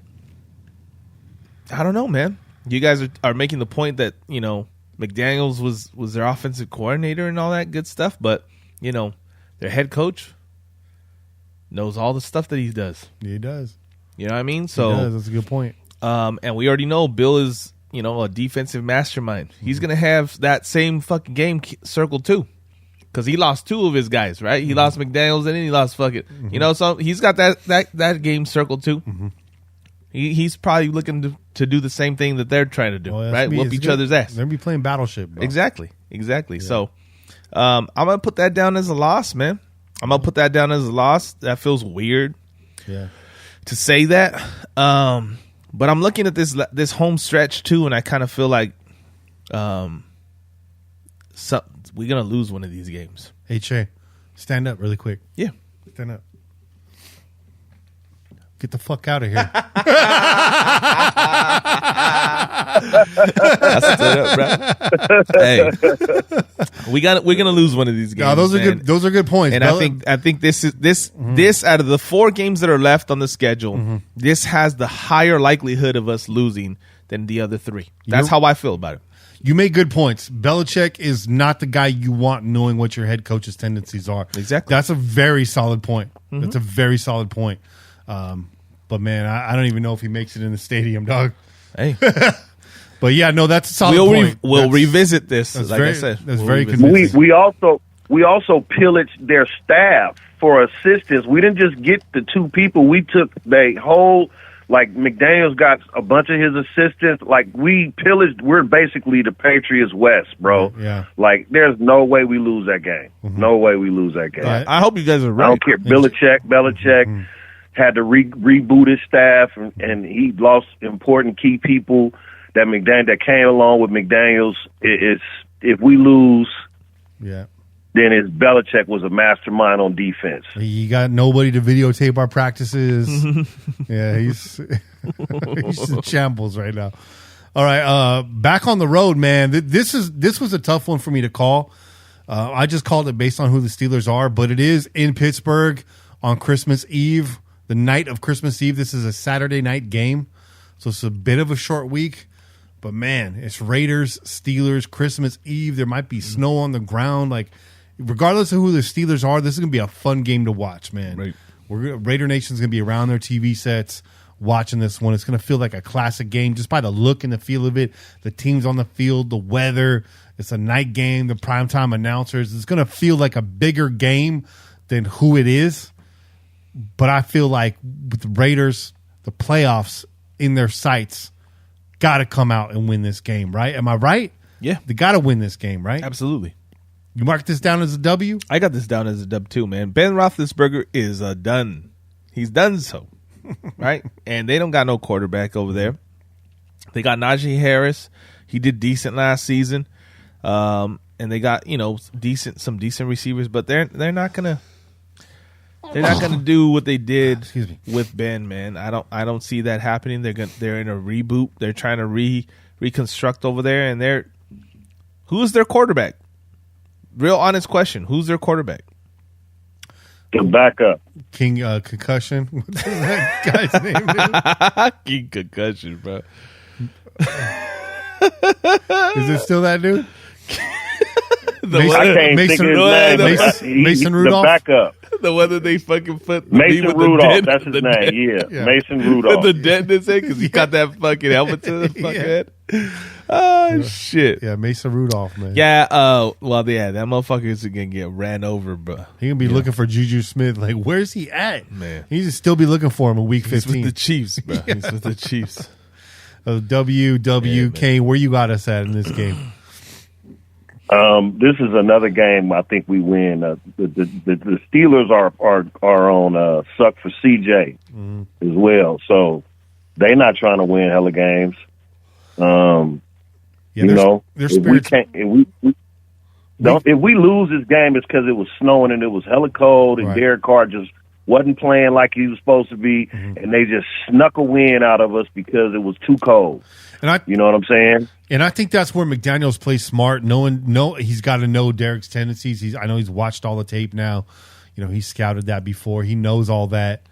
I don't know, man. You guys are making the point that, you know, McDaniels was their offensive coordinator and all that good stuff, but, you know, their head coach knows all the stuff that he does. He does. You know what I mean? So he does. That's a good point. And we already know Bill is, you know, a defensive mastermind. He's going to have that same fucking game circled too. Because he lost two of his guys, right? He lost McDaniels and then he lost fucking, you know, so he's got that game circled too. He's probably looking to do the same thing that they're trying to do, right? Whoop each other's ass. They're going to be playing Battleship, bro. Exactly. Yeah. So I'm going to put that down as a loss, man. I'm going to put that down as a loss. That feels weird to say that. But I'm looking at this home stretch, too, and I kind of feel like we're going to lose one of these games. Hey, Che, stand up really quick. Yeah. Stand up. Get the fuck out of here. I stood up, bro. Hey, we're gonna lose one of these games. No, those are man. good. Those are good points. And I think this out of the 4 games that are left on the schedule, this has the higher likelihood of us losing than the other 3. That's how I feel about it. You make good points. Belichick is not the guy you want, knowing what your head coach's tendencies are. Exactly. That's a very solid point. That's a very solid point. But man, I don't even know if he makes it in the stadium, dog. Hey, but yeah, no, that's a solid point. We'll revisit this. That's like very, I said, that's very convincing. We also pillaged their staff for assistance. We didn't just get the 2 people. We took the whole, like McDaniels got a bunch of his assistants. Like we pillaged. We're basically the Patriots West, bro. Yeah. Like there's no way we lose that game. No way we lose that game. Yeah. I hope you guys are right. I don't care. Belichick had to reboot his staff, and he lost important key people that came along with McDaniels. If we lose, then it's Belichick was a mastermind on defense. You got nobody to videotape our practices. Yeah, he's in shambles right now. All right, back on the road, man. This was a tough one for me to call. I just called it based on who the Steelers are, but it is in Pittsburgh on Christmas Eve. The night of Christmas Eve. This is a Saturday night game, so it's a bit of a short week. But man, it's Raiders, Steelers, Christmas Eve. There might be snow on the ground. Like, regardless of who the Steelers are, this is gonna be a fun game to watch, man. Right. Raider Nation's gonna be around their TV sets watching this one. It's gonna feel like a classic game just by the look and the feel of it. The teams on the field, the weather. It's a night game. The primetime announcers. It's gonna feel like a bigger game than who it is. But I feel like with the Raiders, the playoffs in their sights, got to come out and win this game, right? Am I right? Yeah. They got to win this game, right? Absolutely. You mark this down as a W? I got this down as a W too, man. Ben Roethlisberger is done. He's done so, right? And they don't got no quarterback over there. They got Najee Harris. He did decent last season, and they got some decent receivers, but they're not gonna. They're not going to do what they did with Ben, man. I don't see that happening. They're in a reboot. They're trying to reconstruct over there, and who's their quarterback? Real honest question. Who's their quarterback? The backup. King Concussion. What's that guy's name? King Concussion, bro. Is it still that dude? I can't think of his name. Mason Rudolph? The backup. The one that they fucking put Mason with Rudolph. the That's his name. Yeah. Yeah, Mason Rudolph. the dent in his head because he got that fucking helmet to the fucking head. Oh shit. Yeah, Mason Rudolph, man. Yeah. Well, yeah, that motherfucker is gonna get ran over, bro. He gonna be looking for Juju Smith. Like, where's he at? Man, He's just still be looking for him in week 15. He's with the Chiefs, bro. He's with the Chiefs. Kane, where you got us at in this game? This is another game I think we win. The Steelers are on suck for CJ as well, so they're not trying to win hella games. Their spirits. If we lose this game, it's because it was snowing and it was hella cold, and Derek Carr just wasn't playing like he was supposed to be, and they just snuck a win out of us because it was too cold. And you know what I'm saying? And I think that's where McDaniels plays smart. He's got to know Derek's tendencies. I know he's watched all the tape now. You know, he scouted that before. He knows all that.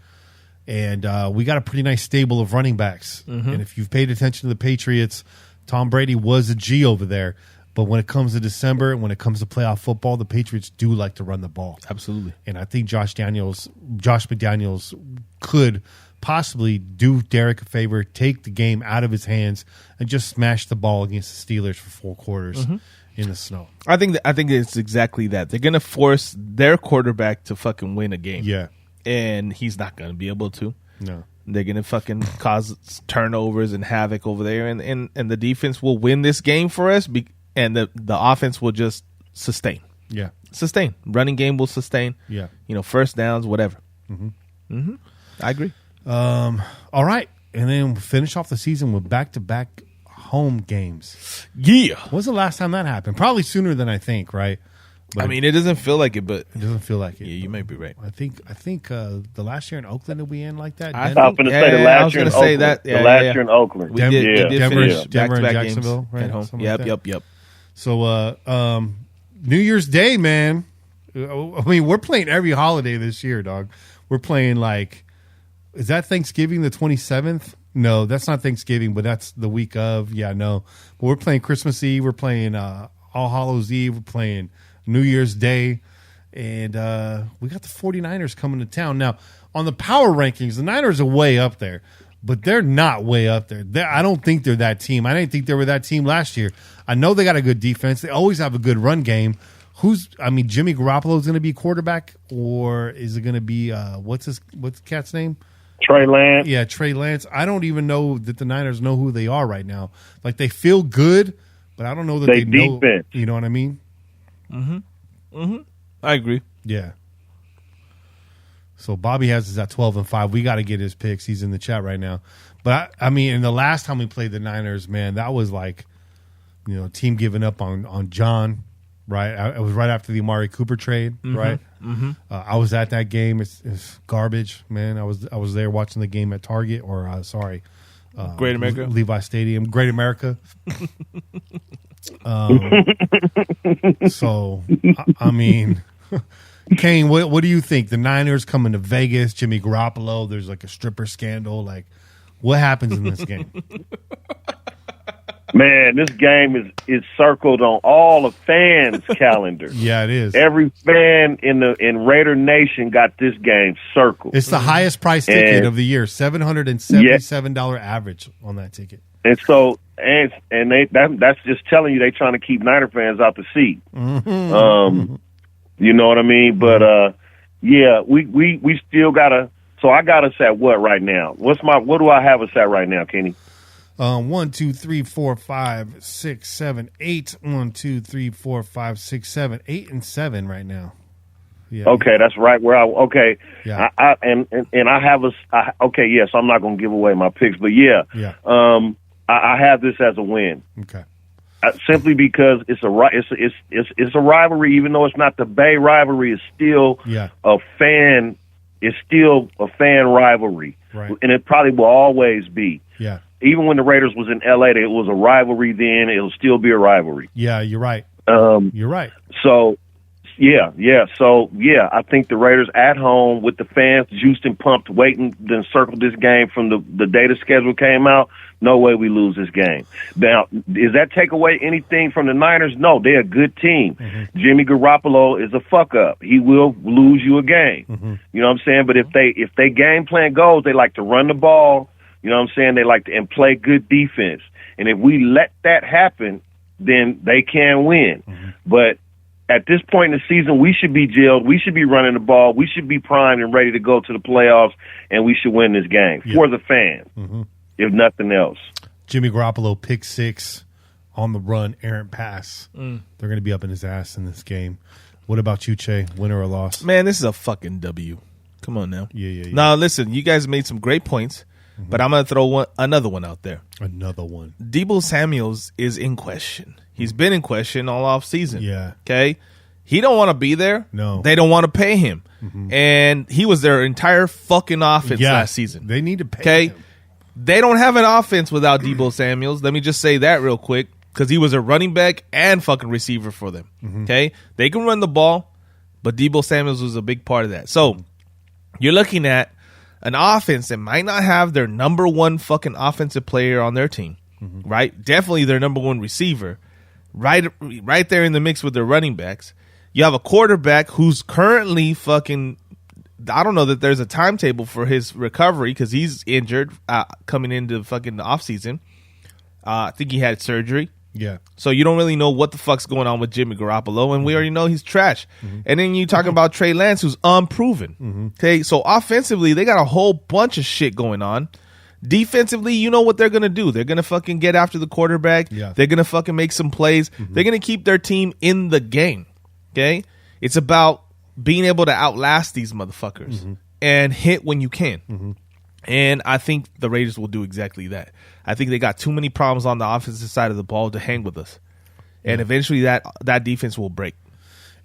And we got a pretty nice stable of running backs. And if you've paid attention to the Patriots, Tom Brady was a G over there. But when it comes to December, when it comes to playoff football, the Patriots do like to run the ball. Absolutely. And I think Josh McDaniels could possibly do Derek a favor, take the game out of his hands, and just smash the ball against the Steelers for 4 quarters in the snow. I think it's exactly that. They're going to force their quarterback to fucking win a game. Yeah. And he's not going to be able to. No. They're going to fucking cause turnovers and havoc over there. And the defense will win this game for us. And the offense will just sustain. Yeah. Sustain. Running game will sustain. Yeah. You know, first downs, whatever. I agree. All right. And then finish off the season with back-to-back home games. Yeah. When's the last time that happened? Probably sooner than I think, right? But I mean, it doesn't feel like it, but it doesn't feel like it. Yeah, you may be right. I think the last year in Oakland that we in like that. I was going to say the last year in Oakland. The last year in Oakland. We did Denver finish and back-to-back Jacksonville, games right? at home. Something like that. Yep. So New Year's Day, man. I mean, we're playing every holiday this year, dog. We're playing like, is that Thanksgiving the 27th? No, that's not Thanksgiving, but that's the week of. Yeah, no. But we're playing Christmas Eve. We're playing All Hallows Eve. We're playing New Year's Day. And we got the 49ers coming to town. Now, on the power rankings, the Niners are way up there. But they're not way up there. I don't think they're that team. I didn't think they were that team last year. I know they got a good defense. They always have a good run game. Jimmy Garoppolo's going to be quarterback, or is it going to be what's the cat's name? Trey Lance. Yeah, Trey Lance. I don't even know that the Niners know who they are right now. Like, they feel good, but I don't know that they know. Defense. You know what I mean? I agree. Yeah. So Bobby has us at 12-5. We got to get his picks. He's in the chat right now. But I mean, in the last time we played the Niners, man, that was like, you know, team giving up on John. Right, it was right after the Amari Cooper trade. Right, I was at that game. It's garbage, man. I was there watching the game at Target Great America, Levi Stadium, Great America. So I mean. Kane, what do you think? The Niners coming to Vegas, Jimmy Garoppolo, there's like a stripper scandal. Like, what happens in this game? Man, this game is circled on all the fans' calendars. Yeah, it is. Every fan in Raider Nation got this game circled. It's the highest price ticket of the year, $777 average on that ticket. And so, that's just telling you they trying to keep Niner fans out the seat. You know what I mean? But yeah, we still gotta. So I got us at what right now? What do I have us at right now, Kenny? 1, 2, 3, 4, 5, 6, 7, 8. 1, 2, 3, 4, 5, 6, 7, 8 and 7 right now. Yeah. Okay, that's right where okay. Yeah. I have us. Okay, yes, I'm not gonna give away my picks, but yeah. I have this as a win. Okay. Simply because it's a rivalry, even though it's not the Bay rivalry, it's still a fan. It's still a fan rivalry, right? And it probably will always be. Yeah. Even when the Raiders was in L.A., it was a rivalry. Then it'll still be a rivalry. Yeah, you're right. You're right. So, yeah. So, yeah, I think the Raiders at home with the fans juiced and pumped, waiting, then circled this game from the day the schedule came out. No way we lose this game. Now, does that take away anything from the Niners? No, they're a good team. Jimmy Garoppolo is a fuck up. He will lose you a game. You know what I'm saying? But if they game plan goes, they like to run the ball. You know what I'm saying? They like to and play good defense. And if we let that happen, then they can win. But at this point in the season, we should be jailed. We should be running the ball. We should be primed and ready to go to the playoffs, and we should win this game for the fans, if nothing else. Jimmy Garoppolo, pick 6 on the run, errant pass. They're going to be up in his ass in this game. What about you, Che? Win or a loss? Man, this is a fucking W. Come on now. Yeah. Now, listen, you guys made some great points, but I'm going to throw another one out there. Another one. Deebo Samuels is in question. He's been in question all off season. Yeah. Okay. He don't want to be there. No. They don't want to pay him. And he was their entire fucking offense last season. They need to pay him. They don't have an offense without Deebo Samuels. Let me just say that real quick, because he was a running back and fucking receiver for them. Okay. They can run the ball, but Deebo Samuels was a big part of that. So you're looking at an offense that might not have their number one fucking offensive player on their team, right? Definitely their number one receiver, right there in the mix with their running backs. You have a quarterback who's currently fucking, I don't know that there's a timetable for his recovery because he's injured coming into fucking the offseason. I think he had surgery. Yeah. So you don't really know what the fuck's going on with Jimmy Garoppolo, and we already know he's trash. And then you talk about Trey Lance, who's unproven. Okay, so offensively, they got a whole bunch of shit going on. Defensively, you know what they're going to do. They're going to fucking get after the quarterback. Yeah. They're going to fucking make some plays. They're going to keep their team in the game. Okay? It's about being able to outlast these motherfuckers and hit when you can. And I think the Raiders will do exactly that. I think they got too many problems on the offensive side of the ball to hang with us. And eventually that defense will break.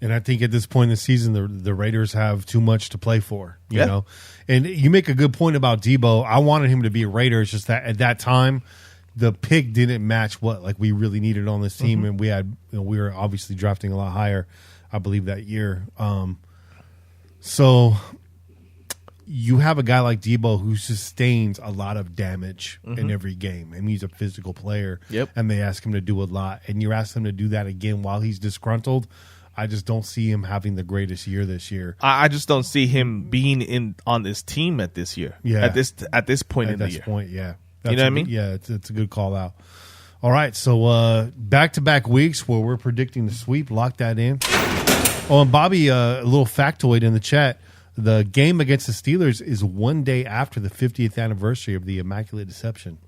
And I think at this point in the season, the Raiders have too much to play for, you know. And you make a good point about Deebo. I wanted him to be a Raider. It's just that at that time, the pick didn't match what like we really needed on this team, and we had we were obviously drafting a lot higher, I believe, that year. So you have a guy like Deebo who sustains a lot of damage in every game, and he's a physical player. And they ask him to do a lot, and you ask him to do that again while he's disgruntled. I just don't see him having the greatest year this year. I just don't see him being on this team at this year. Yeah, at this point in the year. That's you know what I mean? Yeah, it's a good call out. All right, so back-to-back weeks where we're predicting the sweep. Lock that in. Oh, and Bobby, a little factoid in the chat. The game against the Steelers is one day after the 50th anniversary of the Immaculate Deception.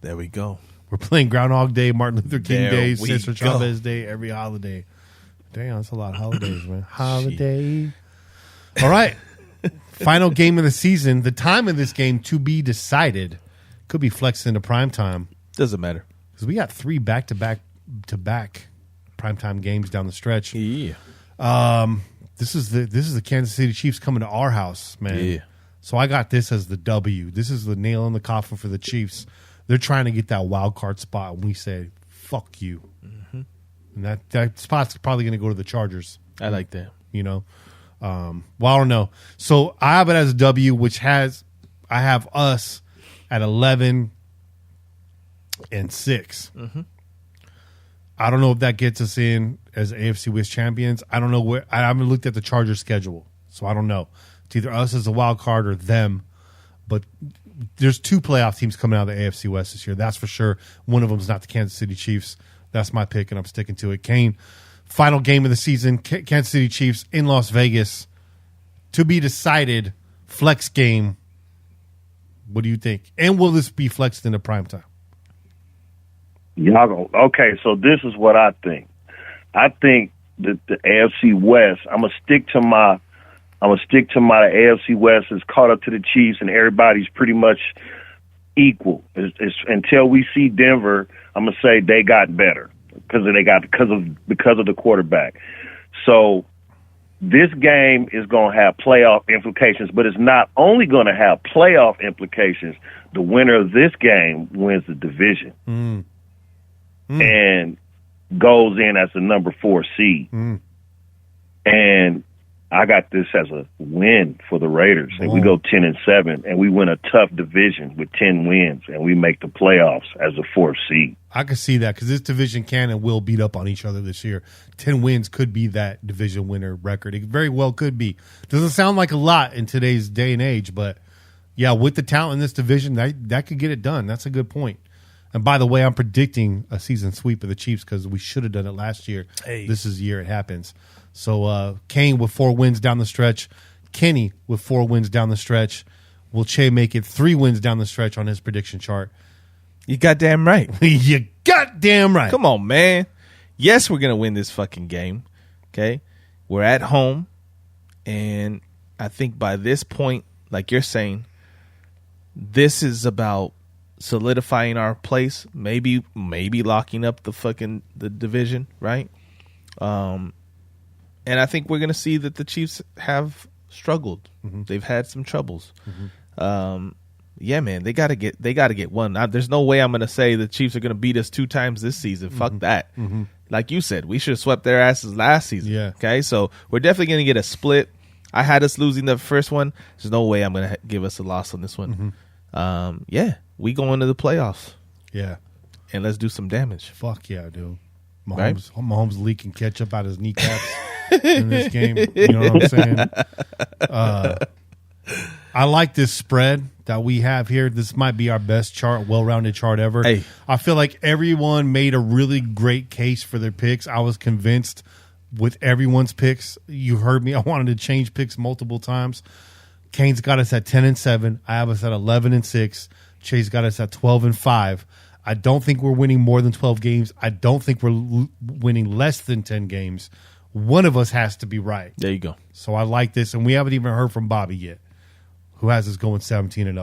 There we go. We're playing Groundhog Day, Martin Luther King There Day, we Cesar go. Chavez Day, every holiday. Damn, that's a lot of holidays, man. Holiday. All right. Final game of the season. The time of this game to be decided. Could be flexed into prime time. Doesn't matter. Because we got 3 back-to-back primetime games down the stretch. Yeah. This is the Kansas City Chiefs coming to our house, man. Yeah. So I got this as the W. This is the nail in the coffin for the Chiefs. They're trying to get that wild card spot, and we say, fuck you. And that spot's probably going to go to the Chargers. I like that. You know? Well, I don't know. So I have it as a W, which I have us at 11-6. I don't know if that gets us in as AFC West champions. I don't know where. I haven't looked at the Chargers schedule, so I don't know. It's either us as a wild card or them. But there's 2 playoff teams coming out of the AFC West this year. That's for sure. One of them is not the Kansas City Chiefs. That's my pick, and I'm sticking to it. Kane, final game of the season, Kansas City Chiefs in Las Vegas. To be decided, flex game. What do you think? And will this be flexed into primetime? Okay, so this is what I think. I think that the AFC West, I'm gonna stick to my AFC West is caught up to the Chiefs, and everybody's pretty much equal. It's until we see Denver, I'm gonna say they got better because of the quarterback. So this game is gonna have playoff implications, but it's not only gonna have playoff implications. The winner of this game wins the division and goes in as the number 4 seed. And I got this as a win for the Raiders, and we go 10-7, and we win a tough division with 10 wins, and we make the playoffs as a 4th seed. I can see that because this division can and will beat up on each other this year. 10 wins could be that division winner record. It very well could be. Doesn't sound like a lot in today's day and age, but yeah, with the talent in this division, that could get it done. That's a good point. And by the way, I'm predicting a season sweep of the Chiefs because we should have done it last year. Hey. This is the year it happens. So Kane with 4 wins down the stretch. Kenny with 4 wins down the stretch. Will Che make it 3 wins down the stretch on his prediction chart? You goddamn right. You goddamn right. Come on, man. Yes, we're going to win this fucking game. Okay? We're at home. And I think by this point, like you're saying, this is about solidifying our place, maybe locking up the division, right? And I think we're going to see that the Chiefs have struggled. Mm-hmm. They've had some troubles. Mm-hmm. Yeah, man, they got to get one. There's no way I'm going to say the Chiefs are going to beat us 2 times this season. Mm-hmm. Fuck that. Mm-hmm. Like you said, we should have swept their asses last season. Yeah. Okay, so we're definitely going to get a split. I had us losing the first one. There's no way I'm going to give us a loss on this one. Mm-hmm. Yeah, we go into the playoffs. Yeah. And let's do some damage. Fuck yeah, dude. Right? Mahomes leaking ketchup out his kneecaps in this game. You know what I'm saying? I like this spread that we have here. This might be our best chart, well-rounded chart ever. Hey. I feel like everyone made a really great case for their picks. I was convinced with everyone's picks. You heard me. I wanted to change picks multiple times. Kane's got us at 10-7. I have us at 11-6. Chase got us at 12-5. I don't think we're winning more than 12 games. I don't think we're winning less than 10 games. One of us has to be right. There you go. So I like this, and we haven't even heard from Bobby yet, who has us going 17-0.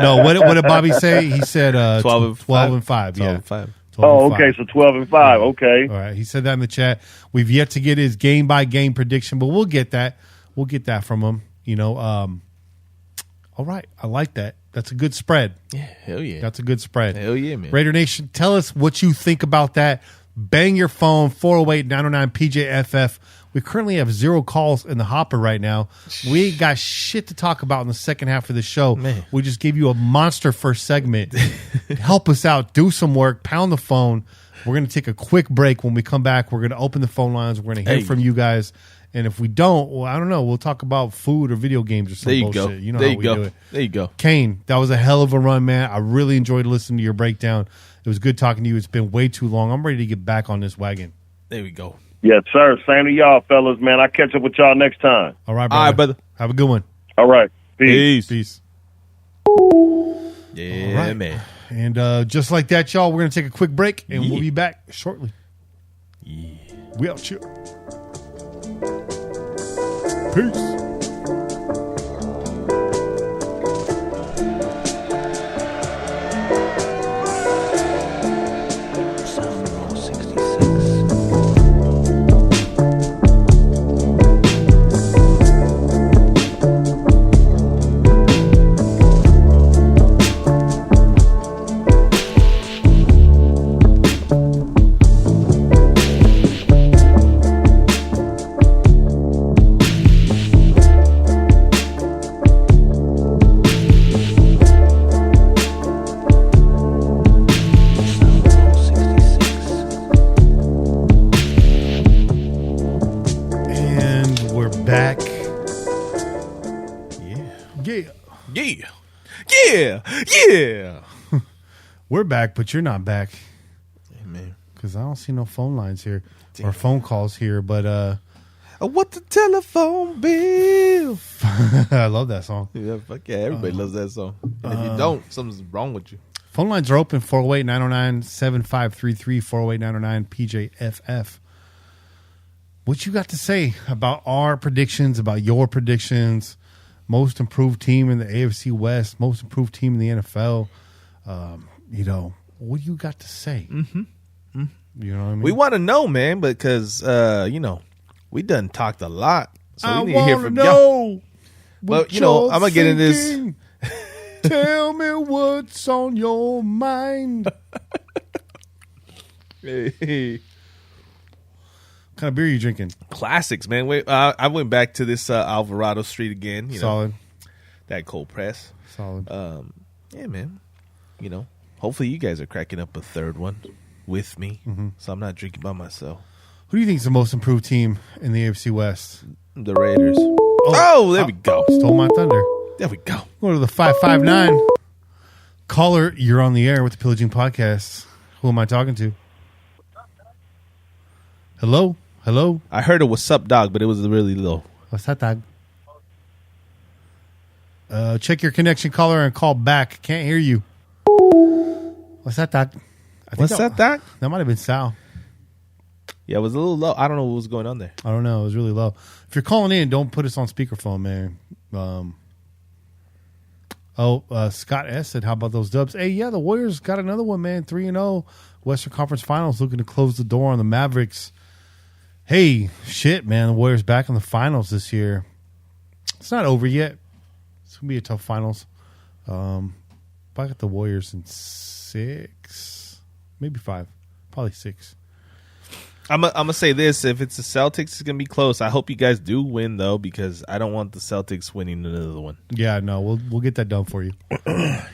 No, what did Bobby say? He said 12-5. 12-5. Yeah. 12-5. Oh, okay. So 12-5. Okay. All right. He said that in the chat. We've yet to get his game by game prediction, but we'll get that. We'll get that from him. You know. All right. I like that. That's a good spread. Yeah. Hell yeah. That's a good spread. Hell yeah, man. Raider Nation, tell us what you think about that. Bang your phone, 408-909-PJFF. We currently have 0 calls in the hopper right now. We ain't got shit to talk about in the second half of the show. Man. We just gave you a monster first segment. Help us out. Do some work. Pound the phone. We're going to take a quick break. When we come back, we're going to open the phone lines. We're going to hear from you guys. And if we don't, well, I don't know. We'll talk about food or video games or some there you bullshit. Go. You know there how you we go. do it. There you go. Kane, that was a hell of a run, man. I really enjoyed listening to your breakdown. It was good talking to you. It's been way too long. I'm ready to get back on this wagon. There we go. Yes, sir. Same to y'all, fellas, man. I'll catch up with y'all next time. All right, brother. All right, brother. Have a good one. All right. Peace. Peace. Yeah, right. man. And just like that, y'all, we're going to take a quick break, and we'll be back shortly. Yeah. We out here. Peace. Yeah. We're back, but you're not back. Hey, man. Because I don't see no phone lines here or phone calls here. But I want the telephone bill. I love that song. Yeah, fuck yeah. Everybody loves that song. And if you don't, something's wrong with you. Phone lines are open, 408-909-7533, 408-909-PJFF. What you got to say about our predictions, about your predictions? Most improved team in the AFC West, most improved team in the NFL. You know, what do you got to say? Mm-hmm. Mm-hmm. You know what I mean? We want to know, man, because, you know, we done talked a lot. So we need to hear from know y'all. But, you know, I'm going to get in this. Tell me what's on your mind. Hey. What kind of beer are you drinking? Classics, man. Wait, I went back to this Alvarado Street again. Solid. That cold press. Solid. Yeah, man. Hopefully you guys are cracking up a third one with me, so I'm not drinking by myself. Who do you think is the most improved team in the AFC West? The Raiders. Oh, there we go. Stole my thunder. There we go. Go to the 559. Caller, you're on the air with the Pillaging Podcast. Who am I talking to? Hello? Hello? I heard a what's up, dog, but it was really low. What's that, dog? Check your connection, caller, and call back. Can't hear you. What's that, dog? What's that, dog? That might have been Sal. Yeah, it was a little low. I don't know what was going on there. I don't know. It was really low. If you're calling in, don't put us on speakerphone, man. Scott S. said, how about those dubs? Hey, yeah, the Warriors got another one, man. 3-0. Western Conference Finals looking to close the door on the Mavericks. Hey, shit, man. The Warriors back in the finals this year. It's not over yet. It's going to be a tough finals. I got the Warriors in 6. Maybe 5. Probably 6. I'm gonna say this: if it's the Celtics, it's gonna be close. I hope you guys do win though, because I don't want the Celtics winning another one. Yeah, no, we'll get that done for you.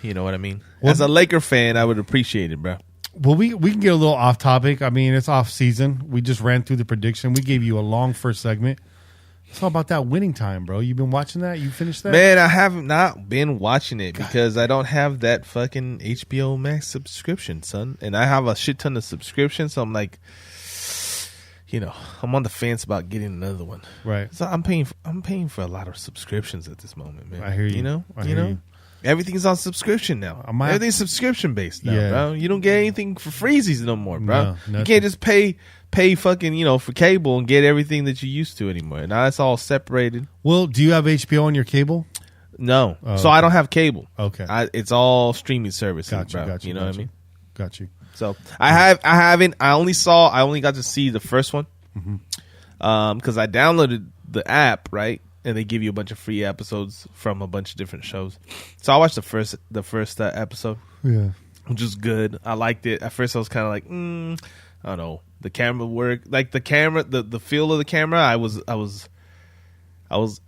You know what I mean? Well, as a Laker fan, I would appreciate it, bro. Well, we can get a little off topic. I mean, it's off season. We just ran through the prediction. We gave you a long first segment. It's all about that winning time, bro. You been watching that? You finished that? Man, I have not been watching it because I don't have that fucking HBO Max subscription, son. And I have a shit ton of subscriptions, so I'm like, I'm on the fence about getting another one. Right. So I'm paying for a lot of subscriptions at this moment, man. I hear you. I hear you. Everything's on subscription now. Everything's subscription based now, bro. You don't get anything for freezies no more, bro. No, you can't just pay fucking, for cable and get everything that you used to anymore. Now it's all separated. Well, do you have HBO on your cable? No. Oh, so okay. I don't have cable. Okay. It's all streaming services, bro. Got you. You know what I mean? Got you. So I only got to see the first one. Because I downloaded the app, right? And they give you a bunch of free episodes from a bunch of different shows. So I watched the first episode. Yeah. Which is good. I liked it. At first I was kind of like, I don't know. The camera work, like the camera, the feel of the camera,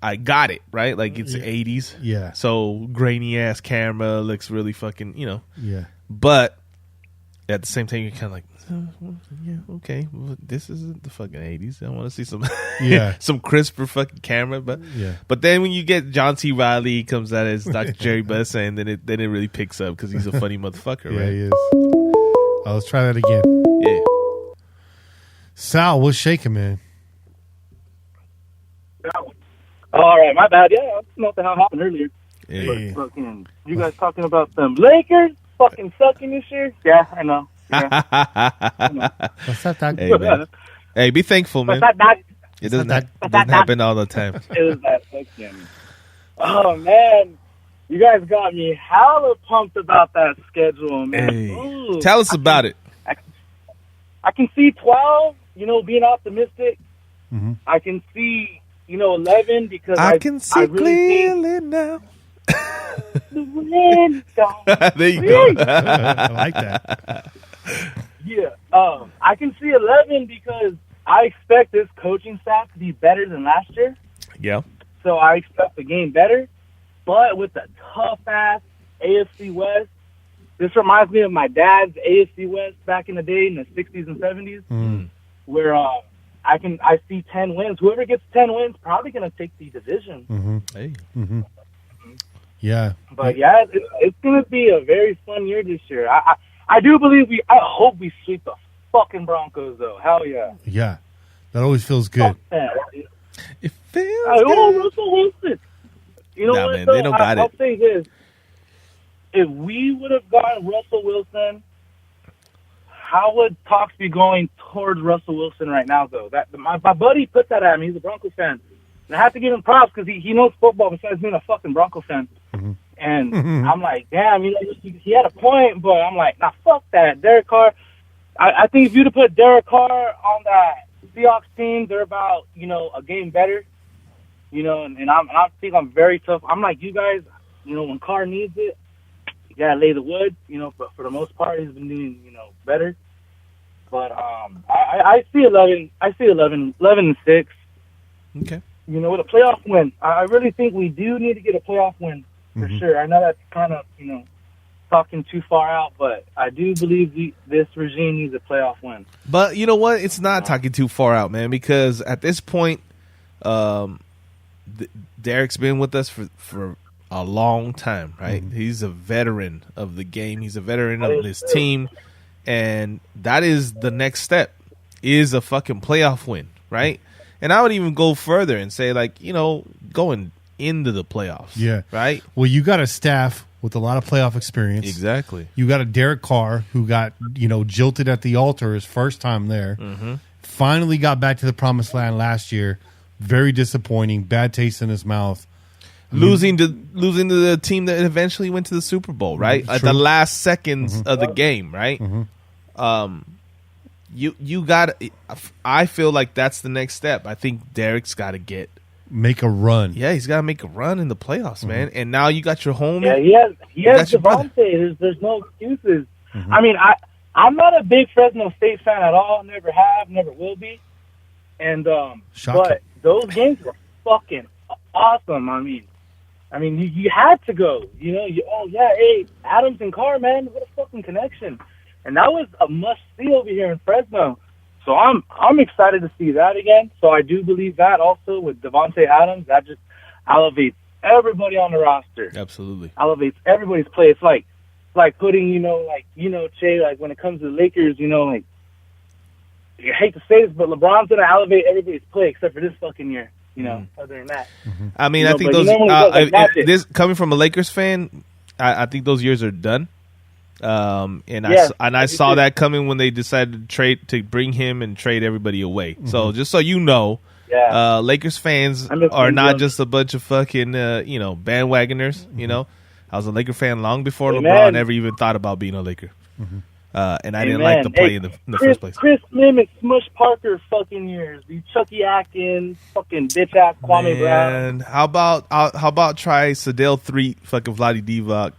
I got it, right? Like it's the 80s. Yeah. So grainy ass camera, looks really fucking, Yeah. But at the same time, you're kind of like, yeah, okay. Well, this isn't the fucking 80s. I want to see some some crisper fucking camera. But then when you get John C. Reilly, he comes out as Dr. Jerry Buss, and then it really picks up because he's a funny motherfucker, right? Yeah, he is. Let's try that again. Yeah. Sal, what's shaking, man? All right, my bad. Yeah, I don't know what the hell happened earlier. Hey. Fucking, you guys talking about them Lakers fucking sucking this year? Yeah, I know. Yeah. What's that, dog? Hey, man. Hey, be thankful, man. It doesn't happen all the time. It was that fucking. Oh man, you guys got me hella pumped about that schedule, man. Hey. Ooh, Tell us about it. I can see 12. Being optimistic. Mm-hmm. I can see 11 because I can see really clearly now. the wind gone. There you go. I like that. Yeah, I can see 11 because I expect this coaching staff to be better than last year. Yeah. So I expect the game better. But with the tough-ass AFC West, this reminds me of my dad's AFC West back in the day in the 60s and 70s, where I see 10 wins. Whoever gets 10 wins probably going to take the division. Mm-hmm. Hey. Mm-hmm. Yeah. But, yeah, it's going to be a very fun year this year. I do believe I hope we sweep the fucking Broncos, though. Hell yeah. Yeah. That always feels good. It feels Russell Wilson. You know what, man, though? they don't got I'll it. say this. If we would have gotten Russell Wilson, how would talks be going towards Russell Wilson right now, though? My buddy put that at me. He's a Broncos fan. And I have to give him props because he knows football besides being a fucking Bronco fan. Mm-hmm. And I'm like, damn, he had a point, but I'm like, nah, fuck that. Derek Carr, I think if you'd have put Derek Carr on that Seahawks team, they're about, a game better. And I think I'm very tough. I'm like, you guys, when Carr needs it, you gotta lay the wood. But for the most part, he's been doing, better. But I see 11. I see 11-6. Okay. You know, with a playoff win, I really think we do need to get a playoff win for sure. I know that's kind of, you know, talking too far out, but I do believe this regime needs a playoff win. But you know what? It's not talking too far out, man, because at this point, Derek's been with us for a long time, right? He's a veteran of the game. He's a veteran of this team, and that is the next step, is a fucking playoff win, right? And I would even go further and say, like, you know, going into the playoffs. Yeah. Right? Well, you got a staff with a lot of playoff experience. Exactly. You got a Derek Carr who got, you know, jilted at the altar his first time there. Finally got back to the promised land last year. Very disappointing. Bad taste in his mouth. Losing to the team that eventually went to the Super Bowl, right? At the last seconds of the game, right? You got. I feel like that's the next step. I think Derek's got to make a run. Yeah, he's got to make a run in the playoffs, man. And now you got your home. Yeah, he has Devontae. There's no excuses. I mean, I'm not a big Fresno State fan at all. Never have, never will be. And but those games were fucking awesome. I mean, you had to go. You know, hey, Adams and Carr, man, what a fucking connection. And that was a must-see over here in Fresno. So I'm excited to see that again. So I do believe that also with Devontae Adams, that just elevates everybody on the roster. Absolutely. Elevates everybody's play. It's like putting, Che, like when it comes to the Lakers, you know, like, I hate to say this, but LeBron's going to elevate everybody's play except for this fucking year. You know, other than that. I mean, I think this coming from a Lakers fan, I think those years are done. I saw that coming when they decided to bring him and trade everybody away. So just so you know, Lakers fans are not just a bunch of fucking bandwagoners. You know, I was a Laker fan long before LeBron ever even thought about being a Laker. And I didn't like the play in the first place. Chris Lim and Smush Parker fucking years. The Chucky Atkins, fucking bitch ass Kwame Brown. How about try Sadell 3 fucking Vlade Divac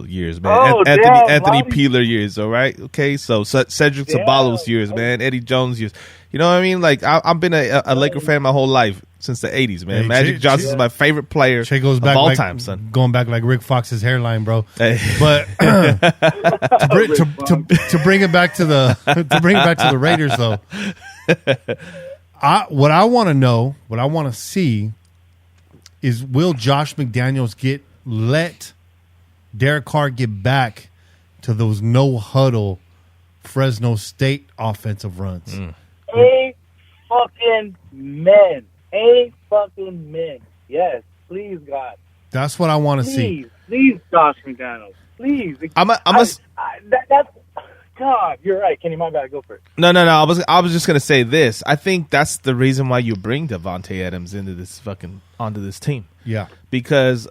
years, man. Anthony Peeler years, all right? Okay, so Cedric Ceballos years, man. Eddie Jones years. You know what I mean? Like, I've been a Laker fan my whole life, since the 80s, man. Hey, Magic Johnson's my favorite player goes back of all like, time, son. Going back like Rick Fox's hairline, bro. Hey. But to bring it back to the Raiders, though, what I want to know, what I want to see, is will Josh McDaniels let Derek Carr get back to those no huddle Fresno State offensive runs? A fucking men. Yes, please, God. That's what I want to see. Please, Josh McDaniels. Please. That's God. You're right, Kenny. My bad. Go for it. No. I was just gonna say this. I think that's the reason why you bring Devontae Adams onto this team. Yeah, because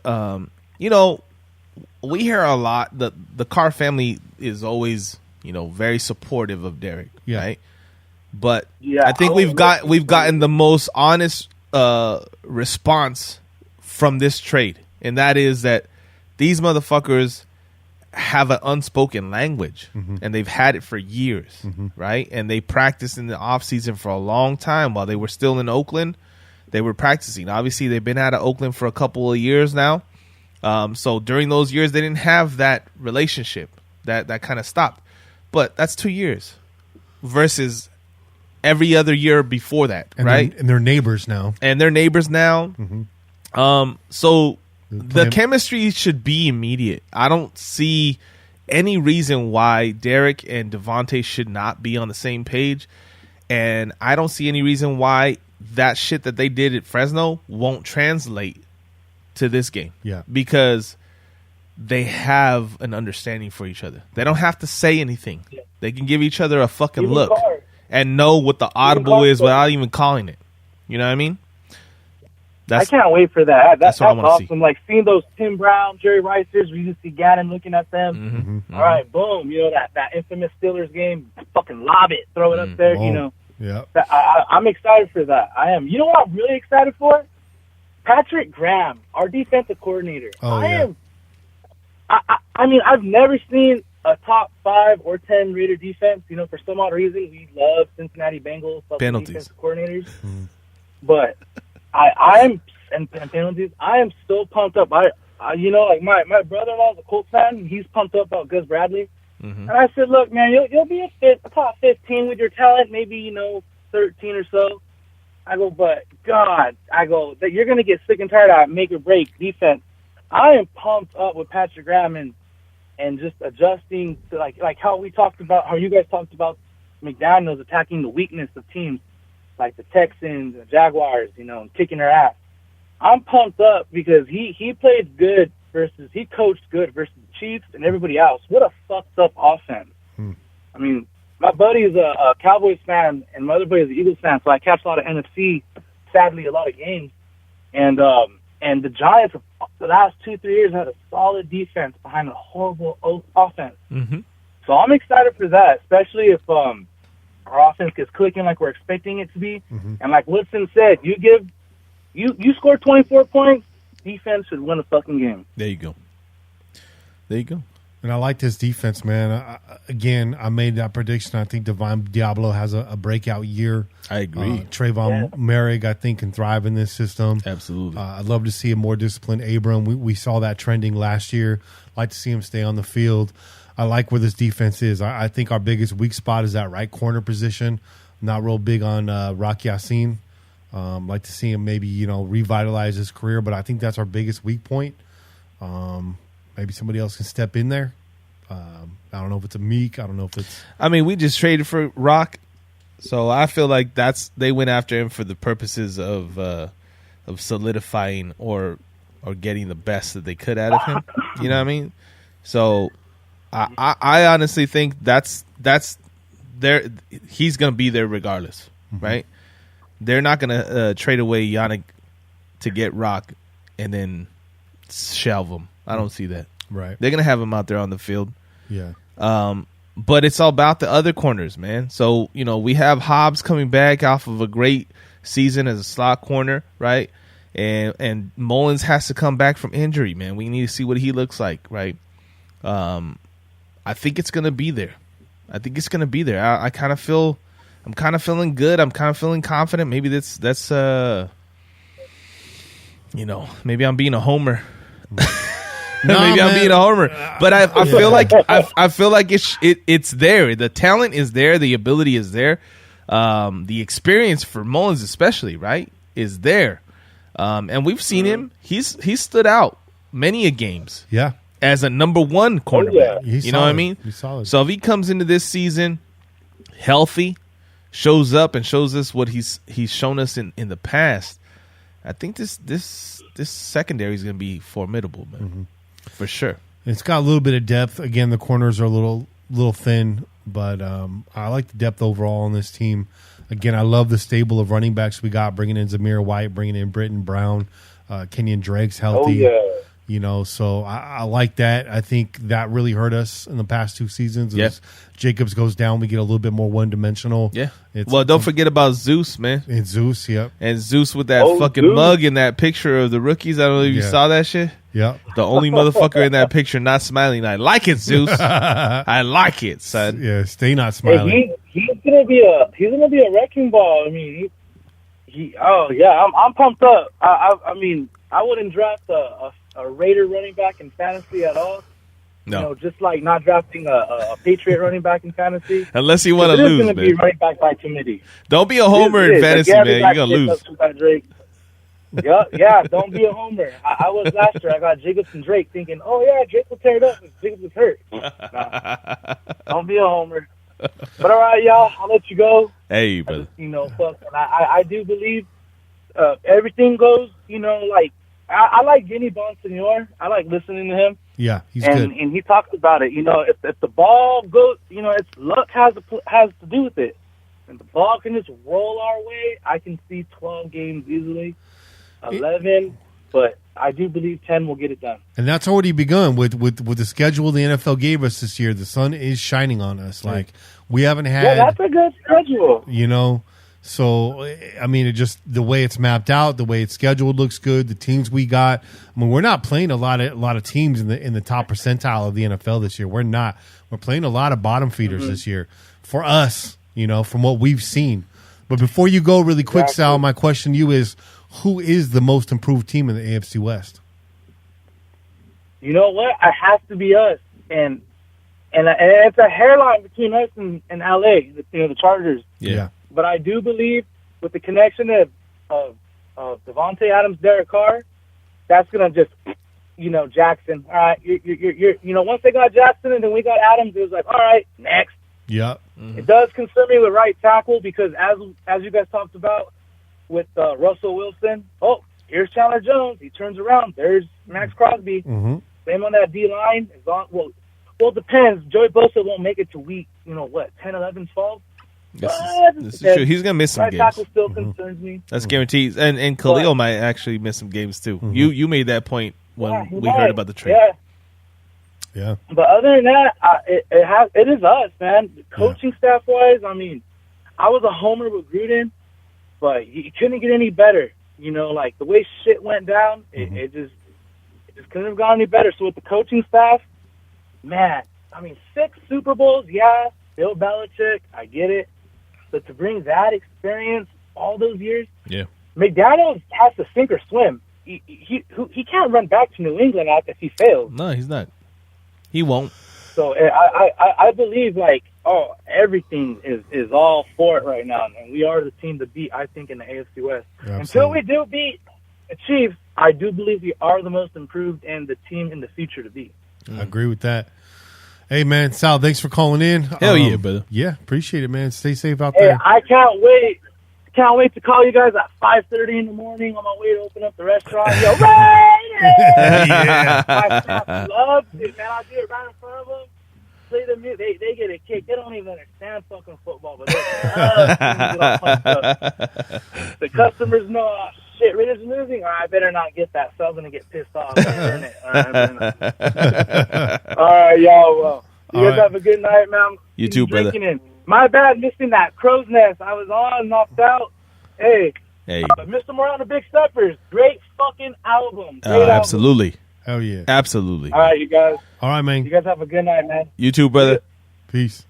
we hear a lot. The Carr family is always very supportive of Derek. Yeah. Right. But I think we've gotten the most honest response from this trade, and that is that these motherfuckers have an unspoken language, and they've had it for years, right? And they practiced in the offseason for a long time while they were still in Oakland. They were practicing. Obviously, they've been out of Oakland for a couple of years now. So during those years, they didn't have that relationship. That kind of stopped. But that's 2 years versus every other year before that, right? And they're neighbors now. So the chemistry should be immediate. I don't see any reason why Derek and Devontae should not be on the same page. And I don't see any reason why that shit that they did at Fresno won't translate to this game. Yeah. Because they have an understanding for each other. They don't have to say anything. They can give each other a fucking look and know what the audible is without even calling it. You know what I mean? I can't wait for that. That's awesome. Like seeing those Tim Brown, Jerry Ricers, we just see Gannon looking at them. All right, boom. That infamous Steelers game, fucking lob it, throw it up there, Yeah. I'm excited for that. I am. You know what I'm really excited for? Patrick Graham, our defensive coordinator. I mean, I've never seen a top 5 or 10 Raider defense. You know, for some odd reason, we love Cincinnati Bengals penalties defense coordinators. But I'm penalties. I am so pumped up. You know, like my brother-in-law is a Colts fan. He's pumped up about Gus Bradley. And I said, look, man, you'll be a top 15 with your talent, maybe, you know, 13 or so. I go, but God, that you're going to get sick and tired of make or break defense. I am pumped up with Patrick Graham and just adjusting to like how we talked about, how you guys talked about McDaniels attacking the weakness of teams like the Texans and Jaguars, you know, and kicking their ass. I'm pumped up because he played good he coached good versus the Chiefs and everybody else. What a fucked up offense. I mean, my buddy's a Cowboys fan and my other buddy is an Eagles fan, so I catch a lot of NFC, sadly, a lot of games. And the Giants, the last 2-3 years, had a solid defense behind a horrible offense. So I'm excited for that, especially if our offense gets clicking like we're expecting it to be. And like Woodson said, you score 24 points, defense should win a fucking game. There you go. And I like this defense, man. I made that prediction. I think Divine Diablo has a breakout year. I agree. Trayvon Merrick, I think, can thrive in this system. Absolutely. I'd love to see a more disciplined Abram. We saw that trending last year. I'd like to see him stay on the field. I like where this defense is. I think our biggest weak spot is that right corner position. Not real big on Rock Yassin. Like to see him maybe, you know, revitalize his career, but I think that's our biggest weak point. Maybe somebody else can step in there. I don't know if it's a Meek. I don't know if it's. I mean, we just traded for Rock, so I feel like they went after him for the purposes of solidifying or getting the best that they could out of him. You know what I mean? So I honestly think that's there. He's going to be there regardless, right? They're not going to trade away Yannick to get Rock and then shelve him. I don't see that. Right. They're going to have him out there on the field. Yeah. But it's all about the other corners, man. So, you know, we have Hobbs coming back off of a great season as a slot corner, right? And Mullins has to come back from injury, man. We need to see what he looks like, right? I think it's going to be there. I kind of feel... I'm kind of feeling good. I'm kind of feeling confident. Maybe that's you know, maybe I'm being a homer. Maybe I'm being a homer. But I feel like I feel like it's there. The talent is there. The ability is there. The experience for Mullins especially, right, is there. And we've seen him. He's stood out many a games. Yeah. As a number one cornerback. You know what I mean? He's solid. So if he comes into this season healthy, shows up and shows us what he's shown us in the past, I think this secondary is going to be formidable, man, for sure. It's got a little bit of depth. Again, the corners are a little thin, but I like the depth overall on this team. Again, I love the stable of running backs we got, bringing in Zamir White, bringing in Britton Brown, Kenyon Drake's healthy. You know, so I like that. I think that really hurt us in the past 2 seasons. As Jacobs goes down, we get a little bit more one-dimensional. Yeah. Don't forget about Zeus, man. And Zeus, yep. And Zeus with that fucking mug in that picture of the rookies. I don't know if you saw that shit. Yeah. The only motherfucker in that picture not smiling. I like it, Zeus. I like it, son. Yeah, stay not smiling. He's gonna be a wrecking ball. I mean, I'm pumped up. I mean, I wouldn't draft a Raider running back in fantasy at all. No. You know, just like not drafting a Patriot running back in fantasy. Unless you want to lose, man. It's going to be running back by committee. Don't be a homer in fantasy, man. You're going to lose. Yeah, don't be a homer. I was last year. I got Jacobs and Drake thinking, oh, yeah, Drake will tear it up if Jacobs is hurt. Nah, don't be a homer. But all right, y'all, I'll let you go. Hey, brother. Fuck. I do believe everything goes, like, I like Jenny Bonsignor. I like listening to him. Yeah, he's good. And he talks about it. If the ball goes, it's luck has to do with it. And the ball can just roll our way. I can see 12 games easily, 11, but I do believe 10 will get it done. And that's already begun with the schedule the NFL gave us this year. The sun is shining on us. Like we haven't had. Yeah, that's a good schedule. So, I mean, it just the way it's mapped out, the way it's scheduled looks good. The teams we got. I mean, we're not playing a lot of teams in the top percentile of the NFL this year. We're not. We're playing a lot of bottom feeders this year for us. From what we've seen. But before you go, really quick, Sal, my question to you is: who is the most improved team in the AFC West? You know what? It has to be us, and it's a hairline between us and LA, the Chargers. Yeah. But I do believe with the connection of Devontae Adams, Derek Carr, that's gonna just Jackson. All right, you're once they got Jackson and then we got Adams, it was like, all right, next. Yeah. Mm-hmm. It does concern me with right tackle because as you guys talked about with Russell Wilson, here's Chandler Jones. He turns around. There's Max Crosby. Mm-hmm. Same on that D-line. Well, it depends. Joey Bosa won't make it to week, 10, 11, 12. This is true. He's going to miss some right games. Tackle still concerns me. That's guaranteed. And Khalil might actually miss some games too. Mm-hmm. You made that point when we heard about the trade. Yeah. But other than that, it is us, man. Coaching staff wise, I mean, I was a homer with Gruden, but you couldn't get any better. Like the way shit went down, it just couldn't have gone any better. So with the coaching staff, man, I mean, 6 Super Bowls, Bill Belichick, I get it. But to bring that experience all those years, McDaniels has to sink or swim. He can't run back to New England if he fails. No, he's not. He won't. So I believe everything is all for it right now, and we are the team to beat. I think in the AFC West. Absolutely. Until we do beat the Chiefs, I do believe we are the most improved and the team in the future to beat. I agree with that. Hey man, Sal, thanks for calling in. Hell yeah, brother. Yeah, appreciate it, man. Stay safe out there. I can't wait. Can't wait to call you guys at 5:30 in the morning on my way to open up the restaurant. Yo, Raiders! Yeah. My staff loves it, man. I'll do it right in front of them. Play the music. They get a kick. They don't even understand fucking football, but they love it all pumped up. The customers know, shit, Raiders are losing. All right, I better not get that. So I'm going to get pissed off. All right, y'all. Well, you guys have a good night, man. You too, brother. My bad, missing that Crow's Nest. I was on, knocked out. Hey. Mr. Moran, the Big Steppers. Great fucking album. Great absolutely. Album. Hell yeah. Absolutely. All right, you guys. All right, man. You guys have a good night, man. You too, brother. Peace.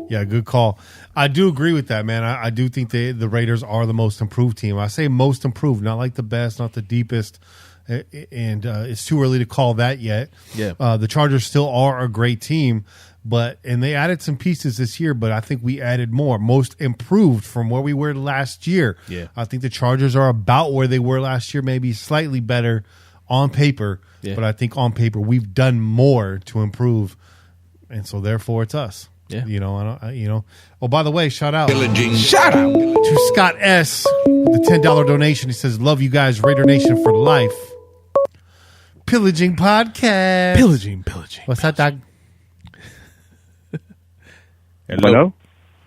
Yeah, good call. I do agree with that, man. I do think the Raiders are the most improved team. I say most improved, not like the best, not the deepest. And it's too early to call that yet. Yeah. The Chargers still are a great team, and they added some pieces this year, but I think we added more. Most improved from where we were last year. Yeah. I think the Chargers are about where they were last year, maybe slightly better on paper. Yeah. But I think on paper we've done more to improve, and so therefore it's us. Yeah. Oh, by the way, shout out Shout out to Scott S. with the $10 donation. He says, "Love you guys, Raider Nation for life." Pillaging podcast. Pillaging. What's that, dog?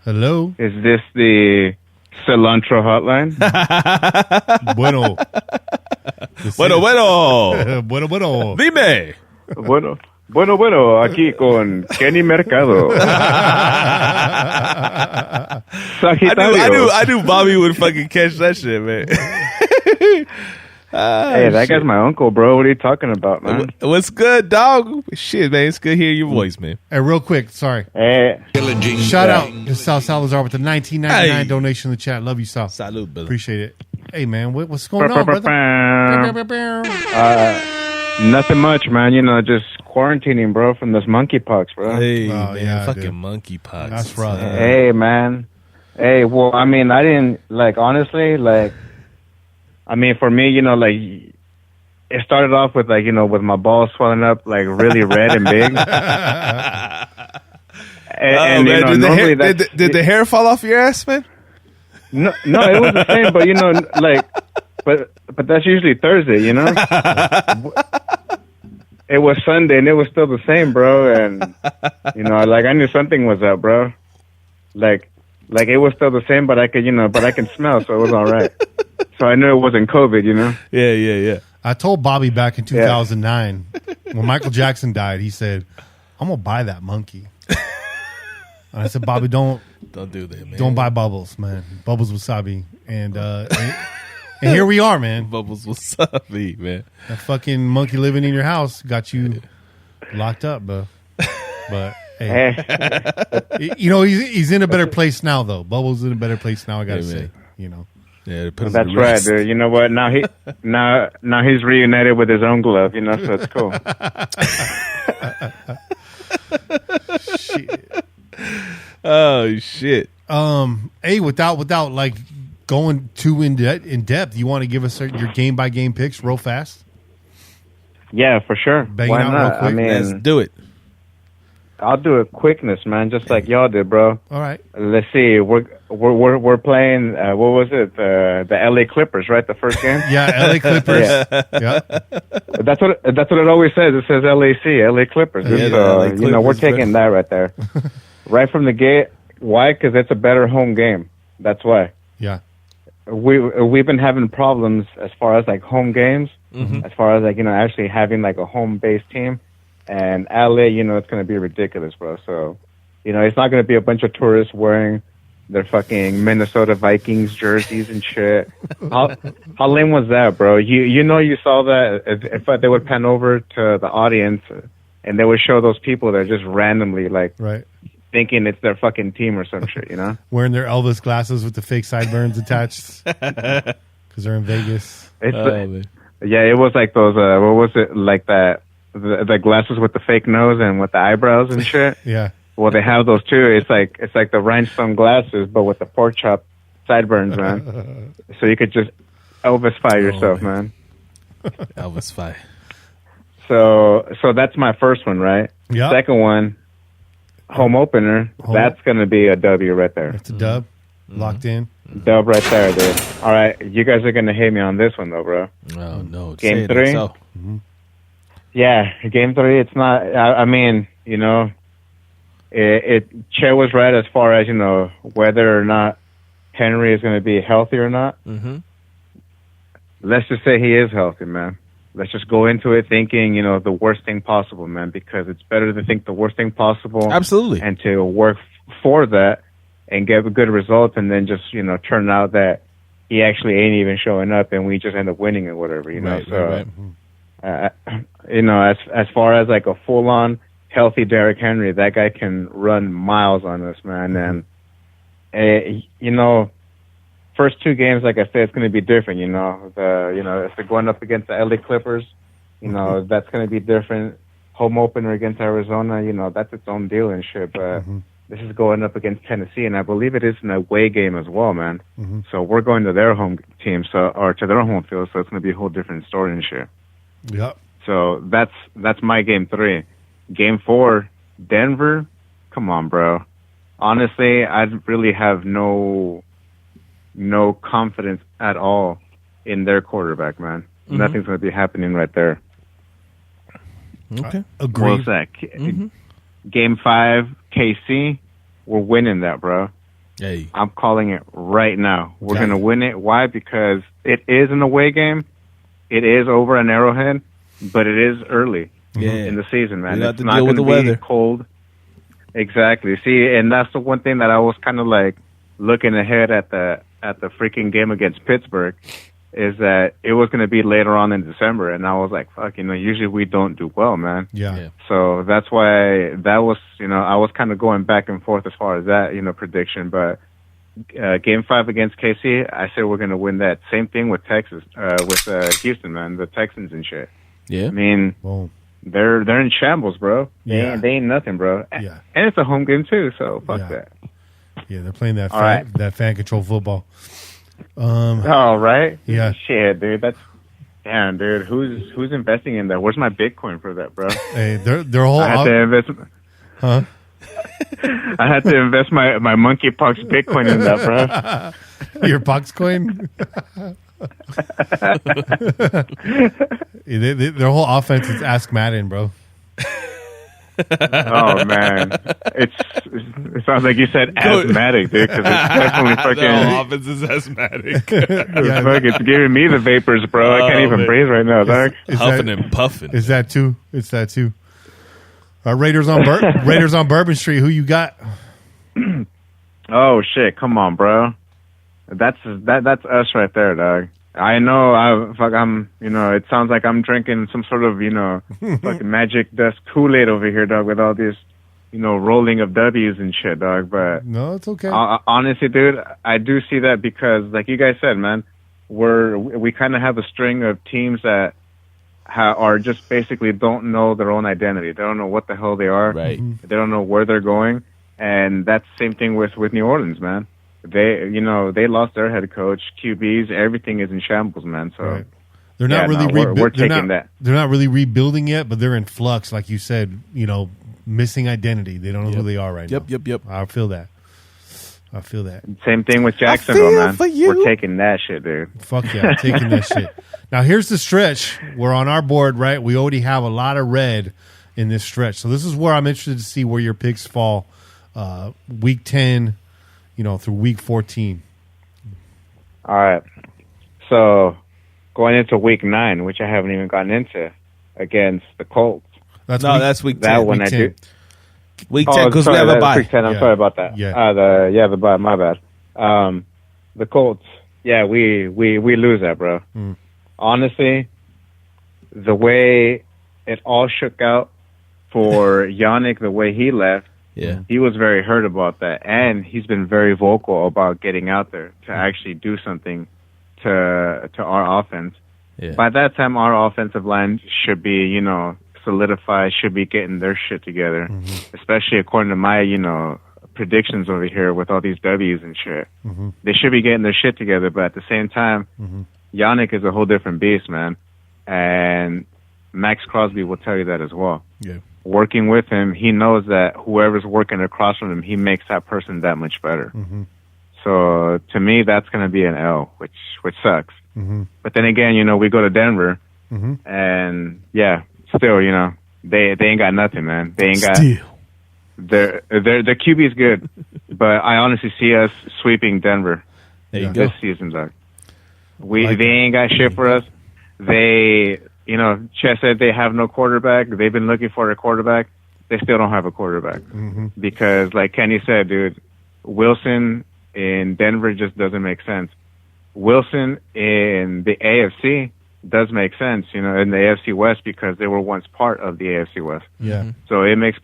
Hello? Is this the cilantro hotline? Bueno. Bueno. Dime. Bueno, aquí con Kenny Mercado. I knew Bobby would fucking catch that shit, man. Hey, that guy's my uncle, bro. What are you talking about, man? What's good, dog? Shit, man. It's good hearing your voice, man. Hey, real quick, sorry. Hey. Shout out to Sal Salazar with the $19.99 donation in the chat. Love you, Sal. Salud, brother. Appreciate it. Hey, man, what's going on, brother? Nothing much, man. Just quarantining, bro, from this monkeypox, bro. Hey, man, fucking monkeypox. That's rough. Hey, man. Hey, well, I mean, I didn't, honestly, for me, it started off with, with my balls swelling up, really red and big. Did the hair fall off your ass, man? No, it was the same, but, but that's usually Thursday, It was Sunday, and it was still the same, bro, and, I knew something was up, bro. It was still the same, but I can smell, so it was all right. So I knew it wasn't COVID, Yeah. I told Bobby back in 2009 when Michael Jackson died, he said, "I'm gonna buy that monkey." And I said, Bobby, don't do that, man. Don't buy Bubbles, man. Bubbles Wasabi. And here we are, man. Bubbles Wasabi, man. That fucking monkey living in your house got you locked up, bro. But hey, he's in a better place now, though. Bubbles in a better place now. I gotta say, Yeah, that's right, dude. You know what? Now he's reunited with his own glove. So it's cool. Shit. Oh shit. Hey, without like going too in depth, you want to give us your game by game picks real fast? Yeah, for sure. Bang Why it out not? real quick. I mean, Let's do it. I'll do it quickness, man, just like y'all did, bro. All right. Let's see. We're playing. What was it? The LA Clippers, right? The first game. Yeah, LA Clippers. Yeah. That's what it always says. It says LAC, LA Clippers. Yeah, So LA Clippers, we're taking that right there, right from the gate. Why? Because it's a better home game. That's why. Yeah. We've been having problems as far as like home games, as far as like actually having like a home based team. And LA, it's going to be ridiculous, bro. So, it's not going to be a bunch of tourists wearing their fucking Minnesota Vikings jerseys and shit. How lame was that, bro? You saw that if they would pan over to the audience and they would show those people that just randomly like right. thinking it's their fucking team or some shit, Wearing their Elvis glasses with the fake sideburns attached because they're in Vegas. It was like those. What was it like that? The glasses with the fake nose and with the eyebrows and shit. Yeah. Well, they have those too. It's like the rhinestone glasses, but with the pork chop sideburns, man. So you could just Elvis-fy yourself, man. Elvis-fy. So that's my first one, right? Yeah. Second one, home opener. That's going to be a W right there. It's a dub. Locked in. Dub right there, dude. All right, you guys are going to hate me on this one, though, bro. Oh, no. Game 3? Yeah, game 3, it's not, I mean, Che was right as far as, whether or not Henry is going to be healthy or not. Mm-hmm. Let's just say he is healthy, man. Let's just go into it thinking, the worst thing possible, man, because it's better to think the worst thing possible. Absolutely. And to work for that and get a good result and then just, turn out that he actually ain't even showing up and we just end up winning or whatever, Right. As far as like a full-on healthy Derrick Henry, that guy can run miles on us, man. And first 2 games, like I said, it's going to be different. If they're going up against the LA Clippers, that's going to be different. Home opener against Arizona, that's its own deal and shit. But this is going up against Tennessee, and I believe it is an away game as well, man. So we're going to their home team, or to their home field, so it's going to be a whole different story and shit. Yep. So that's my game 3. Game 4, Denver. Come on, bro. Honestly, I really have no confidence at all in their quarterback, man. Nothing's going to be happening right there. Okay. Agreed. What's that? Game 5, KC. We're winning that, bro. Hey. I'm calling it right now. We're going to win it. Why? Because it is an away game. It is over an Arrowhead, but it is early in the season, man. It's not going to be weather. Cold. Exactly. See, and that's the one thing that I was kind of like looking ahead at the freaking game against Pittsburgh is that it was going to be later on in December, and I was like, fuck, usually we don't do well, man. Yeah. So that's why that was, I was kind of going back and forth as far as that, prediction, but game 5 against KC, I said we're going to win that. Same thing with Texas, with Houston, man, the Texans and shit. Yeah. I mean, they're in shambles, bro. They ain't nothing, bro. Yeah. And it's a home game too, so fuck that. Yeah, they're playing that fan control football. Oh, right? Yeah. Shit, dude. Damn, dude. Who's investing in that? Where's my Bitcoin for that, bro? Hey, their whole. I had to invest. Huh? I had to invest my monkeypox Bitcoin in that, bro. Your pox coin. Their whole offense is Ask Madden, bro. Oh man, it sounds like you said asthmatic, dude. Because it's definitely fucking. The offense is asthmatic. It's giving me the vapors, bro. I can't even breathe right now, dog. Huffing and puffing. Is that too? It's that too. Raiders on Bourbon Street. Who you got? Oh shit! Come on, bro. That's us right there, dog. I know. I'm. It sounds like I'm drinking some sort of fucking magic dust Kool-Aid over here, dog. With all this, rolling of W's and shit, dog. But No, it's okay. honestly, dude, I do see that because, like you guys said, man, we kind of have a string of teams that are just basically don't know their own identity. They don't know what the hell they are. Right. They don't know where they're going. And that's the same thing with New Orleans, man. They lost their head coach, QBs, everything is in shambles, man. So Right. They're not yeah, really no, we're taking that. They're not really rebuilding yet, but they're in flux, like you said. Missing identity. They don't know who they are right now. Yep. I feel that. Same thing with Jacksonville, feel man. for you. We're taking that shit, dude. Fuck yeah, I'm taking that shit. Now here's the stretch. We're on our board, right? We already have a lot of red in this stretch. So this is where I'm interested to see where your picks fall. Week 10, through week 14. All right. So going into week 9, which I haven't even gotten into, against the Colts. That's week 10. That one week I 10. do. Week 10 because we have a that's bye. week 10. I'm Yeah. sorry about that. Yeah. The bye. My bad. The Colts. Yeah, we lose that, bro. Honestly, the way it all shook out for Yannick, the way he left, he was very hurt about that, and he's been very vocal about getting out there to actually do something to our offense. Yeah. By that time, our offensive line should be, solidified, should be getting their shit together, especially according to my, predictions over here with all these W's and shit. They should be getting their shit together, but at the same time, Yannick is a whole different beast, man. And Max Crosby will tell you that as well. Yeah. Working with him, he knows that whoever's working across from him, he makes that person that much better. So to me, that's going to be an L, which sucks. But then again, we go to Denver, and yeah, still, they ain't got nothing, man. They ain't got. Their QB is good, but I honestly see us sweeping Denver this season, dog. They ain't got shit for us. They, Chess said they have no quarterback. They've been looking for a quarterback. They still don't have a quarterback because, like Kenny said, dude, Wilson in Denver just doesn't make sense. Wilson in the AFC does make sense, in the AFC West because they were once part of the AFC West. Yeah. So it makes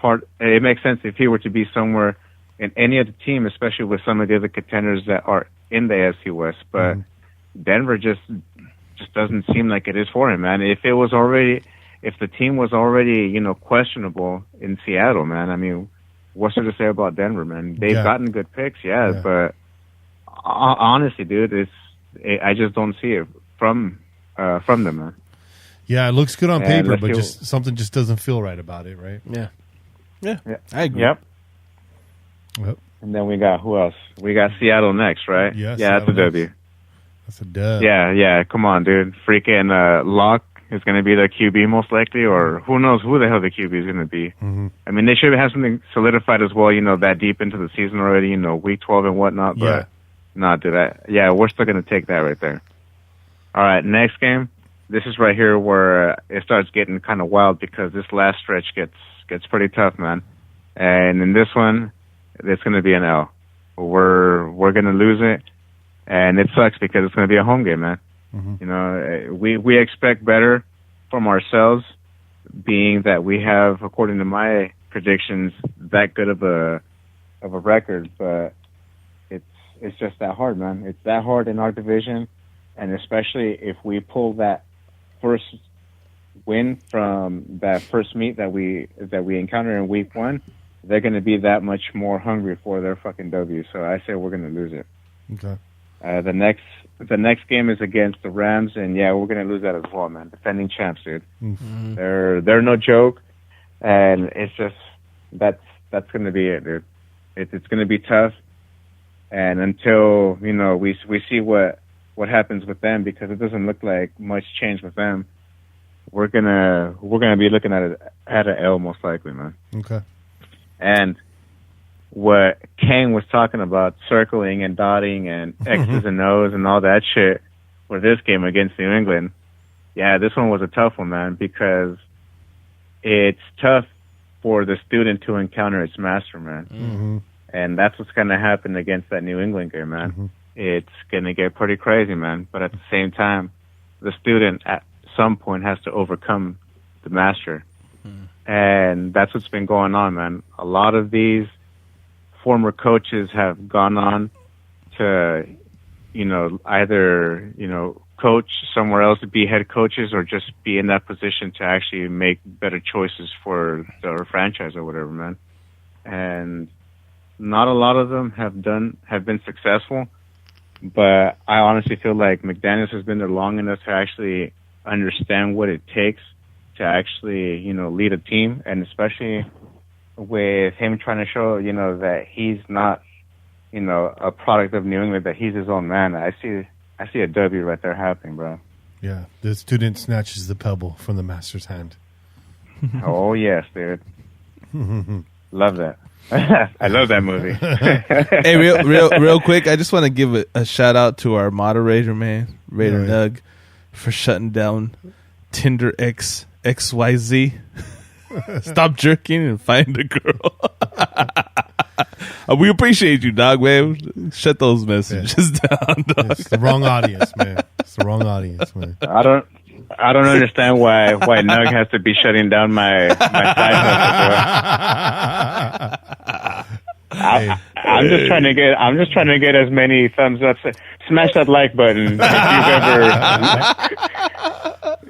sense if he were to be somewhere in any other team, especially with some of the other contenders that are in the AFC West. But Denver just doesn't seem like it is for him, man. If the team was already, questionable in Seattle, man, I mean, what's there to say about Denver, man? They've gotten good picks, but honestly, dude, I just don't see it from them, man. Yeah, it looks good on And paper, let's but see just something just doesn't feel right about it, right? Yeah, I agree. Yep. Yep. And then we got who else? We got Seattle next, right? Yeah, that's a Seattle W. That's a dub. Yeah. Come on, dude. Freaking Locke is going to be the QB most likely, or who knows who the hell the QB is going to be. I mean, they should have something solidified as well, that deep into the season already, week 12 and whatnot. But not do that. Yeah, we're still going to take that right there. All right, next game. This is right here where it starts getting kind of wild because this last stretch gets pretty tough, man. And in this one, it's going to be an L. We're going to lose it, and it sucks because it's going to be a home game, man. We expect better from ourselves, being that we have, according to my predictions, that good of a record, but it's just that hard, man. It's that hard in our division, and especially if we pull that first win from that first meet that we encounter in week 1, they're going to be that much more hungry for their fucking W. So I say we're going to lose it. Okay. The next game is against the Rams, and yeah, we're going to lose that as well, man. Defending champs, dude. They're no joke, and it's just that's going to be it, dude. It's going to be tough, and until we see what happens with them, because it doesn't look like much change with them, we're gonna be looking at an L most likely, man. Okay. And what Kane was talking about, circling and dotting and X's and O's and all that shit for this game against New England, yeah, this one was a tough one, man, because it's tough for the student to encounter its master, man. And that's what's going to happen against that New England game, man. Mm-hmm. It's going to get pretty crazy, man. But at the same time, the student at some point has to overcome the master. And that's what's been going on, man. A lot of these former coaches have gone on to, either, coach somewhere else, be head coaches, or just be in that position to actually make better choices for their franchise or whatever, man. And not a lot of them have been successful, but I honestly feel like McDaniels has been there long enough to actually understand what it takes to actually, lead a team, and especially with him trying to show, that he's not, a product of New England, that he's his own man. I see a W right there happening, bro. Yeah, the student snatches the pebble from the master's hand. Oh yes, dude. Love that. I love that movie. Hey, real quick, I just want to give a shout out to our moderator, man, Raider Nug, for shutting down Tinder XYZ. Stop jerking and find a girl. We appreciate you, dog, man. Shut those messages down, dog. It's the wrong audience, man. It's the wrong audience, man. I don't understand why Nug has to be shutting down my side hustle, bro. I'm just trying to get as many thumbs up. Smash that like button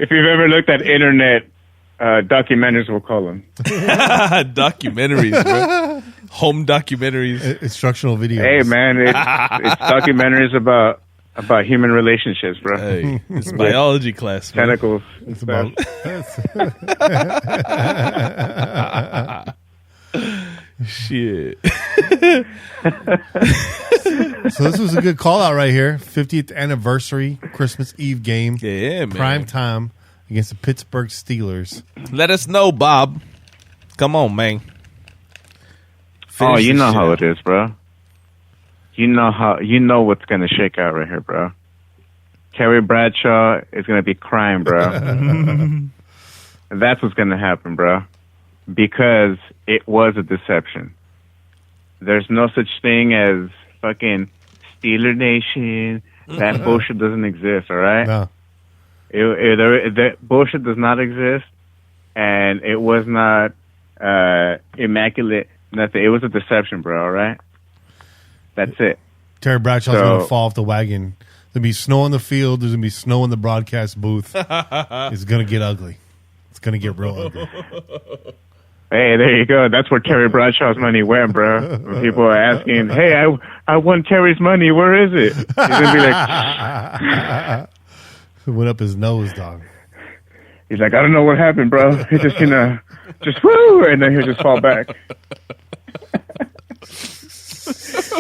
if you've ever looked at internet documentaries, we'll call them. Documentaries, bro. Home documentaries. Instructional videos. Hey, man, it's documentaries about human relationships, bro. Hey, it's biology class, man. Tentacles. It's about. Shit. So this was a good call out right here. 50th anniversary Christmas Eve game. Yeah, man. Prime time against the Pittsburgh Steelers. Let us know, Bob. Come on, man. You know how it is, bro. You know what's gonna shake out right here, bro. Terry Bradshaw is gonna be crying, bro. That's what's gonna happen, bro. Because it was a deception. There's no such thing as fucking Steeler Nation. That bullshit doesn't exist, all right? No. That bullshit does not exist, and it was not immaculate. Nothing. It was a deception, bro, all right? That's it. Terry Bradshaw's going to fall off the wagon. There'll be snow on the field. There's going to be snow in the broadcast booth. It's going to get ugly. It's going to get real ugly. Hey, there you go. That's where Terry Bradshaw's money went, bro. When people are asking, hey, I won Terry's money. Where is it? He's going to be like... It went up his nose, dog. He's like, I don't know what happened, bro. He just, just woo, and then he'll just fall back.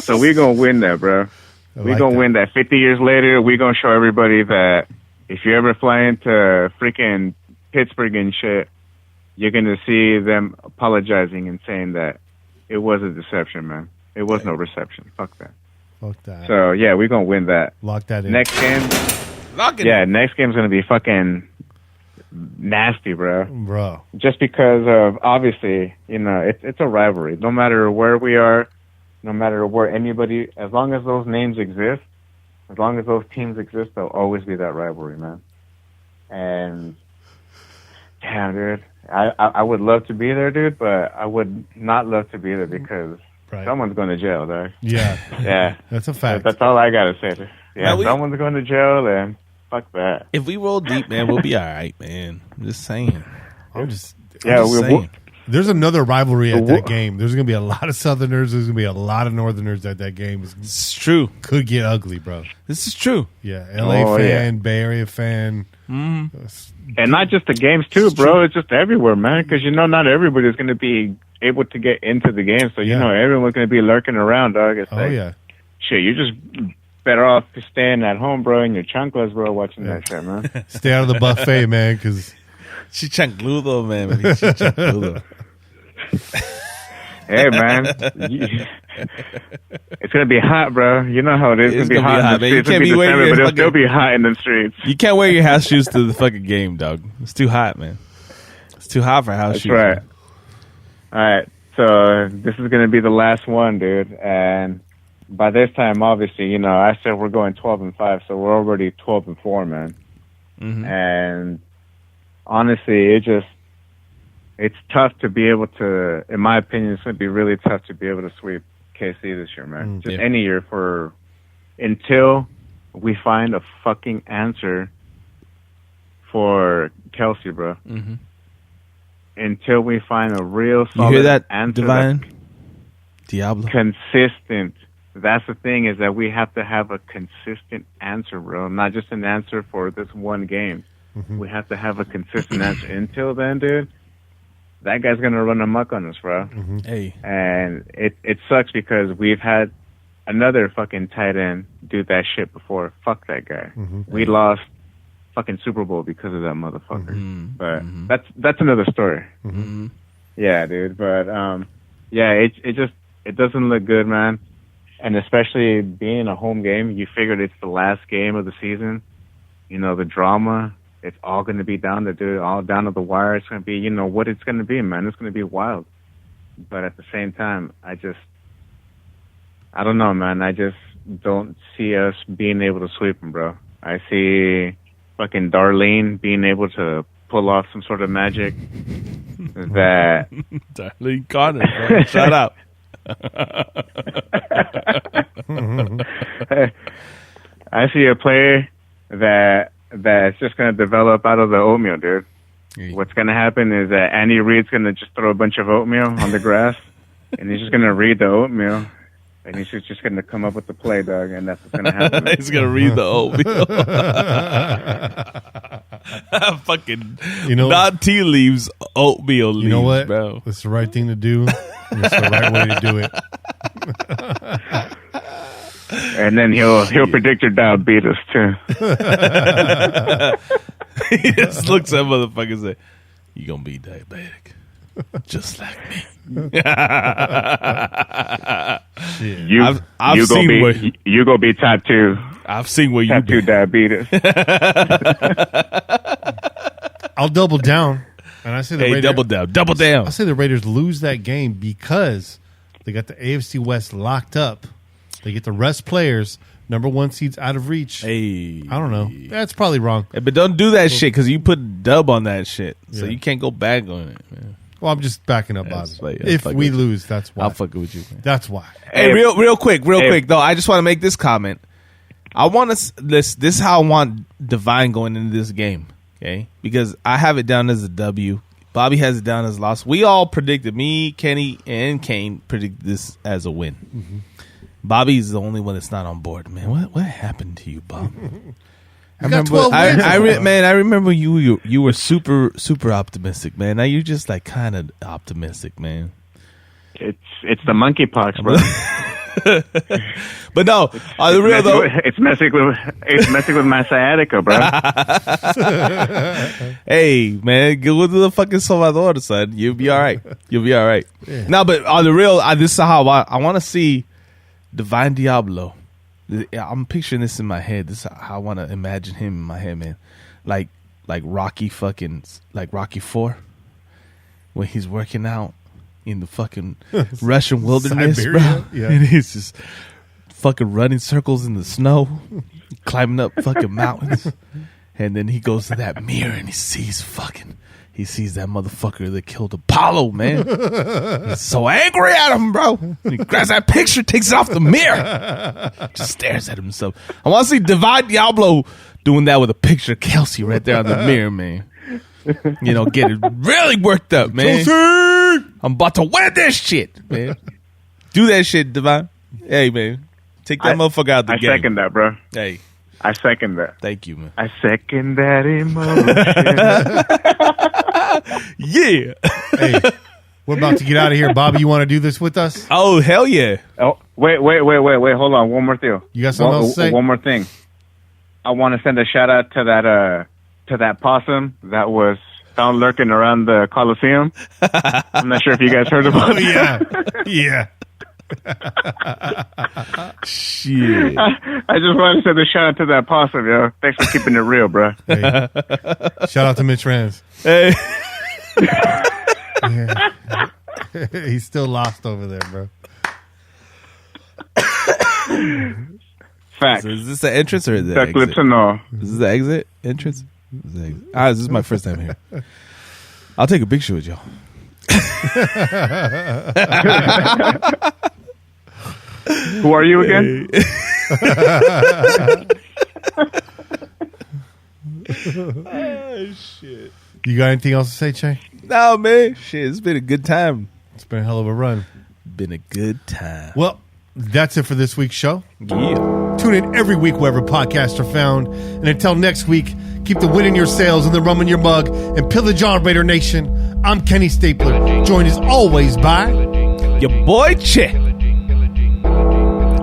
So we're going to win that, bro. We're going to win that. 50 years later, we're going to show everybody that if you ever fly into freaking Pittsburgh and shit, you're going to see them apologizing and saying that it was a deception, man. It was no reception. Fuck that. Fuck that. So, yeah, we're going to win that. Lock that in. Next game. Next game's going to be fucking nasty, bro. Just because of, obviously, it's a rivalry. No matter where we are, no matter where anybody, as long as those names exist, as long as those teams exist, there'll always be that rivalry, man. And, damn, dude, I would love to be there, dude, but I would not love to be there because someone's going to jail, dog. Yeah. Yeah. That's a fact. That's all I got to say. Yeah, someone's going to jail, and fuck that. If we roll deep, man, we'll be all right, man. I'm just saying. There's another rivalry at that game. There's going to be a lot of Southerners. There's going to be a lot of Northerners at that game. It's true. Could get ugly, bro. This is true. Yeah, LA fan, Bay Area fan. And not just the games, too, bro. It's just everywhere, man, because, not everybody's going to be able to get into the game. So, everyone's going to be lurking around, dog. It's shit, you're just better off staying at home, bro, in your chanclas, bro, watching that shit, man. Stay out of the buffet, man, because... She chancludo, man. She chancludo. Hey, man. It's going to be hot, bro. You know how it is. It's going to be hot. Man. You can't be wearing your but it'll still be hot in the streets. You can't wear your house shoes to the fucking game, dog. It's too hot, man. It's too hot for house shoes. That's right. Man. All right. So this is going to be the last one, dude. And by this time, obviously, you know, I said we're going 12-5, so we're already 12-4, man. Mm-hmm. And honestly, it's tough to be able to, in my opinion, it's going to be really tough to be able to sweep KC this year, man. Just any year until we find a fucking answer for Kelsey, bro. Mm-hmm. Until we find a real solid you hear that, answer, Divine? Diablo. Consistent. That's the thing, is that we have to have a consistent answer, bro. Not just an answer for this one game. Mm-hmm. We have to have a consistent answer. Until then, dude, that guy's gonna run amok on us, bro. Mm-hmm. Hey. And it sucks because we've had another fucking tight end do that shit before. Fuck that guy. Mm-hmm. We lost fucking Super Bowl because of that motherfucker. Mm-hmm. But Mm-hmm. that's another story. Mm-hmm. Yeah, dude. But yeah, it doesn't look good, man. And especially being a home game, you figured it's the last game of the season. You know, the drama, it's all going to be down to the wire. It's going to be, you know, what it's going to be, man. It's going to be wild. But at the same time, I don't know, man. I just don't see us being able to sweep them, bro. I see fucking Darlene being able to pull off some sort of magic that... Darlene Carter, shout out. I see a player that's just going to develop out of the oatmeal, dude. What's going to happen is that Andy Reid's going to just throw a bunch of oatmeal on the grass, and he's just going to read the oatmeal, and he's just going to come up with the play, dog, and that's what's going to happen. He's going to read the oatmeal. Fucking, you know, not tea leaves, oatmeal leaves, you know what? bro. It's the right thing to do. It's the right way to do it. And then he'll predict your diabetes too. He just looks at motherfuckers and say, "You gonna be diabetic, just like me." You gonna be type 2. I've seen where you type 2 been. diabetes. I'll double down, and I say the Raiders, double down. I say the Raiders lose that game because they got the AFC West locked up. They get the rest players, number 1 seeds out of reach. Hey, I don't know. That's probably wrong. Hey, but don't do that shit because you put dub on that shit, so Yeah. you can't go back on it, man. Well, I'm just backing up, Bobby. Like, if we lose, that's why. I'll fucking with you, man. That's why. Hey, real quick, though. I just want to make this comment. I want this is how I want Divine going into this game, okay? Because I have it down as a W. Bobby has it down as a loss. We all predicted, me, Kenny, and Kane predicted this as a win. Mm-hmm. Bobby's the only one that's not on board, man. What happened to you, Bob? I got 12 wins. I remember you were super optimistic, man. Now you're just like kind of optimistic, man. It's the monkeypox, bro. But no, on the real though, it's messing with my sciatica, bro. Hey, man, go to the fucking Salvador, son. You'll be all right. Yeah. No, but on the real, this is how I want to see Divine Diablo. I'm picturing this in my head. This is how I want to imagine him in my head, man. Like Rocky like Rocky 4, when he's working out in the fucking Russian wilderness, Siberia? bro. Yeah. And he's just fucking running circles in the snow, climbing up fucking mountains. And then he goes to that mirror and he sees that motherfucker that killed Apollo, man. He's so angry at him, bro. He grabs that picture, takes it off the mirror, just stares at himself. I want to see Divine Diablo doing that with a picture of Kelsey right there on the mirror, man. You know, get it really worked up, man. Kelsey! I'm about to win this shit, man. Do that shit, Divine. Hey, man. Take that motherfucker out the game. I second that, bro. Hey. I second that. Thank you, man. I second that emotion. Yeah. Hey, we're about to get out of here. Bobby, you want to do this with us? Oh, hell yeah. Oh, wait. Hold on. One more thing. You got something else to say? One more thing. I want to send a shout out to that possum that was found lurking around the Coliseum. I'm not sure if you guys heard about it. Yeah. Shit. I just wanted to send a shout out to that possum, yo. Thanks for keeping it real, bro. Hey, shout out to Mitch Rans. Hey. Yeah. He's still lost over there, bro. Facts. So is this the entrance or the That clips exit? and all. Is this the exit? Entrance? This is the exit. This is my first time here. I'll take a picture with y'all. Who are you again? Oh, shit. You got anything else to say, Che? No, man. Shit, it's been a good time. It's been a hell of a run. Been a good time. Well, that's it for this week's show. Yeah. Tune in every week wherever podcasts are found. And until next week, keep the wind in your sails and the rum in your mug and pillage on Raider Nation. I'm Kenny Stapler, joined as always by Your boy Che.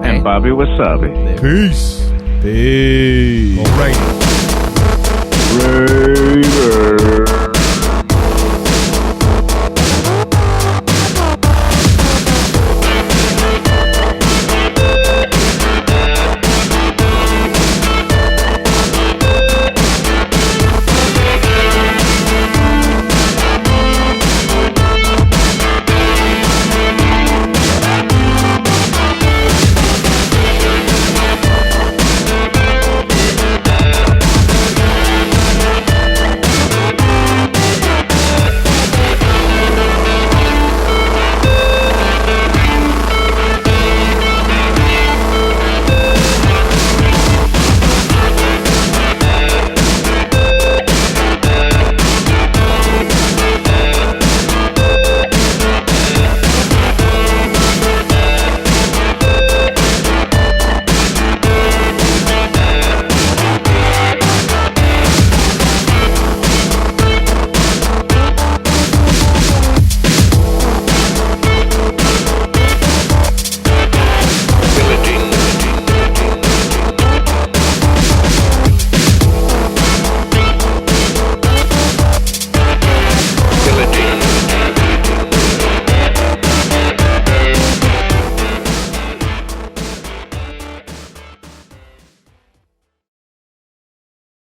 And Bobby Wasabi. Peace. Peace. All right. Raider.